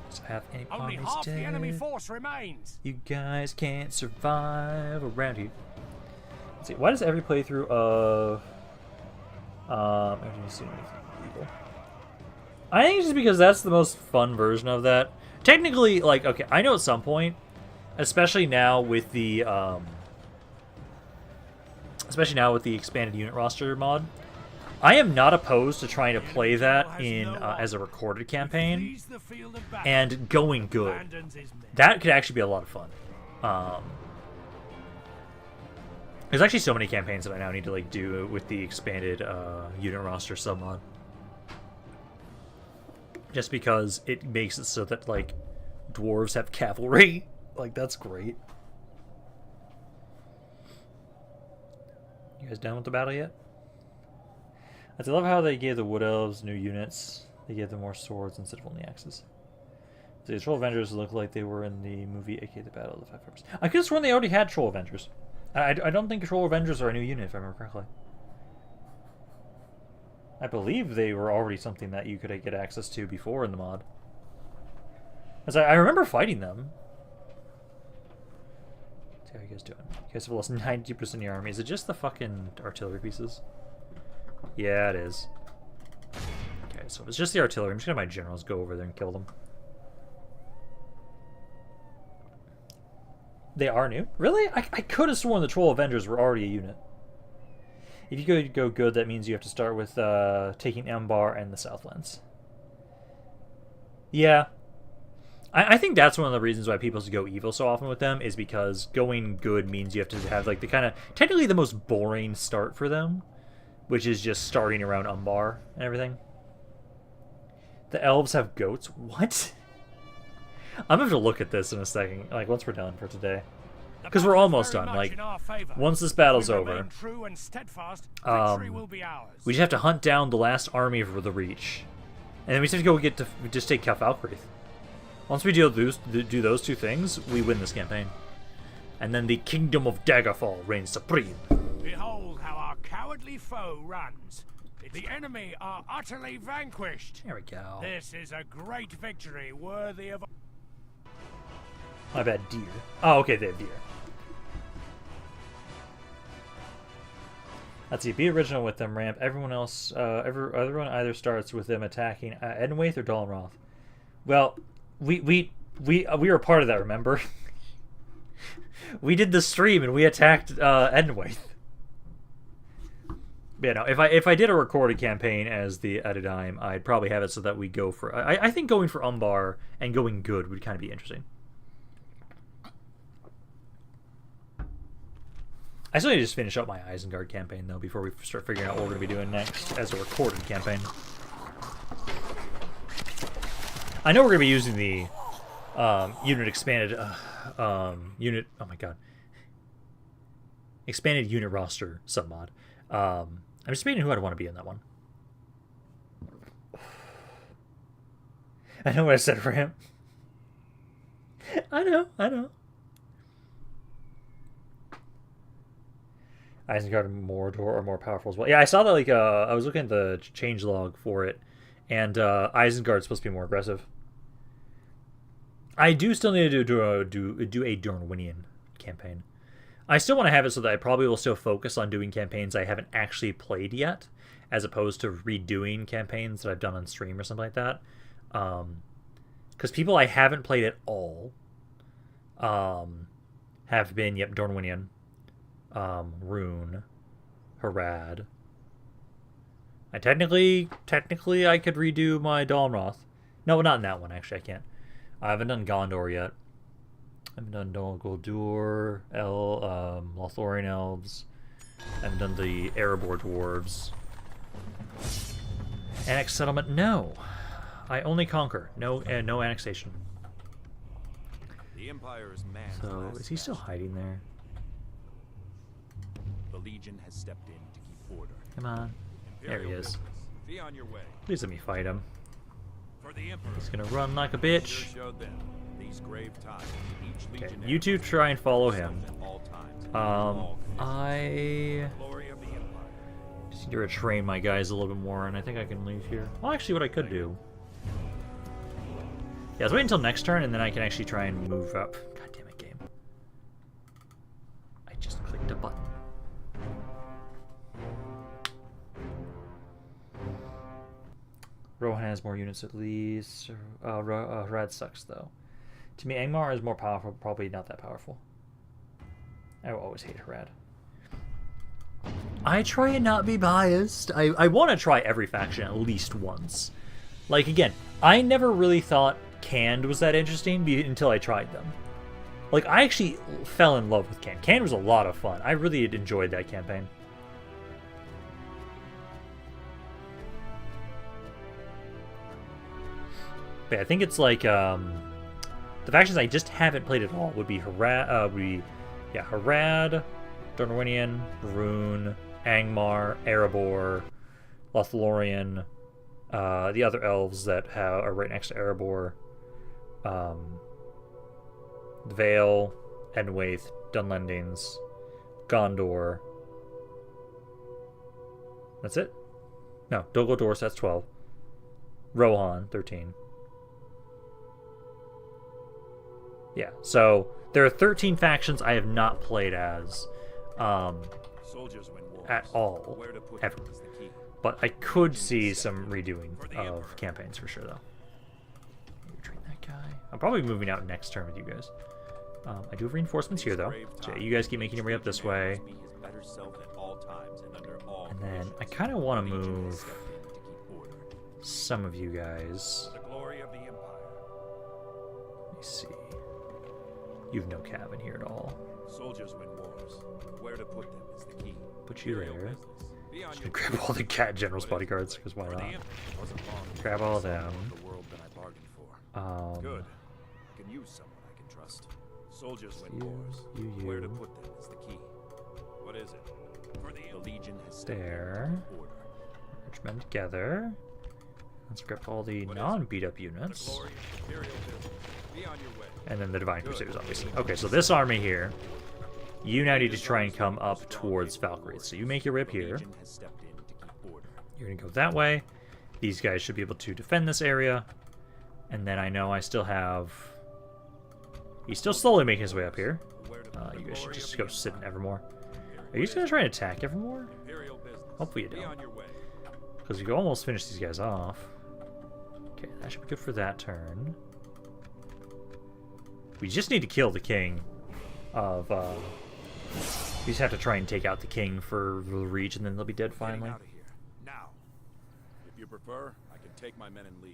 S1: Does it have any
S3: Only half the enemy force remains.
S1: You guys can't survive around here. Let's see, why does every playthrough of I think it's just because that's the most fun version of that. Technically, like, okay, I know at some point, especially now with the expanded unit roster mod, I am not opposed to trying to play that in as a recorded campaign and going good. That could actually be a lot of fun. There's actually so many campaigns that I now need to like do with the expanded unit roster submod, just because it makes it so that like dwarves have cavalry. Like, that's great. You guys done with the battle yet? I love how they gave the Wood Elves new units. They gave them more swords instead of only axes. The Troll Avengers look like they were in the movie, aka the Battle of the Five Rivers. I could have sworn they already had Troll Avengers. I don't think Troll Avengers are a new unit, if I remember correctly. I believe they were already something that you could get access to before in the mod. As I remember fighting them. How are you guys doing? You guys have lost 90% of your army. Is it just the fucking artillery pieces? Yeah, it is. Okay, so if it's just the artillery, I'm just gonna have my generals go over there and kill them. They are new? Really? I could have sworn the Troll Avengers were already a unit. If you could go good, that means you have to start with taking Embar and the Southlands. Yeah. I think that's one of the reasons why people go evil so often with them, is because going good means you have to have like the kind of technically the most boring start for them, which is just starting around Umbar and everything. The elves have goats? What? I'm gonna have to look at this in a second, like once we're done for today, because we're almost done. Like, once this battle's over, we just have to hunt down the last army for the Reach, and then we just have to go just take Valkyrie. Once we do those two things, we win this campaign. And then the Kingdom of Daggerfall reigns supreme.
S3: Behold how our cowardly foe runs. The enemy are utterly vanquished.
S1: There we go.
S3: This is a great victory worthy of...
S1: My bad, deer. Oh, okay, they have deer. Let's see. Be original with them. Ramp. Everyone else. Everyone either starts with them attacking Edenwaith or Dalmroth. Well, we were part of that. Remember? We did the stream and we attacked Edenwaith. Yeah, no. If I did a recorded campaign as the Edadime, I'd probably have it so that we go for. I think going for Umbar and going good would kind of be interesting. I still need to just finish up my Isengard campaign, though, before we start figuring out what we're going to be doing next as a recorded campaign. I know we're going to be using the unit expanded unit. Oh my god, expanded unit roster submod. I'm just debating who I'd want to be in that one. I know what I said for him. I know. Isengard and Mordor are more powerful as well. Yeah, I saw that. Like, I was looking at the changelog for it, and Isengard's supposed to be more aggressive. I do still need to do a Dornwinian campaign. I still want to have it so that I probably will still focus on doing campaigns I haven't actually played yet, as opposed to redoing campaigns that I've done on stream or something like that. Because people I haven't played at all have been, Dornwinian, Rune, Harad. I technically I could redo my Dalmroth. No, not in that one, actually, I can't. I haven't done Gondor yet. I haven't done Dol Guldur, Lothlorien Elves. I haven't done the Erebor Dwarves. Annex settlement? No. I only conquer. No annexation.
S2: The Empire is man's
S1: So,
S2: last
S1: is he still
S2: bastion.
S1: hiding there?
S2: The Legion has stepped in to keep order.
S1: Come on. There he is.
S2: Business. Be on your way.
S1: Please let me fight him.
S2: For the Emperor.
S1: He's gonna run like a bitch.
S2: Sure showed them these grave times. Each
S1: Okay,
S2: legionary
S1: you two try and follow him.
S2: at all times, and all conditions.
S1: I
S2: Glory of the Empire.
S1: just need to retrain my guys a little bit more, and I think I can leave here. Well, actually, what I could do... Yeah, let's wait until next turn, and then I can actually try and move up. God damn it, game. I just clicked a button. Rohan has more units at least. Rad sucks, though. To me, Angmar is more powerful, probably not that powerful. I will always hate Harad. I try and not be biased. I want to try every faction at least once. Like, again, I never really thought Canned was that interesting until I tried them. Like, I actually fell in love with Canned. Canned was a lot of fun. I really enjoyed that campaign. But I think it's like, the factions I just haven't played at all would be Harad, Dornwinian, Rune, Angmar, Erebor, Lothlorien, the other elves that are right next to Erebor, Vale, Edenwaith, Dunlendings, Gondor. That's it? No, Dol Guldur, so that's 12. Rohan, 13. Yeah, so there are 13 factions I have not played as
S2: Soldiers win wars.
S1: at all,
S2: Where to put
S1: ever.
S2: them is the key.
S1: But I could see some redoing of campaigns for sure, though. Train that guy. I'm probably moving out next turn with you guys. I do have reinforcements here, though. So yeah, you guys keep making your way up this way.
S2: Be his better self at all times and under all
S1: And then I
S2: conditions.
S1: kind of want to
S2: The Legion has
S1: move
S2: stepped in to keep order.
S1: some of you guys.
S3: The glory of the Empire.
S1: Let me see. You have no cabin here at all.
S2: Soldiers win wars. Where to put them is the key.
S1: Put you
S2: Imperial
S1: there.
S2: business. Be on
S1: Just
S2: your
S1: gonna grab all the cat general's
S2: What is it?
S1: bodyguards, because why
S2: For the
S1: not?
S2: Emperor. Wasn't long before
S1: Grab
S2: I
S1: all
S2: saw
S1: them.
S2: the world that I bargained for. Good. I can use someone I can trust. Soldiers win
S1: You,
S2: wars.
S1: you,
S2: Where to
S1: you.
S2: put them is the key. What is it? For the Legion has stepped in to
S1: There.
S2: keep order.
S1: Merge them together. Let's grab all the
S2: What is it?
S1: non-beat up
S2: The
S1: units.
S2: glory of Imperial business. Be on your way.
S1: And then the Divine
S2: Good.
S1: Crusaders, obviously. Okay, so this army here, you now need to try and come up towards Valkyrie. So you make your way up
S2: The
S1: here.
S2: Legion has stepped in to keep order.
S1: You're going to go that way. These guys should be able to defend this area. And then I know I still have... He's still slowly making his way up here.
S2: Where to
S1: You guys should
S2: glory
S1: just
S2: of
S1: go
S2: the
S1: sit in
S2: Empire.
S1: Evermore. Are you just going to try and attack Evermore?
S2: Imperial business.
S1: Hopefully you
S2: Be
S1: don't.
S2: on your way.
S1: Because you can almost finish these guys off. Okay, that should be good for that turn. We just need to kill the king of, we just have to try and take out the king for the reach, and then they'll be dead
S2: Getting
S1: finally.
S2: out of here. Now. If you prefer, I can take my men and leave.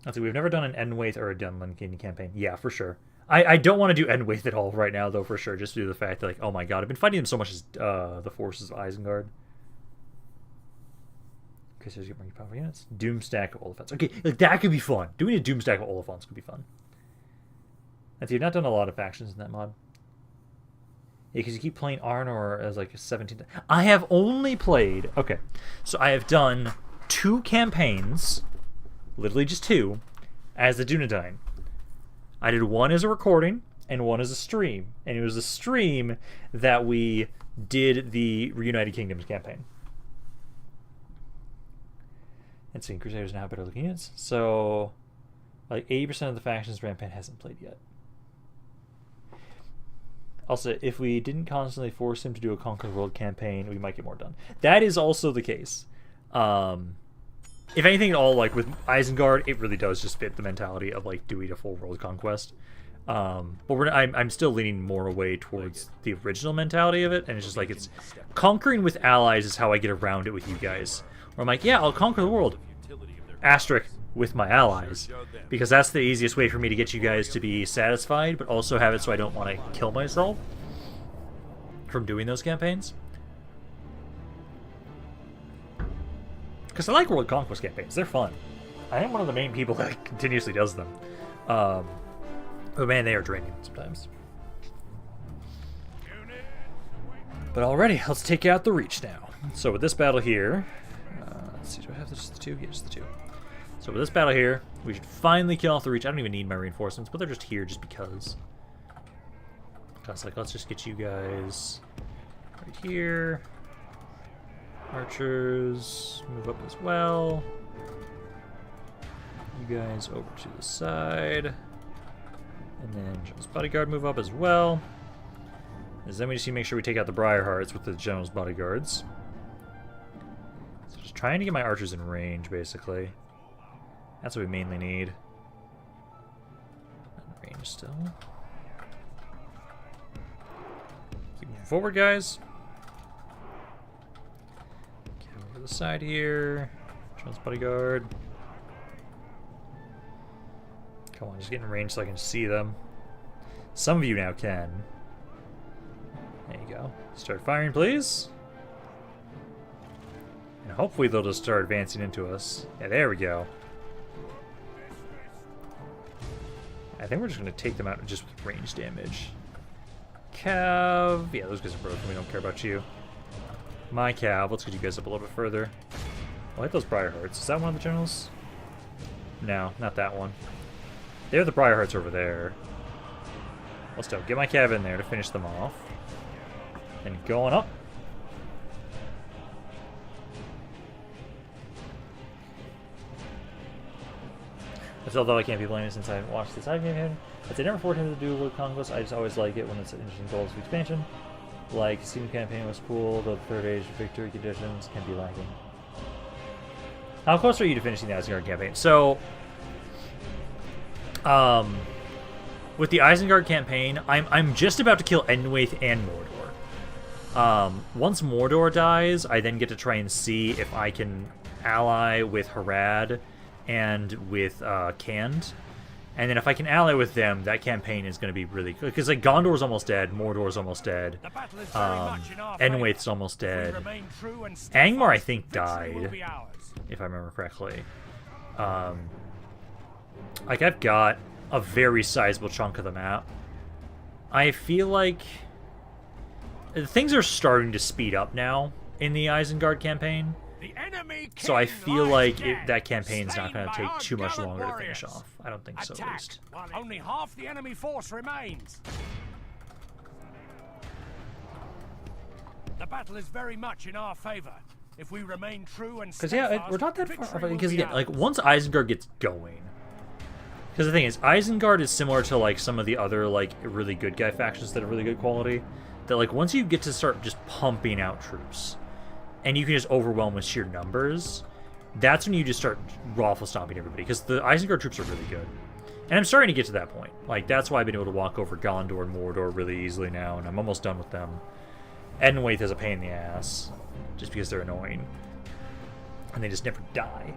S1: Let's see, we've never done an Endwaith or a Dunlin campaign. Yeah, for sure. I don't want to do Endwaith at all right now, though, for sure. Just due to the fact that, like, oh my god, I've been fighting them so much as the forces of Isengard. Okay, so get more powerful units. Doomstack of Oliphants. Okay, like, that could be fun. Doing a Doomstack of Oliphants could be fun. And you've not done a lot of factions in that mod. Yeah, because you keep playing Arnor as, like, a 17th. I have only played... Okay, so I have done 2 campaigns, literally just 2, as the Dunedain. I did one as a recording and one as a stream. And it was a stream that we did the Reunited Kingdoms campaign. And seeing Crusaders now have better looking units. So, like 80% of the factions Rampant hasn't played yet. Also, if we didn't constantly force him to do a Conquer the World campaign, we might get more done. That is also the case. If anything at all, like with Isengard, it really does just fit the mentality of like doing a full world conquest. But I'm still leaning more away towards the original mentality of it, and it's just like it's conquering with allies is how I get around it with you guys. Where I'm like, yeah, I'll conquer the world, asterisk, with my allies, because that's the easiest way for me to get you guys to be satisfied, but also have it so I don't want to kill myself from doing those campaigns. Because I like world conquest campaigns. They're fun. I am one of the main people that continuously does them. But man, they are draining sometimes. But already, let's take out the Reach now. So with this battle here... let's see, do I have just the 2? Yeah, just the 2. So with this battle here, we should finally kill off the Reach. I don't even need my reinforcements, but they're just here just because. Because, like, let's just get you guys right here. Archers, move up as well. You guys over to the side. And then General's Bodyguard move up as well. And then we just need to make sure we take out the Briarhearts with the General's Bodyguards. So just trying to get my archers in range, basically. That's what we mainly need. In range still. Keep moving forward, guys. The side here. General's Bodyguard. Come on, just get in range so I can see them. Some of you now can. There you go. Start firing, please. And hopefully they'll just start advancing into us. Yeah, there we go. I think we're just going to take them out just with range damage. Cav. Yeah, those guys are broken. We don't care about you. My Cav, let's get you guys up a little bit further. I'll hit those Briarhearts. Is that one of the generals? No, not that one. They're the Briarhearts over there. Let's go. Get my Cav in there to finish them off. And going up. Although I can't be blamed since I haven't watched this side game. I'd say never forced him to do World Conquest. I just always like it when it's interesting goals of expansion. Like, Steam campaign was cool, though the third age victory conditions can be lacking. How close are you to finishing the Isengard campaign? So, with the Isengard campaign, I'm just about to kill Endwaith and Mordor. Once Mordor dies, I then get to try and see if I can ally with Harad and with Khand. And then if I can ally with them, that campaign is going to be really good. Because like Gondor's almost dead, Mordor's almost dead, Endwaith's almost dead. Angmar, I think, died, if I remember correctly. Like, I've got a very sizable chunk of the map. I feel like things are starting to speed up now in the Isengard campaign. So I feel like that campaign's not going to take too much longer to finish off. I don't think so, at least.
S3: Only half the enemy force remains. The battle is very much in our favor. If we remain true and
S1: because yeah, we're not that far. Because again, like once Isengard gets going, because the thing is, Isengard is similar to like some of the other like really good guy factions that are really good quality. that like once you get to start just pumping out troops, and you can just overwhelm with sheer numbers, that's when you just start raffle stomping everybody, because the Isengard troops are really good. And I'm starting to get to that point. Like, that's why I've been able to walk over Gondor and Mordor really easily now, and I'm almost done with them. Edenwaith is a pain in the ass, just because they're annoying. And they just never die.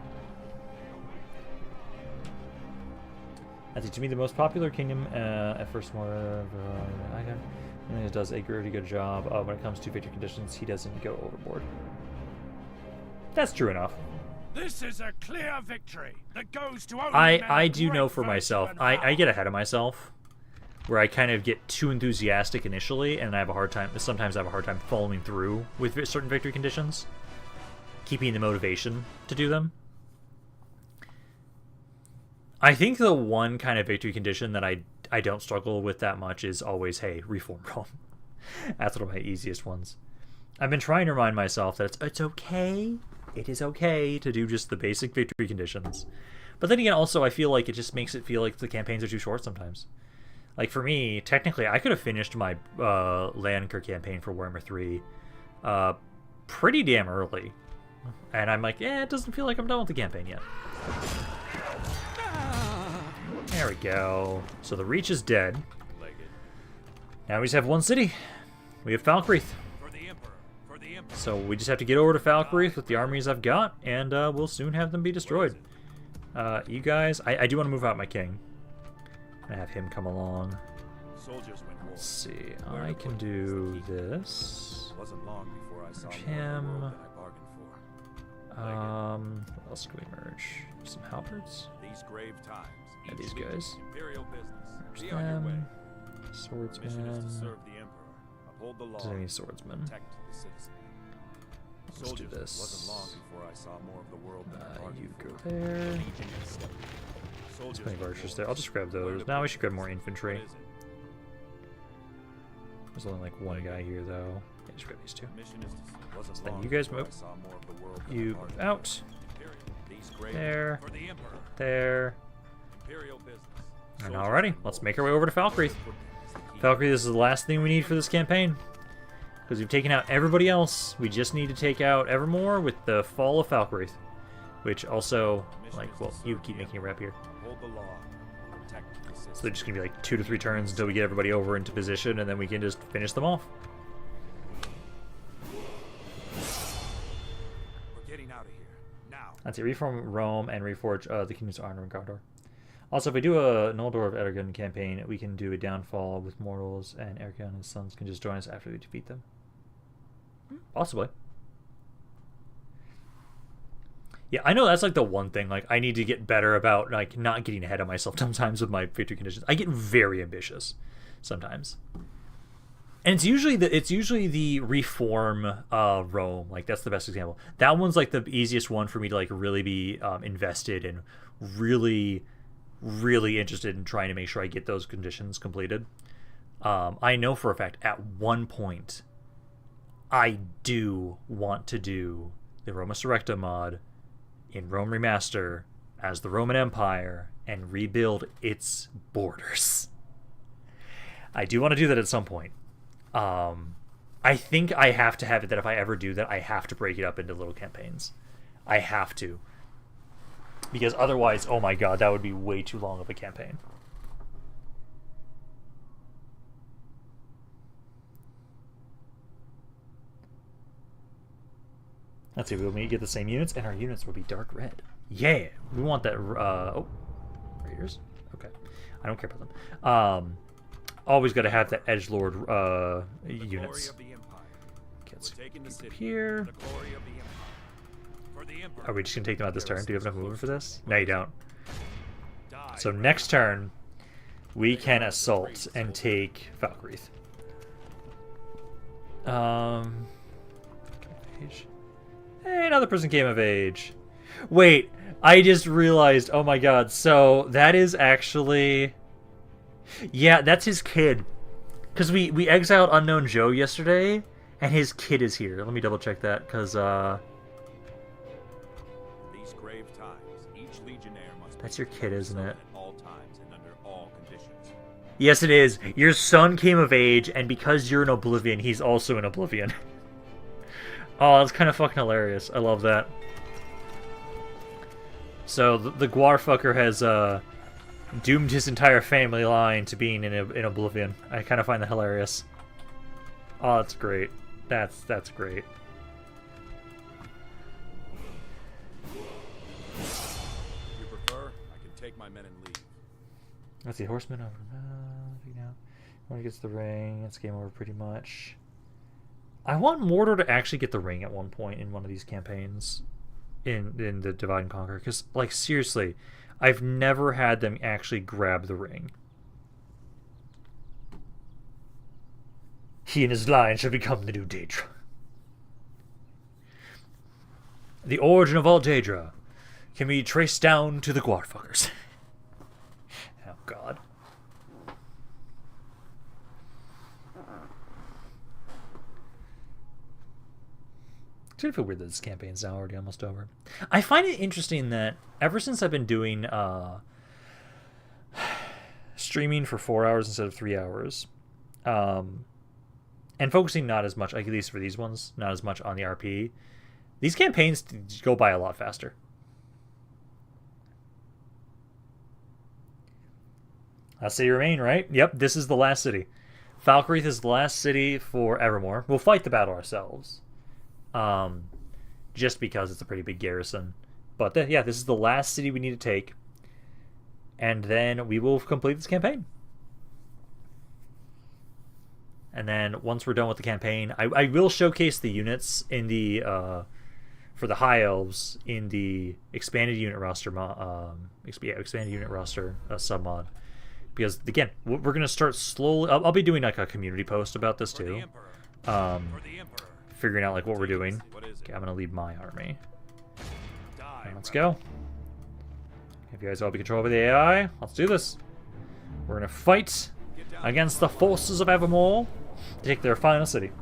S1: I think, to me, the most popular kingdom at first more... I think it does a pretty good job. When it comes to victory conditions, he doesn't go overboard. That's true enough.
S3: This is a clear victory that goes to only
S1: I do know for myself, I get ahead of myself, where I kind of get too enthusiastic initially, and I have a hard time, sometimes I have a hard time following through with certain victory conditions, keeping the motivation to do them. I think the one kind of victory condition that I don't struggle with that much is always, hey, reform Rome. That's one of my easiest ones. I've been trying to remind myself that it's okay. It is okay to do just the basic victory conditions. But then again, also, I feel like it just makes it feel like the campaigns are too short sometimes. Like, for me, technically, I could have finished my Landker campaign for Warhammer 3 pretty damn early. And I'm like, it doesn't feel like I'm done with the campaign yet. There we go. So the Reach is dead. Now we just have one city. We have Falkreath. So we just have to get over to Falkreath with the armies I've got, and we'll soon have them be destroyed. You guys, I do want to move out my king. I have him come along. Let's see, I can do this. Him. What else can we merge? Some halberds. And these guys. Merge them. Swordsman. Does any swordsman? Let's do this. You go there. There's plenty of archers there. I'll just grab those. Now we should grab more infantry. There's only like one guy here though. Yeah, just grab these two. So then you guys move. You out. There. There. And alrighty, let's make our way over to Falkreath. Falkreath is the last thing we need for this campaign. Because we've taken out everybody else. We just need to take out Evermore with the fall of Falkreath. Which also, like, well, you keep making a rep here. So they're just going to be like 2 to 3 turns until we get everybody over into position, and then we can just finish them off.
S2: We're getting out of here now.
S1: That's it. Reform Rome and reforge the Kingdoms of Honor and Gondor. Also, if we do a Noldor of Eregion campaign, we can do a downfall with mortals, and Eregion and his sons can just join us after we defeat them. Possibly. Yeah, I know that's like the one thing. Like, I need to get better about like not getting ahead of myself sometimes with my victory conditions. I get very ambitious sometimes, and it's usually the reform Rome. Like, that's the best example. That one's like the easiest one for me to like really be invested and really interested in trying to make sure I get those conditions completed. I know for a fact at one point I do want to do the Roma Surrecta mod in Rome Remaster as the Roman Empire and rebuild its borders. I do want to do that at some point. I think I have to have it that if I ever do that, I have to break it up into little campaigns. I have to. Because otherwise, oh my god, that would be way too long of a campaign. Let's see, we'll get the same units, and our units will be dark red. Yeah! We want that, oh. Raiders? Okay. I don't care about them. Always gotta have that edgelord, units. Let's keep here. Are we just gonna take them out this turn? Do you have enough movement for this? No, you don't. So next turn, we can assault and take Falkreath. Hey, another person came of age. Wait, I just realized, oh my god, so that is actually... Yeah, that's his kid. Because we exiled Unknown Joe yesterday, and his kid is here. Let me double check that, because,
S2: These grave times, each legionnaire must
S1: that's your kid, isn't it?
S2: at all times and under all conditions.
S1: Yes, it is. Your son came of age, and because you're in Oblivion, he's also in Oblivion. Oh, that's kind of fucking hilarious. I love that. So, the Guarfucker has, doomed his entire family line to being in Oblivion. I kind of find that hilarious. Oh, that's great. That's great.
S2: If you prefer, I can take my men and leave.
S1: Let's see, Horseman over. You know, when he gets the ring, it's game over pretty much. I want Mordor to actually get the ring at one point in one of these campaigns, in the Divide and Conquer, because, like, seriously, I've never had them actually grab the ring. He and his line shall become the new Daedra. The origin of all Daedra can be traced down to the Guardfuckers. Oh, God. It's gonna feel weird that this campaign's now already almost over. I find it interesting that ever since I've been doing streaming for 4 hours instead of 3 hours, and focusing not as much, like at least for these ones, not as much on the RP, these campaigns go by a lot faster. Last city remain, right? Yep, this is the last city. Falkreath is the last city for Evermore. We'll fight the battle ourselves. Just because it's a pretty big garrison. But yeah, this is the last city we need to take. And then we will complete this campaign. And then once we're done with the campaign, I will showcase the units in the for the High Elves in the expanded unit roster expanded unit roster submod. Because again, we're gonna start slowly. I'll be doing like a community post about this too. Figuring out like what we're doing. Okay, I'm gonna lead my army. And let's go. If you guys all be controlled by the AI, let's do this. We're gonna fight against the forces of Evermore to take their final city.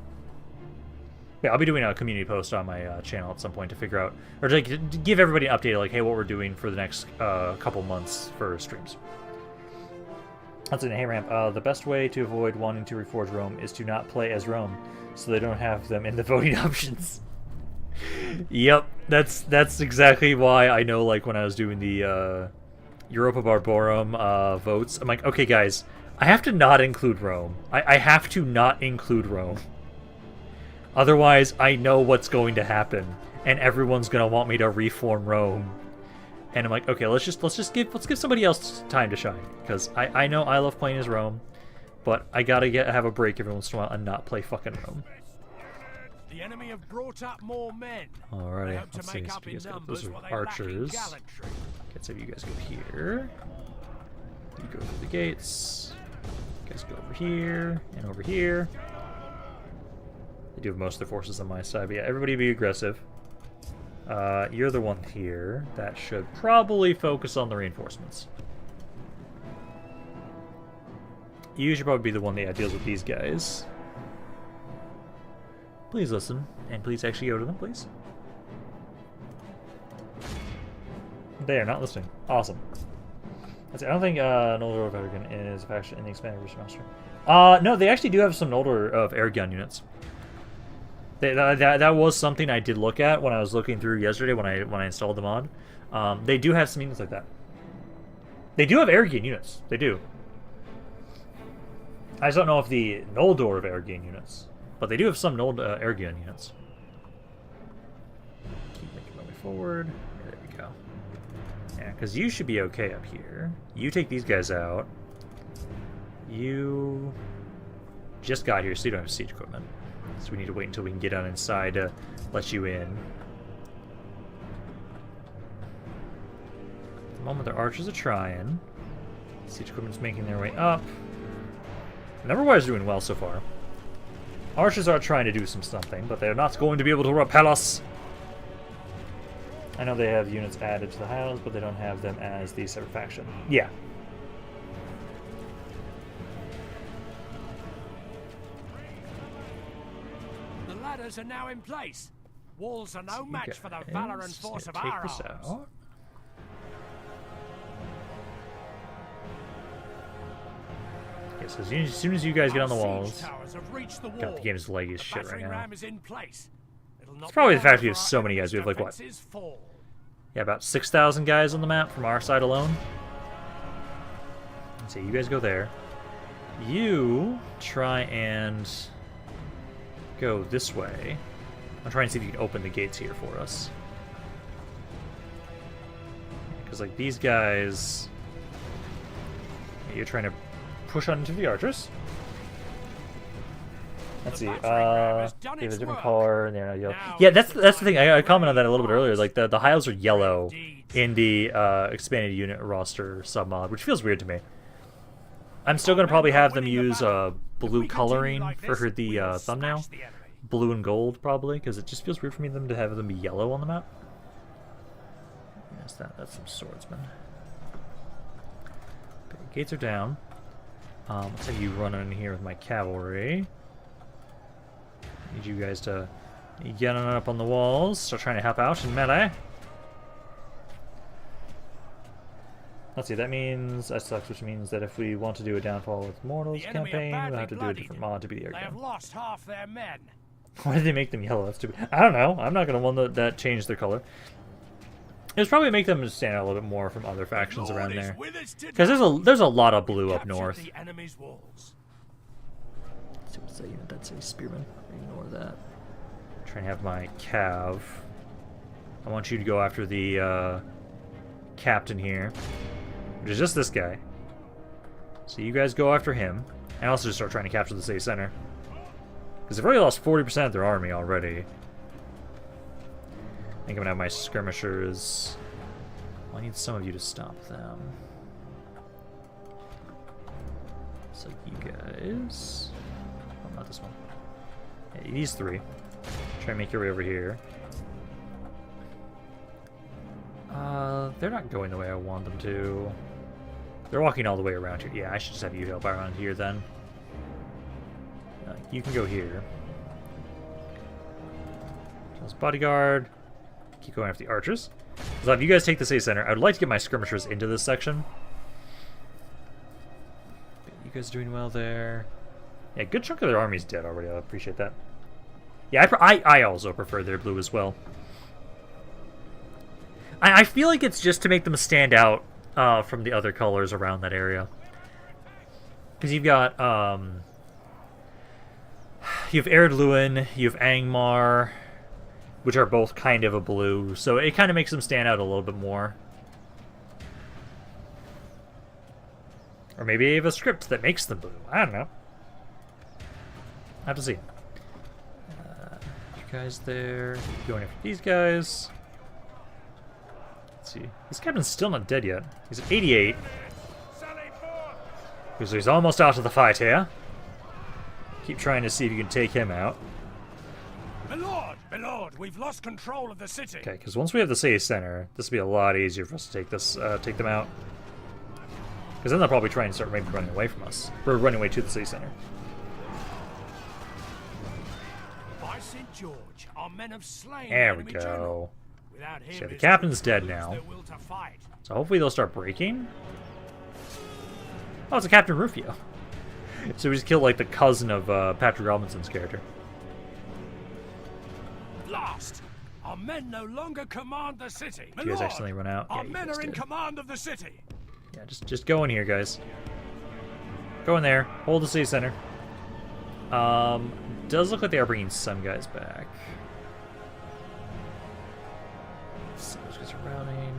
S1: Yeah, I'll be doing a community post on my channel at some point to figure out, or to give everybody an update, like, hey, what we're doing for the next couple months for streams. That's in Hey Ramp. The best way to avoid wanting to reforge Rome is to not play as Rome, so they don't have them in the voting options. Yep, that's exactly why I know, like, when I was doing the Europa Barbarum votes, I'm like, okay, guys, I have to not include Rome. I have to not include Rome. Otherwise, I know what's going to happen, and everyone's gonna want me to reform Rome. And I'm like, okay, let's give somebody else time to shine, because I know I love playing as Rome, but I gotta have a break every once in a while and not play fucking Rome.
S3: The enemy have brought up more men.
S1: Alrighty, let's see. So you guys go, those are archers. Okay, so you guys go here. You go through the gates. You guys go over here and over here. They do have most of their forces on my side, but yeah, everybody be aggressive. You're the one here. That should probably focus on the reinforcements. You should probably be the one that deals with these guys. Please listen, and please actually go to them, please. They are not listening. Awesome. I don't think Noldor of Eragon is a faction in the expanded roster. No, they actually do have some Noldor of Eragon units. That was something I did look at when I was looking through yesterday when I installed the mod. They do have some units like that. They do have Eragon units. They do. I just don't know if the Noldor of Eragon units, but they do have some Eragon units. Keep making my way forward. There we go. Yeah, because you should be okay up here. You take these guys out. You just got here, so you don't have siege equipment. So we need to wait until we can get on inside to let you in. At the moment, the archers are trying. Siege equipment's making their way up. Number-wise, doing well so far. Archers are trying to do something, but they're not going to be able to repel us. I know they have units added to the house, but they don't have them as the separate faction. Yeah.
S3: The ladders are now in place. Walls are no match for the valor and force of our arms.
S1: So as soon as you guys get on the
S3: Our siege
S1: walls...
S3: towers have reached the
S1: God, the
S3: wall.
S1: game's laggy as
S3: The
S1: shit right
S3: battering
S1: now.
S3: ram is in place. It'll not
S1: It's probably
S3: be
S1: the fact
S3: long
S1: we have
S3: before
S1: so
S3: our
S1: many guys. We have, like, what?
S3: defenses fall.
S1: Yeah, about 6,000 guys on the map from our side alone. Let's see, you guys go there. You try and go this way. I'm trying to see if you can open the gates here for us. Because, like, these guys... You're trying to push on into the archers. Let's see. They have a different color, and they're yellow. Yeah, that's the thing. I commented on that a little bit earlier. Like the hiles are yellow in the expanded unit roster submod, which feels weird to me. I'm still gonna probably have them use blue coloring for the thumbnail, blue and gold probably, because it just feels weird for me to have them be yellow on the map. Yes, that's some swordsmen. Okay, gates are down. Let's have you run in here with my cavalry. Need you guys to get on up on the walls. Start trying to help out in melee. Let's see, that sucks, which means that if we want to do a Downfall with Mortals campaign, we'll have to do a different mod to be the air
S3: They have
S1: gun.
S3: lost half their men.
S1: Why did they make them yellow? That's stupid. I don't know. I'm not going to want that change their color. It was probably make them stand out a little bit more from other factions around there. Because there's a lot of blue up north.
S3: The enemy's walls.
S1: Let's see what's that unit? That's a spearman. Ignore that. Trying to have my cav. I want you to go after the captain here, which is just this guy. So you guys go after him, and also just start trying to capture the city center. Because they've already lost 40% of their army already. I think I'm gonna have my skirmishers. Well, I need some of you to stop them. So you guys... Oh, not this one. Yeah, these three. Try and make your way over here. They're not going the way I want them to. They're walking all the way around here. Yeah, I should just have you help around here then. You can go here. Just bodyguard. Keep going after the archers. So if you guys take the city center, I would like to get my skirmishers into this section. You guys are doing well there. Yeah, good chunk of their army's dead already. I appreciate that. Yeah, I also prefer their blue as well. I feel like it's just to make them stand out from the other colors around that area. Because you've got, you have Erdluin, you have Angmar, which are both kind of a blue, so it kind of makes them stand out a little bit more. Or maybe they have a script that makes them blue. I don't know. I have to see. You guys there. Going after these guys. Let's see. This captain's still not dead yet. He's at 88. So he's almost out of the fight here. Keep trying to see if you can take him out.
S3: My lord, we've lost control of the city.
S1: Okay, because once we have the city center, this will be a lot easier for us to take them out. Because then they'll probably try and start maybe running away from us. Or running away to the city center.
S3: By St. George, our men have slain
S1: There we
S3: enemy
S1: go.
S3: general. Without him,
S1: So the
S3: his
S1: captain's
S3: troops
S1: dead
S3: lose
S1: now.
S3: their will to fight.
S1: So hopefully they'll start breaking. Oh, it's a Captain Rufio. So we just killed like the cousin of Patrick Robinson's character.
S3: Last, our men no longer command the city. My
S1: You guys
S3: lord,
S1: accidentally run out?
S3: Our
S1: Yeah, you
S3: men
S1: guys
S3: are in
S1: did.
S3: command of the city.
S1: Yeah, just go in here, guys. Go in there. Hold the city center. Does look like they are bringing some guys back. So those guys are routing.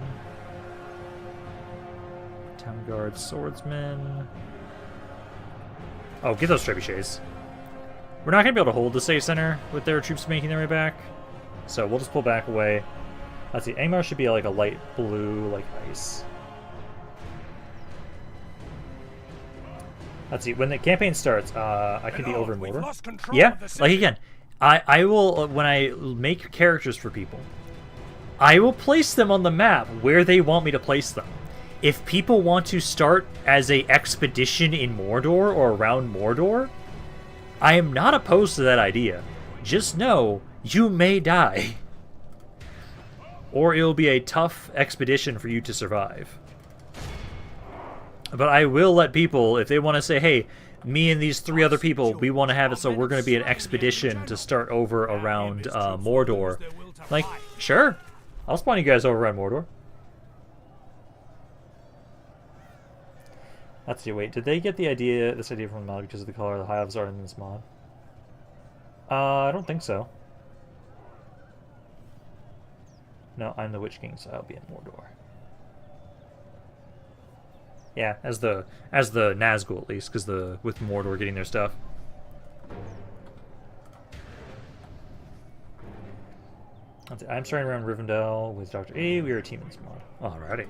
S1: Town guard, swordsmen. Oh, get those trebuchets. We're not gonna be able to hold the city center with their troops making their way back, so we'll just pull back away. Let's see. Angmar should be like a light blue, like ice. Let's see, when the campaign starts, I could be over in
S3: We've
S1: mortar.
S3: lost control
S1: Yeah,
S3: of the city.
S1: like again, I will, when I make characters for people, I will place them on the map where they want me to place them. If people want to start as a expedition in Mordor or around Mordor, I am not opposed to that idea. Just know, you may die. Or it will be a tough expedition for you to survive. But I will let people, if they want to say, hey, me and these 3 other people, we want to have it so we're going to be an expedition to start over around Mordor. Like, sure. I'll spawn you guys over around Mordor. Let's see, wait, did they get this idea from the mod because of the color of the hives are in this mod? I don't think so. No, I'm the Witch King, so I'll be in Mordor. Yeah, as the Nazgul at least, because with Mordor getting their stuff. I'm starting around Rivendell with Dr. A. We are a team in this mod. Alrighty.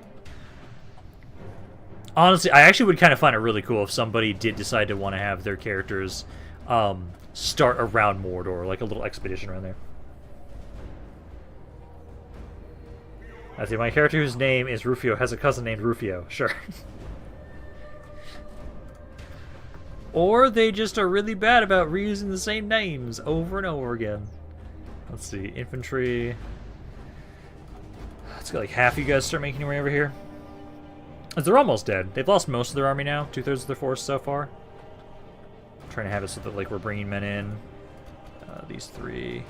S1: Honestly, I actually would kind of find it really cool if somebody did decide to want to have their characters start around Mordor, like a little expedition around there. I see, my character whose name is Rufio has a cousin named Rufio. Sure. Or they just are really bad about reusing the same names over and over again. Let's see, infantry. Let's get like half you guys start making your way over here. They're almost dead. They've lost most of their army now, 2/3 of their force so far. I'm trying to have it so that like we're bringing men in. These 3.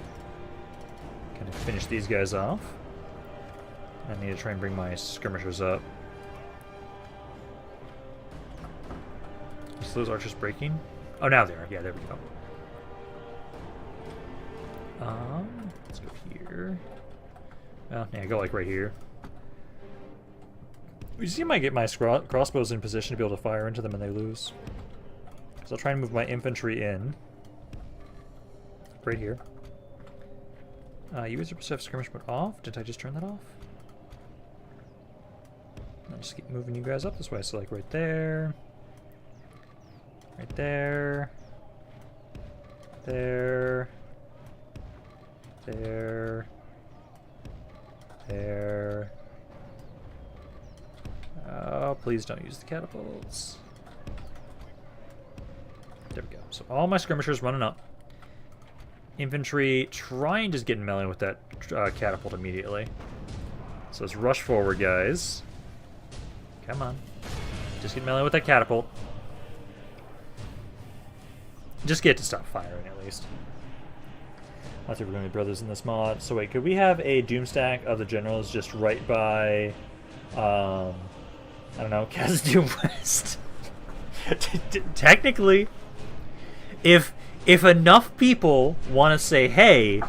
S1: Kind of finish these guys off. I need to try and bring my skirmishers up. Is those archers breaking? Oh, now they are. Yeah, there we go. Let's go here. Oh, yeah, go like right here. You see, I might get my crossbows in position to be able to fire into them and they lose. So I'll try and move my infantry in. Right here. You guys are supposed to have skirmish mode off. Did I just turn that off? I'll just keep moving you guys up this way. So like right there. Right there. There. There. There. Oh, please don't use the catapults. There we go. So all my skirmishers running up. Infantry trying to get in melee with that catapult immediately. So let's rush forward, guys. Come on. Just get melee with that catapult. Just get to stop firing, at least. I think we're going to be brothers in this mod. So wait, could we have a doom stack of the generals just right by, I don't know, Khazad-dûm West? Technically, if enough people want to say, hey,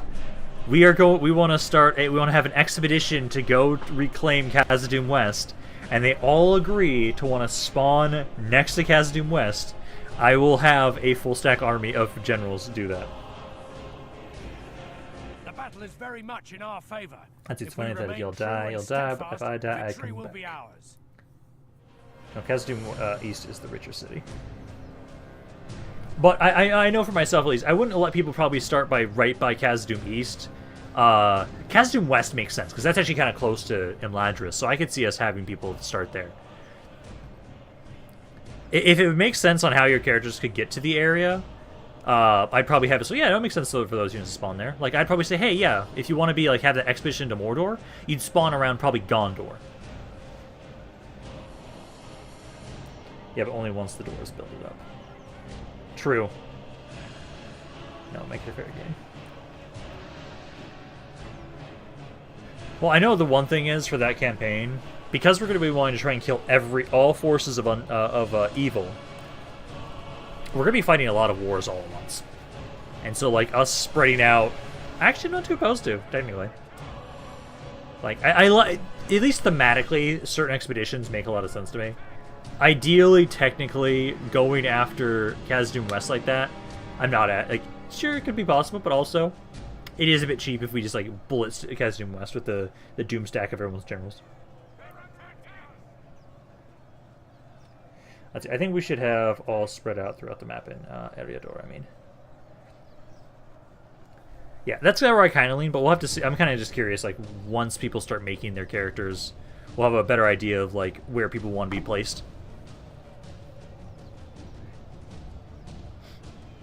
S1: we want to have an expedition to go reclaim Khazad-dûm West, and they all agree to want to spawn next to Khazad-dûm West, I will have a full stack army of generals do that.
S3: The battle is very much in our favor.
S1: It's funny that you'll die, but if I die, I come back. No, Khazad-dûm East is the richer city. But I know for myself at least, I wouldn't let people probably start right by Khazad-dûm East. Khazad-dûm West makes sense, because that's actually kind of close to Imladris, so I could see us having people start there. If it makes sense on how your characters could get to the area, I'd probably have it. So yeah, it makes sense for those units to spawn there. Like, I'd probably say, hey, yeah, if you want to be like have that expedition to Mordor, you'd spawn around probably Gondor. Yeah, but only once the doors build it up. True. No, make it a fair game. Well, I know the one thing is for that campaign, because we're going to be wanting to try and kill all forces of evil, we're going to be fighting a lot of wars all at once. And so, like, us spreading out, actually not too opposed to, technically. Like, I like, at least thematically, certain expeditions make a lot of sense to me. Ideally, technically, going after Khazad-dûm West like that, I'm not at. Like, sure, it could be possible, but also, it is a bit cheap if we just, like, blitz Khazad-dûm West with the doom stack of everyone's generals. I think we should have all spread out throughout the map in Eriador, I mean. Yeah, that's where I kind of lean, but we'll have to see. I'm kind of just curious, like, once people start making their characters, we'll have a better idea of, like, where people want to be placed.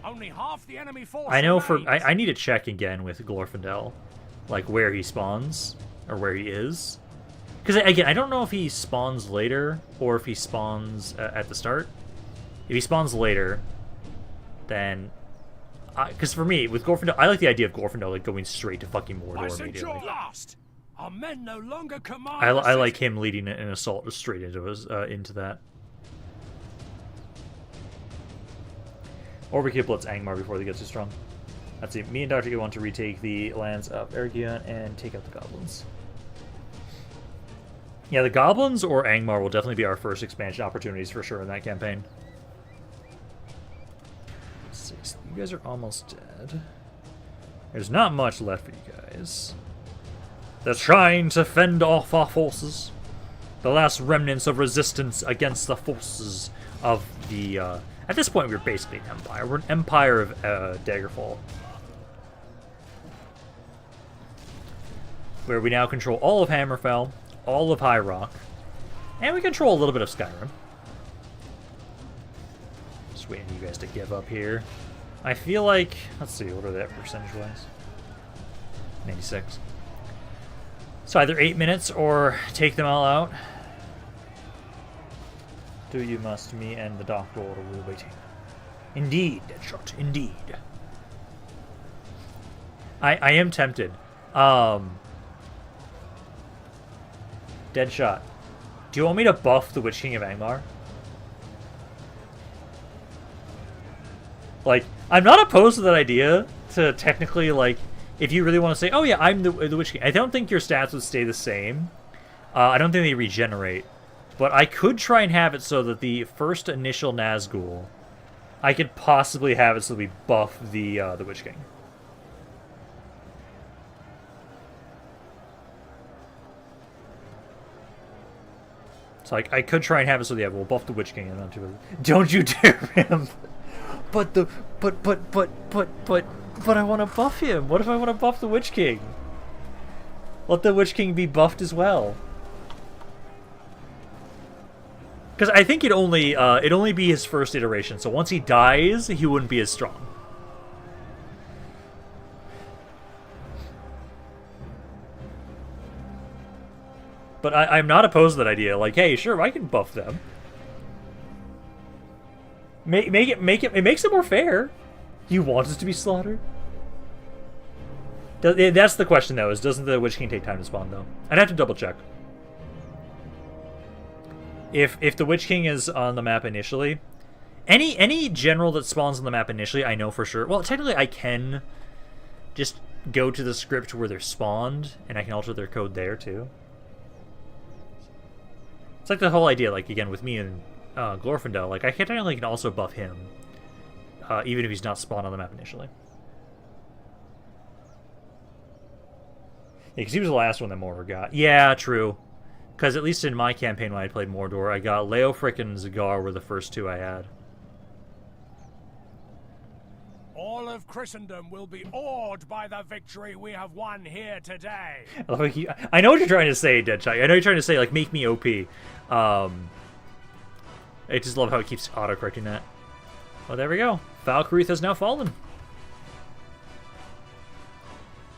S3: Only half the enemy force
S1: I know
S3: remains.
S1: I need to check again with Glorfindel, like, where he spawns, or where he is. Because, again, I don't know if he spawns later, or if he spawns at the start. If he spawns later, then... Because for me, with Glorfindel, I like the idea of Glorfindel like going straight to fucking Mordor immediately.
S3: Lost. Our men no longer command.
S1: I like him leading an assault just straight into that. Or we could blitz Angmar before they get too strong. Let's see. Me and Dr. want to retake the lands of Ergion and take out the goblins. Yeah, the goblins or Angmar will definitely be our first expansion opportunities for sure in that campaign. Let's see. So you guys are almost dead. There's not much left for you guys. They're trying to fend off our forces. The last remnants of resistance against the forces of the... At this point, we're basically an empire. We're an empire of Daggerfall. Where we now control all of Hammerfell, all of High Rock, and we control a little bit of Skyrim. Just waiting for you guys to give up here. I feel like... Let's see, what are that percentage-wise? 96. So either 8 minutes or take them all out. Do you must, me and the doctor will be waiting. Indeed, Deadshot, indeed. I am tempted. Deadshot, do you want me to buff the Witch King of Angmar? Like, I'm not opposed to that idea to technically, like, if you really want to say, oh yeah, I'm the Witch King. I don't think your stats would stay the same. I don't think they regenerate. But I could try and have it so that the first initial Nazgul, I could possibly have it so we buff the Witch King. So I could try and have it so we'll buff the Witch King and not do it. Don't you dare him! But I want to buff him. What if I want to buff the Witch King? Let the Witch King be buffed as well. Because I think it'd only be his first iteration, so once he dies, he wouldn't be as strong. But I'm not opposed to that idea. Like, hey, sure, I can buff them. It makes it more fair. You want us to be slaughtered? That's the question, though. Is doesn't the Witch King take time to spawn, though? I'd have to double check. If the Witch King is on the map initially, any general that spawns on the map initially, I know for sure. Well, technically, I can just go to the script where they're spawned, and I can alter their code there too. It's like the whole idea, like again with me and Glorfindel, like I technically can also buff him, even if he's not spawned on the map initially. Yeah, because he was the last one that Mordor got. Yeah, true. Because at least in my campaign when I played Mordor, I got Leofric and Zagar were the first two I had.
S3: All of Christendom will be awed by the victory we have won here today.
S1: I know what you're trying to say, Deadshot. I know you're trying to say, like, make me OP. I just love how it keeps auto-correcting that. Well, there we go. Valkyrie has now fallen.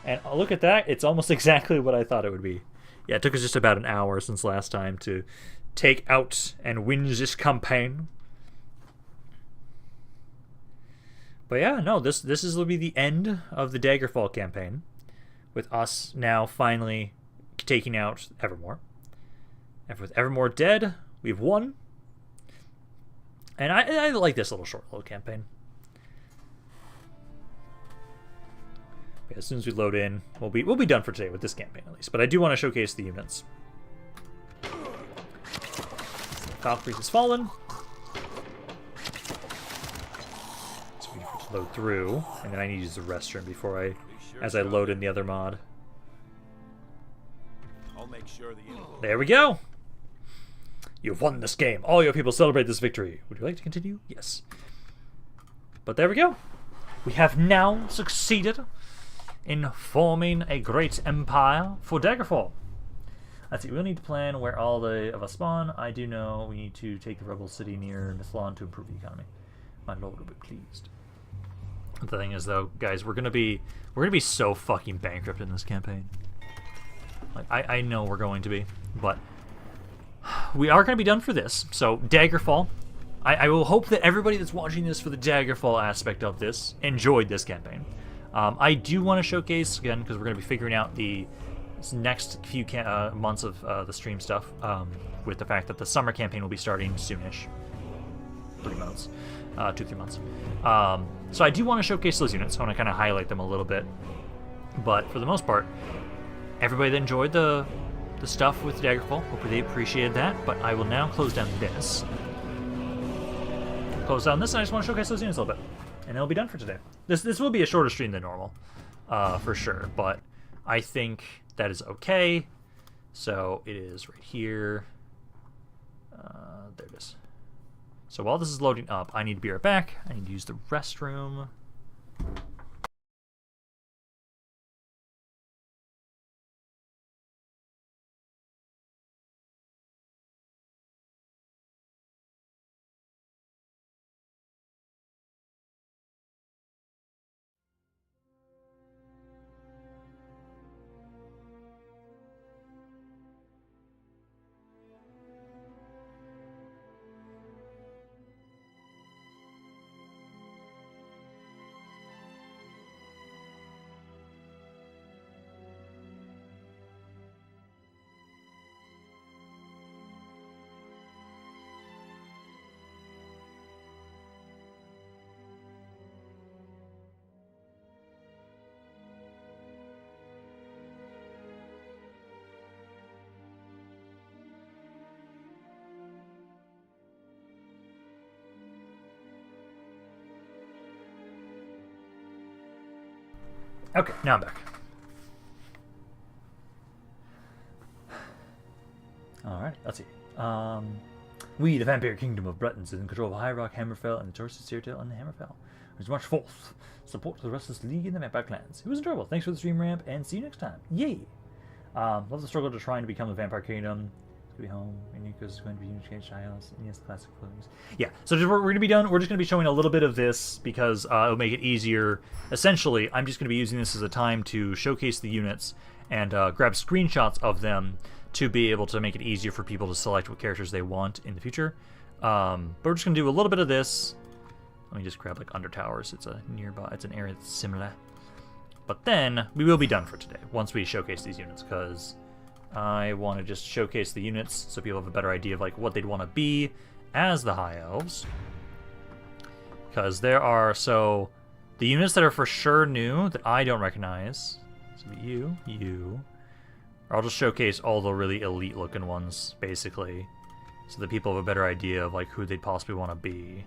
S1: And look at that. It's almost exactly what I thought it would be. Yeah, it took us just about an hour since last time to take out and win this campaign. But yeah, no, this will be the end of the Daggerfall campaign, with us now finally taking out Evermore. And with Evermore dead, we've won. And I like this little short little campaign. As soon as we load in, we'll be done for today with this campaign at least. But I do want to showcase the units. Valkyrie has fallen. So we have to load through, and then I need to use the restroom before as I load in the other mod.
S2: I'll make sure
S1: There we go. You've won this game. All your people celebrate this victory. Would you like to continue? Yes. But there we go. We have now succeeded in forming a great empire for Daggerfall. Let's see, we'll need to plan where all of us spawn. I do know we need to take the rebel city near Nithlon to improve the economy. My lord will be pleased. The thing is, though, guys, we're gonna be so fucking bankrupt in this campaign. Like, I know we're going to be, but we are gonna be done for this. So Daggerfall, I will hope that everybody that's watching this for the Daggerfall aspect of this enjoyed this campaign. I do want to showcase, again, because we're going to be figuring out the next few months of the stream stuff, with the fact that the summer campaign will be starting soonish. 3 months. 2-3 months. So I do want to showcase those units. I want to kind of highlight them a little bit. But for the most part, everybody that enjoyed the stuff with Daggerfall, hopefully they appreciated that. But I will now close down this. Close down this, and I just want to showcase those units a little bit. And it'll be done for today. This will be a shorter stream than normal, for sure. But I think that is okay. So it is right here. There it is. So while this is loading up, I need to be right back. I need to use the restroom. Okay, now I'm back. Alright, let's see. We, the vampire kingdom of Bretons, is in control of High Rock, Hammerfell, and the Torres of Seertail and the Hammerfell. There's much forth. Support to the restless league and the vampire clans. It was enjoyable. Thanks for the stream ramp, and see you next time. Yay! Love the struggle to trying to become the vampire kingdom. It's gonna be home. And Nico's going to be unique styles. And yes, classic clothing. Yeah, so we're gonna be done. We're just gonna be showing a little bit of this because it'll make it easier. Essentially, I'm just gonna be using this as a time to showcase the units and grab screenshots of them to be able to make it easier for people to select what characters they want in the future. But we're just gonna do a little bit of this. Let me just grab like Under Towers. It's a nearby. It's an area that's similar. But then we will be done for today once we showcase these units, because I want to just showcase the units so people have a better idea of like what they'd want to be as the High Elves. Because there are the units that are for sure new that I don't recognize. So you. I'll just showcase all the really elite looking ones basically, so that people have a better idea of like who they'd possibly want to be.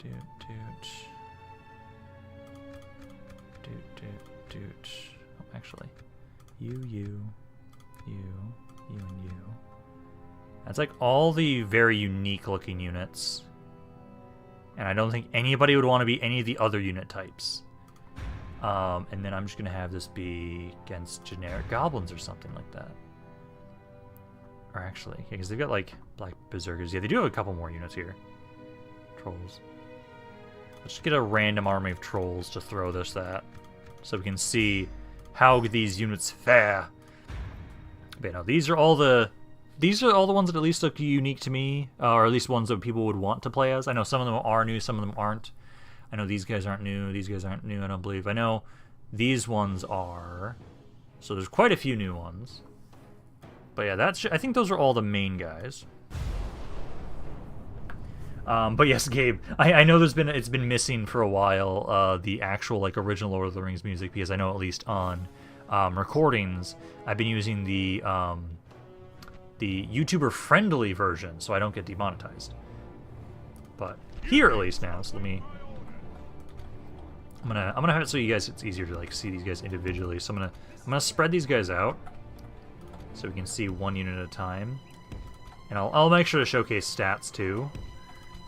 S1: Oh, actually, you, and you. That's like all the very unique looking units. And I don't think anybody would want to be any of the other unit types. And then I'm just going to have this be against generic goblins or something like that. Or actually, yeah, because they've got like black berserkers. Yeah, they do have a couple more units here. Trolls. Let's just get a random army of trolls to throw this at, so we can see how these units fare. But no, these are all the ones that at least look unique to me, or at least ones that people would want to play as. I know some of them are new, some of them aren't. I know these guys aren't new, these guys aren't new, I don't believe. I know these ones are. So there's quite a few new ones. But yeah, I think those are all the main guys. But yes, Gabe, I know it's been missing for a while, the actual like original Lord of the Rings music, because I know at least on recordings I've been using the YouTuber friendly version, so I don't get demonetized. But here at least now, so I'm gonna have it so you guys, it's easier to like see these guys individually. So I'm gonna spread these guys out so we can see one unit at a time, and I'll make sure to showcase stats too,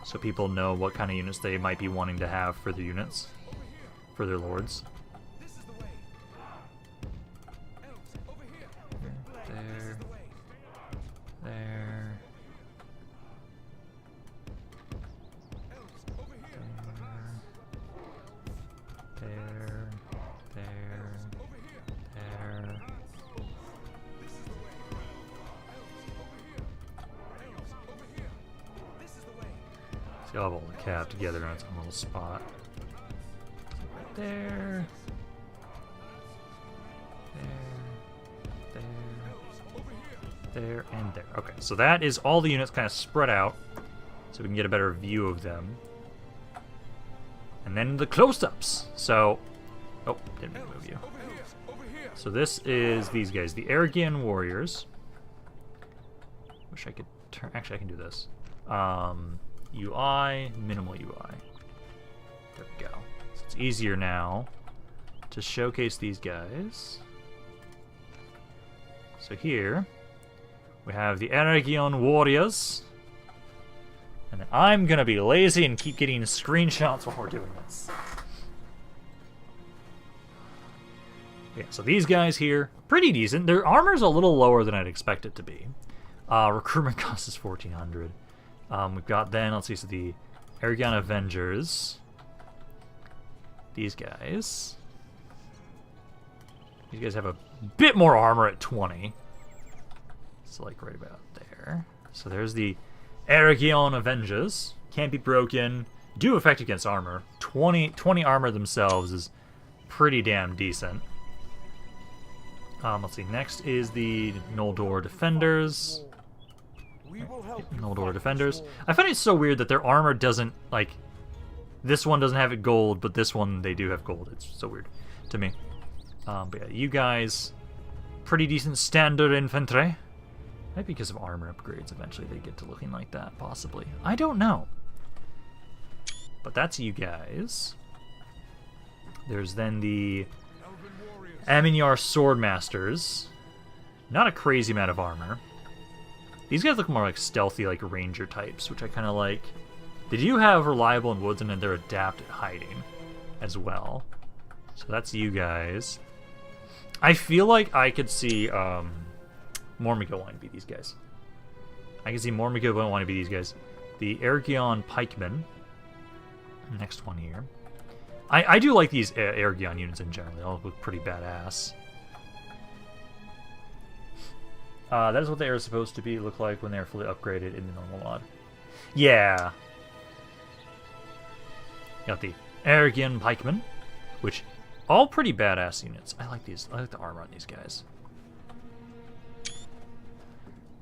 S1: so people know what kind of units they might be wanting to have for their units, for their lords. There. There. See, I'll have all the cap together in its own little spot. Right there. There, and there. Okay, so that is all the units kind of spread out, so we can get a better view of them. And then the close-ups. So, oh, didn't mean to move you. So this is these guys, the Aragian warriors. Wish I could turn. Actually, I can do this. UI, minimal UI. There we go. So it's easier now to showcase these guys. So here we have the Aragian warriors. And then I'm gonna be lazy and keep getting screenshots while we're doing this. Yeah, so these guys here, pretty decent. Their armor's a little lower than I'd expect it to be. Recruitment cost is 1,400. We've got then, let's see, so the Aragian Avengers. These guys. These guys have a bit more armor at 20. It's like right about there. So there's the Aragian Avengers. Can't be broken. Do effect against armor. 20 armor themselves is pretty damn decent. Let's see, next is the Noldor Defenders. Noldor Defenders. I find it so weird that their armor doesn't, like, this one doesn't have it gold, but this one they do have gold. It's so weird to me. But yeah, you guys, pretty decent standard infantry. Maybe because of armor upgrades, eventually they get to looking like that, possibly. I don't know. But that's you guys. There's then the Aminyar Swordmasters. Not a crazy amount of armor. These guys look more like stealthy, like ranger types, which I kind of like. They do have reliable in woods, and then they're adept at hiding as well. So that's you guys. I feel like I could see Mormigil wanting to be these guys. I can see Mormigil wanting to be these guys. The Aragian Pikemen. Next one here. I do like these Aragian units in general. They all look pretty badass. That is what they are supposed to look like when they are fully upgraded in the normal mod. Yeah. Got the Aragian Pikemen, which all pretty badass units. I like these. I like the armor on these guys.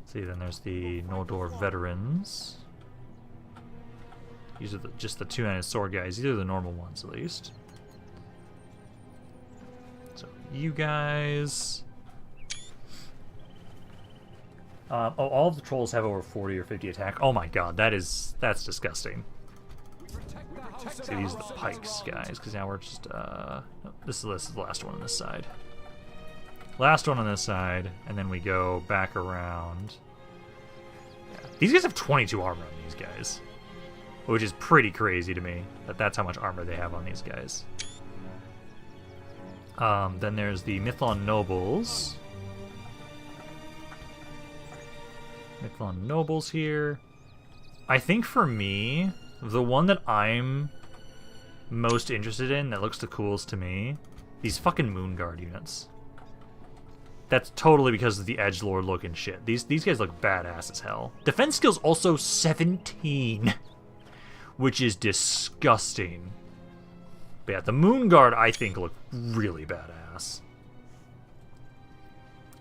S1: See, then there's the Noldor Veterans. These are just the two-handed sword guys. These are the normal ones, at least. So, you guys... all of the trolls have over 40 or 50 attack. Oh my god, that's disgusting. See, these are the pikes, guys, because now we're just... no, this is the last one on this side. Last one on this side, and then we go back around. Yeah. These guys have 22 armor on these guys, which is pretty crazy to me, that's how much armor they have on these guys. Then there's the Mithlon Nobles. Mithlon Nobles here. I think for me, the one that I'm most interested in, that looks the coolest to me, these fucking Moonguard units. That's totally because of the edgelord look and shit. These guys look badass as hell. Defense skills also 17, which is disgusting. But yeah, the Moonguard I think look really badass.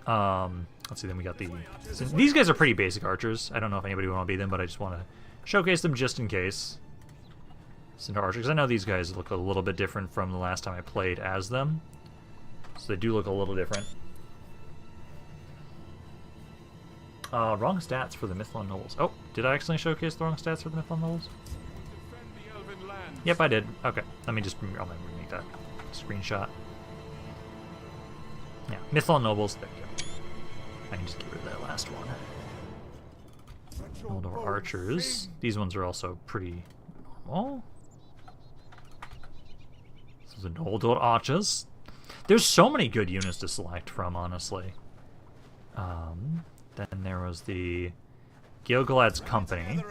S1: Let's see, then we got these guys are pretty basic archers. I don't know if anybody would want to be them, but I just want to showcase them just in case. Centaur archers, because I know these guys look a little bit different from the last time I played as them. So they do look a little different. Wrong stats for the Mithlon Nobles. Oh, did I accidentally showcase the wrong stats for the Mithlon Nobles? Yep, I did. Okay, I'll remake that screenshot. Yeah, Mithlon Nobles, there you go. I can just get rid of that last one. Noldor Archers. These ones are also pretty normal. So the Noldor Archers. There's so many good units to select from, honestly. Then there was the Gilgalad's Company.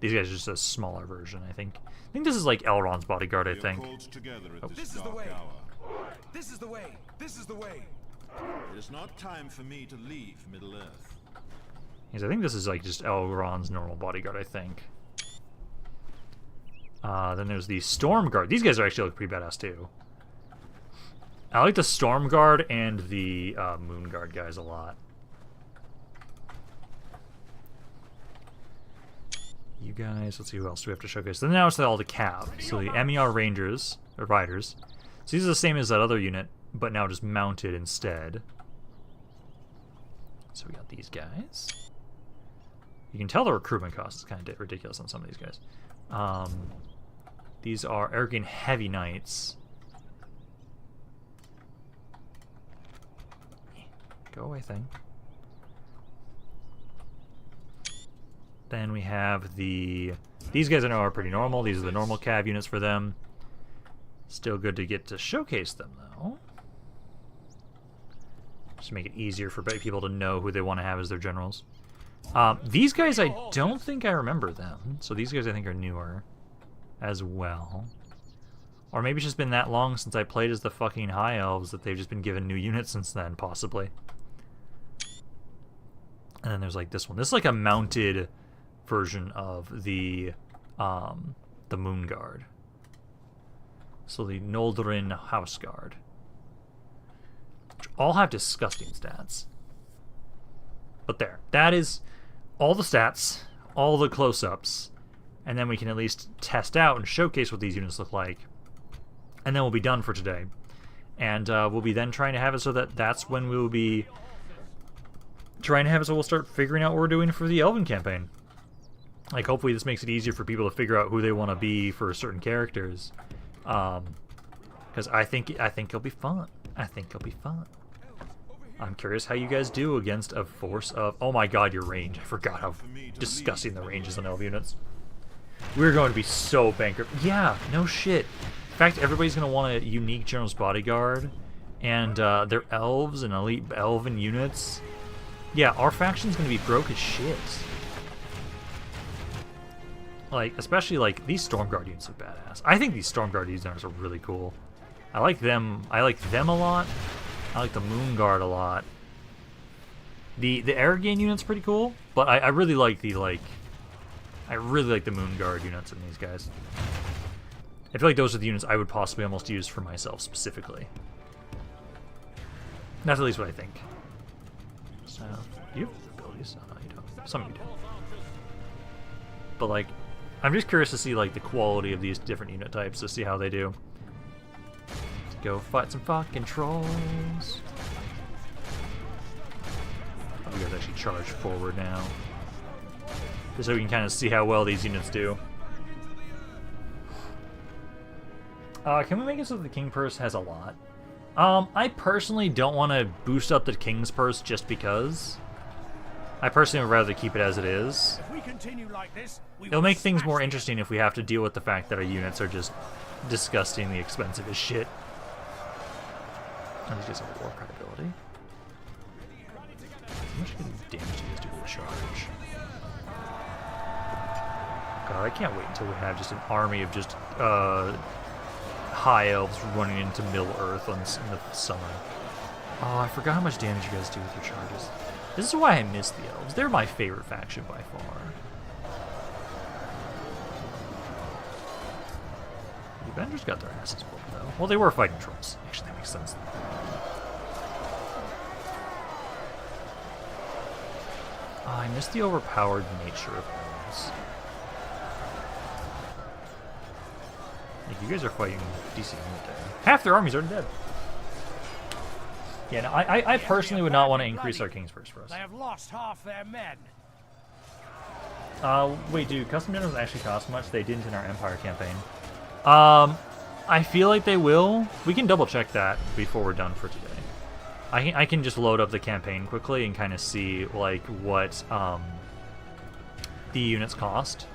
S1: These guys are just a smaller version, I think. I think this is like Elrond's bodyguard, I think. Oh.
S3: This is the way. This is the way. This is the way.
S2: It is not time for me to leave Middle-earth.
S1: I think this is like just Elrond's normal bodyguard, I think. Then there's the Storm Guard. These guys are actually look pretty badass too. I like the Storm Guard and the Moon Guard guys a lot. You guys, let's see who else do we have to showcase. Then now it's all the Cav. So the MER Rangers, or Riders. So these are the same as that other unit, but now just mounted instead. So we got these guys. You can tell the recruitment cost is kind of ridiculous on some of these guys. These are Arrogant Heavy Knights. Go away, thing. Then we have the... These guys I know are pretty normal. These are the normal cav units for them. Still good to get to showcase them, though. Just to make it easier for people to know who they want to have as their generals. These guys, I don't think I remember them. So these guys I think are newer as well. Or maybe it's just been that long since I played as the fucking High Elves that they've just been given new units since then, possibly. And then there's like this one. This is like a mounted version of the Moon Guard. So the Noldrin House Guard. Which all have disgusting stats. But there. That is all the stats, all the close-ups, and then we can at least test out and showcase what these units look like. And then we'll be done for today. And we'll be then trying to have it so that that's when we will be trying to have it so we'll start figuring out what we're doing for the Elven campaign. Like, hopefully this makes it easier for people to figure out who they want to be for certain characters. Because I think it'll be fun. I think it'll be fun. I'm curious how you guys do against a force of... Oh my god, your range. I forgot how disgusting the range is on elf units. We're going to be so bankrupt. Yeah, no shit. In fact, everybody's going to want a unique General's Bodyguard. And they're elves and elite elven units. Yeah, our faction's going to be broke as shit. Like, especially, like, these Stormguard units are badass. I think these Stormguard units are really cool. I like them. I like them a lot. I like the Moon Guard a lot. The Arrogant unit's pretty cool, but I really like the, like... I really like the Moon Guard units in these guys. I feel like those are the units I would possibly almost use for myself, specifically. That's at least what I think. So, you have abilities? Oh, no, you don't. Some of you do. But, like, I'm just curious to see, like, the quality of these different unit types, to see how they do. Let's go fight some fucking trolls. Oh, you guys actually charge forward now. Just so we can kind of see how well these units do. Can we make it so that the King Purse has a lot? I personally don't want to boost up the King's Purse just because. I personally would rather keep it as it is.
S3: If we continue like this,
S1: it'll make things more interesting if we have to deal with the fact that our units are just disgustingly expensive as shit. Oh, these guys have a war cry ability. How much damage do you guys do to the charge? God, I can't wait until we have just an army of just high elves running into Middle-earth in the summer. Oh, I forgot how much damage you guys do with your charges. This is why I miss the elves. They're my favorite faction by far. The Avengers got their asses whooped, though. Well, they were fighting trolls. Actually, that makes sense. Oh, I miss the overpowered nature of elves. Like, you guys are fighting decent unit there. Half their armies are dead. Yeah, no, I personally would not want to increase our King's Purse for us.
S3: They have lost half their men.
S1: Wait, do custom generals actually cost much? They didn't in our Empire campaign. I feel like they will. We can double check that before we're done for today. I can just load up the campaign quickly and kind of see like what the units cost.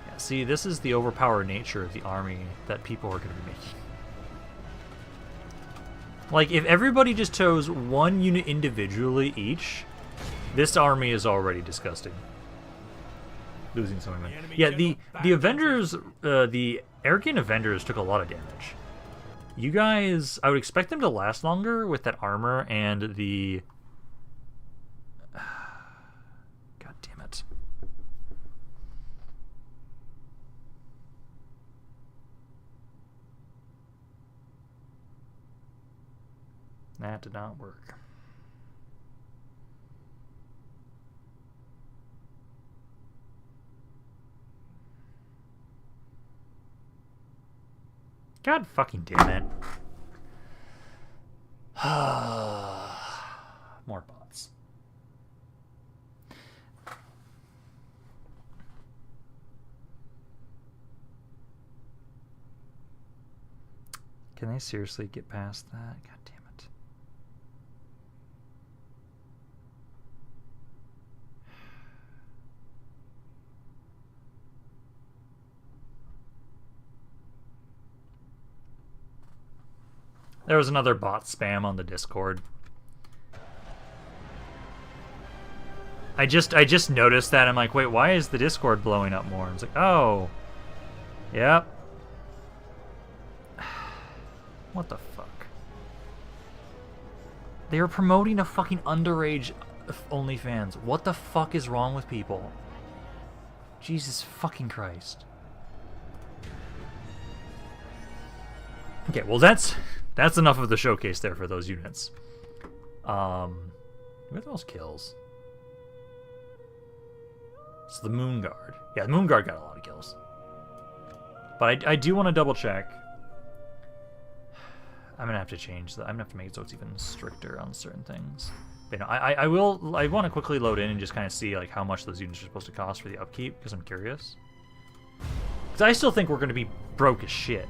S1: Yeah, see, this is the overpowered nature of the army that people are going to be making. Like, if everybody just chose one unit individually each, this army is already disgusting. Losing so many men. Yeah, the Avengers, the Arrogant Avengers took a lot of damage. You guys, I would expect them to last longer with that armor and the... God damn it. That did not work. God fucking damn it. More bots. Can they seriously get past that? God damn it. There was another bot spam on the Discord. I just noticed that. I'm like, wait, why is the Discord blowing up more? I was like, oh. Yep. What the fuck? They are promoting a fucking underage OnlyFans. What the fuck is wrong with people? Jesus fucking Christ. Okay, well that's enough of the showcase there for those units. Who are those kills? So the Moon Guard. Yeah, the Moon Guard got a lot of kills. But I do want to double check. I'm gonna have to change that. I'm gonna have to make it so it's even stricter on certain things. But, you know, I want to quickly load in and just kind of see like how much those units are supposed to cost for the upkeep, because I'm curious. Because I still think we're gonna be broke as shit.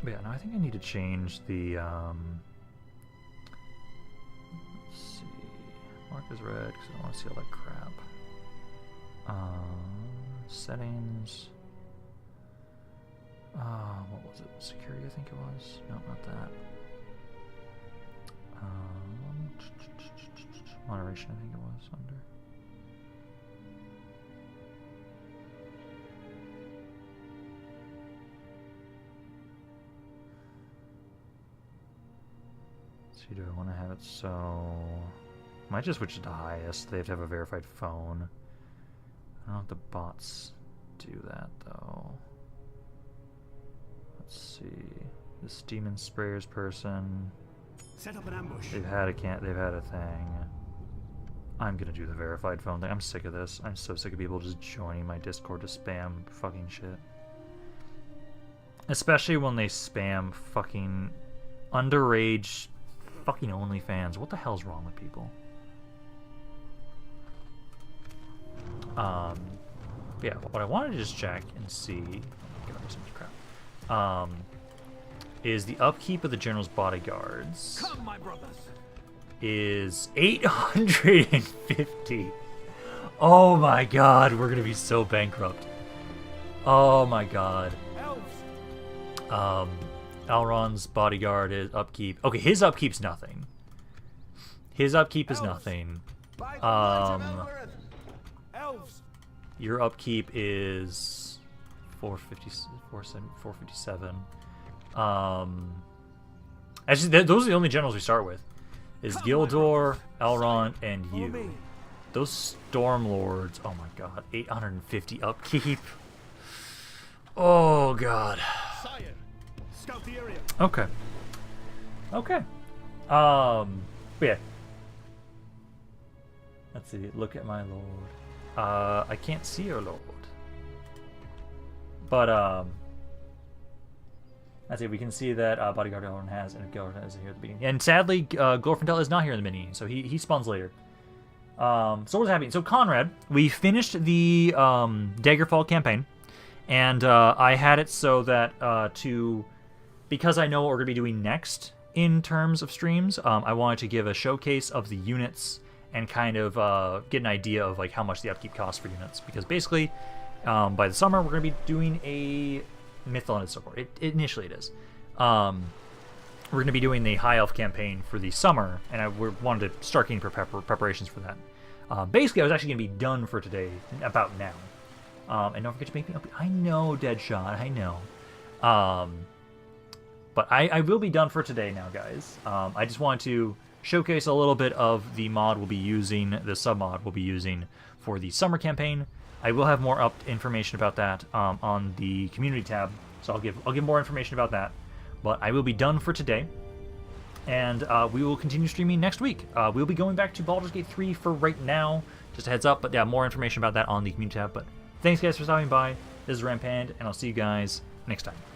S1: But yeah, no, I think I need to change the let's see. Mark is red because I don't want to see all that crap. Settings. What was it? Security, I think it was. No, not that. Moderation, I think it was under. See, do I want to have it so? Might just switch it to highest. They have to have a verified phone. I don't know if the bots do that though. Let's see. This demon sprayers person.
S3: Set up an ambush.
S1: They've had a thing. I'm gonna do the verified phone thing. I'm sick of this. I'm so sick of people just joining my Discord to spam fucking shit. Especially when they spam fucking underage fucking OnlyFans. What the hell's wrong with people? Yeah, what I wanted to just check and see. God, there's so much crap. Is the upkeep of the general's bodyguards.
S3: Come, my brothers.
S1: Is 850. Oh my god, we're gonna be so bankrupt. Oh my god. Elrond's bodyguard is upkeep. Okay, his upkeep's nothing. His upkeep is nothing. Your upkeep is 457. Actually, those are the only generals we start with. Is Gildor, Elrond, and you. Those Stormlords, oh my god, 850 upkeep. Oh god. Okay. Okay. Yeah. Let's see. Look at my lord. I can't see your lord. But that's it. We can see that bodyguard Elrond has, and Gilrond is here at the beginning. And sadly, Glorfindel is not here in the mini, so he spawns later. So what's happening? So Conrad, we finished the Daggerfall campaign, and I had it so that because I know what we're going to be doing next in terms of streams, I wanted to give a showcase of the units and kind of get an idea of like how much the upkeep costs for units. Because basically, by the summer, we're going to be doing a Mythal and support. Initially it is. We're going to be doing the High Elf campaign for the summer, and we wanted to start getting preparations for that. Basically, I was actually going to be done for today, about now. And don't forget to make me up. I know, Deadshot, I know. But I will be done for today now, guys. I just wanted to showcase a little bit of the mod we'll be using, the sub-mod we'll be using for the summer campaign. I will have more information about that on the community tab, so I'll give more information about that. But I will be done for today, and we will continue streaming next week. We'll be going back to Baldur's Gate 3 for right now, just a heads up, but yeah, more information about that on the community tab. But thanks guys for stopping by. This is Rampand, and I'll see you guys next time.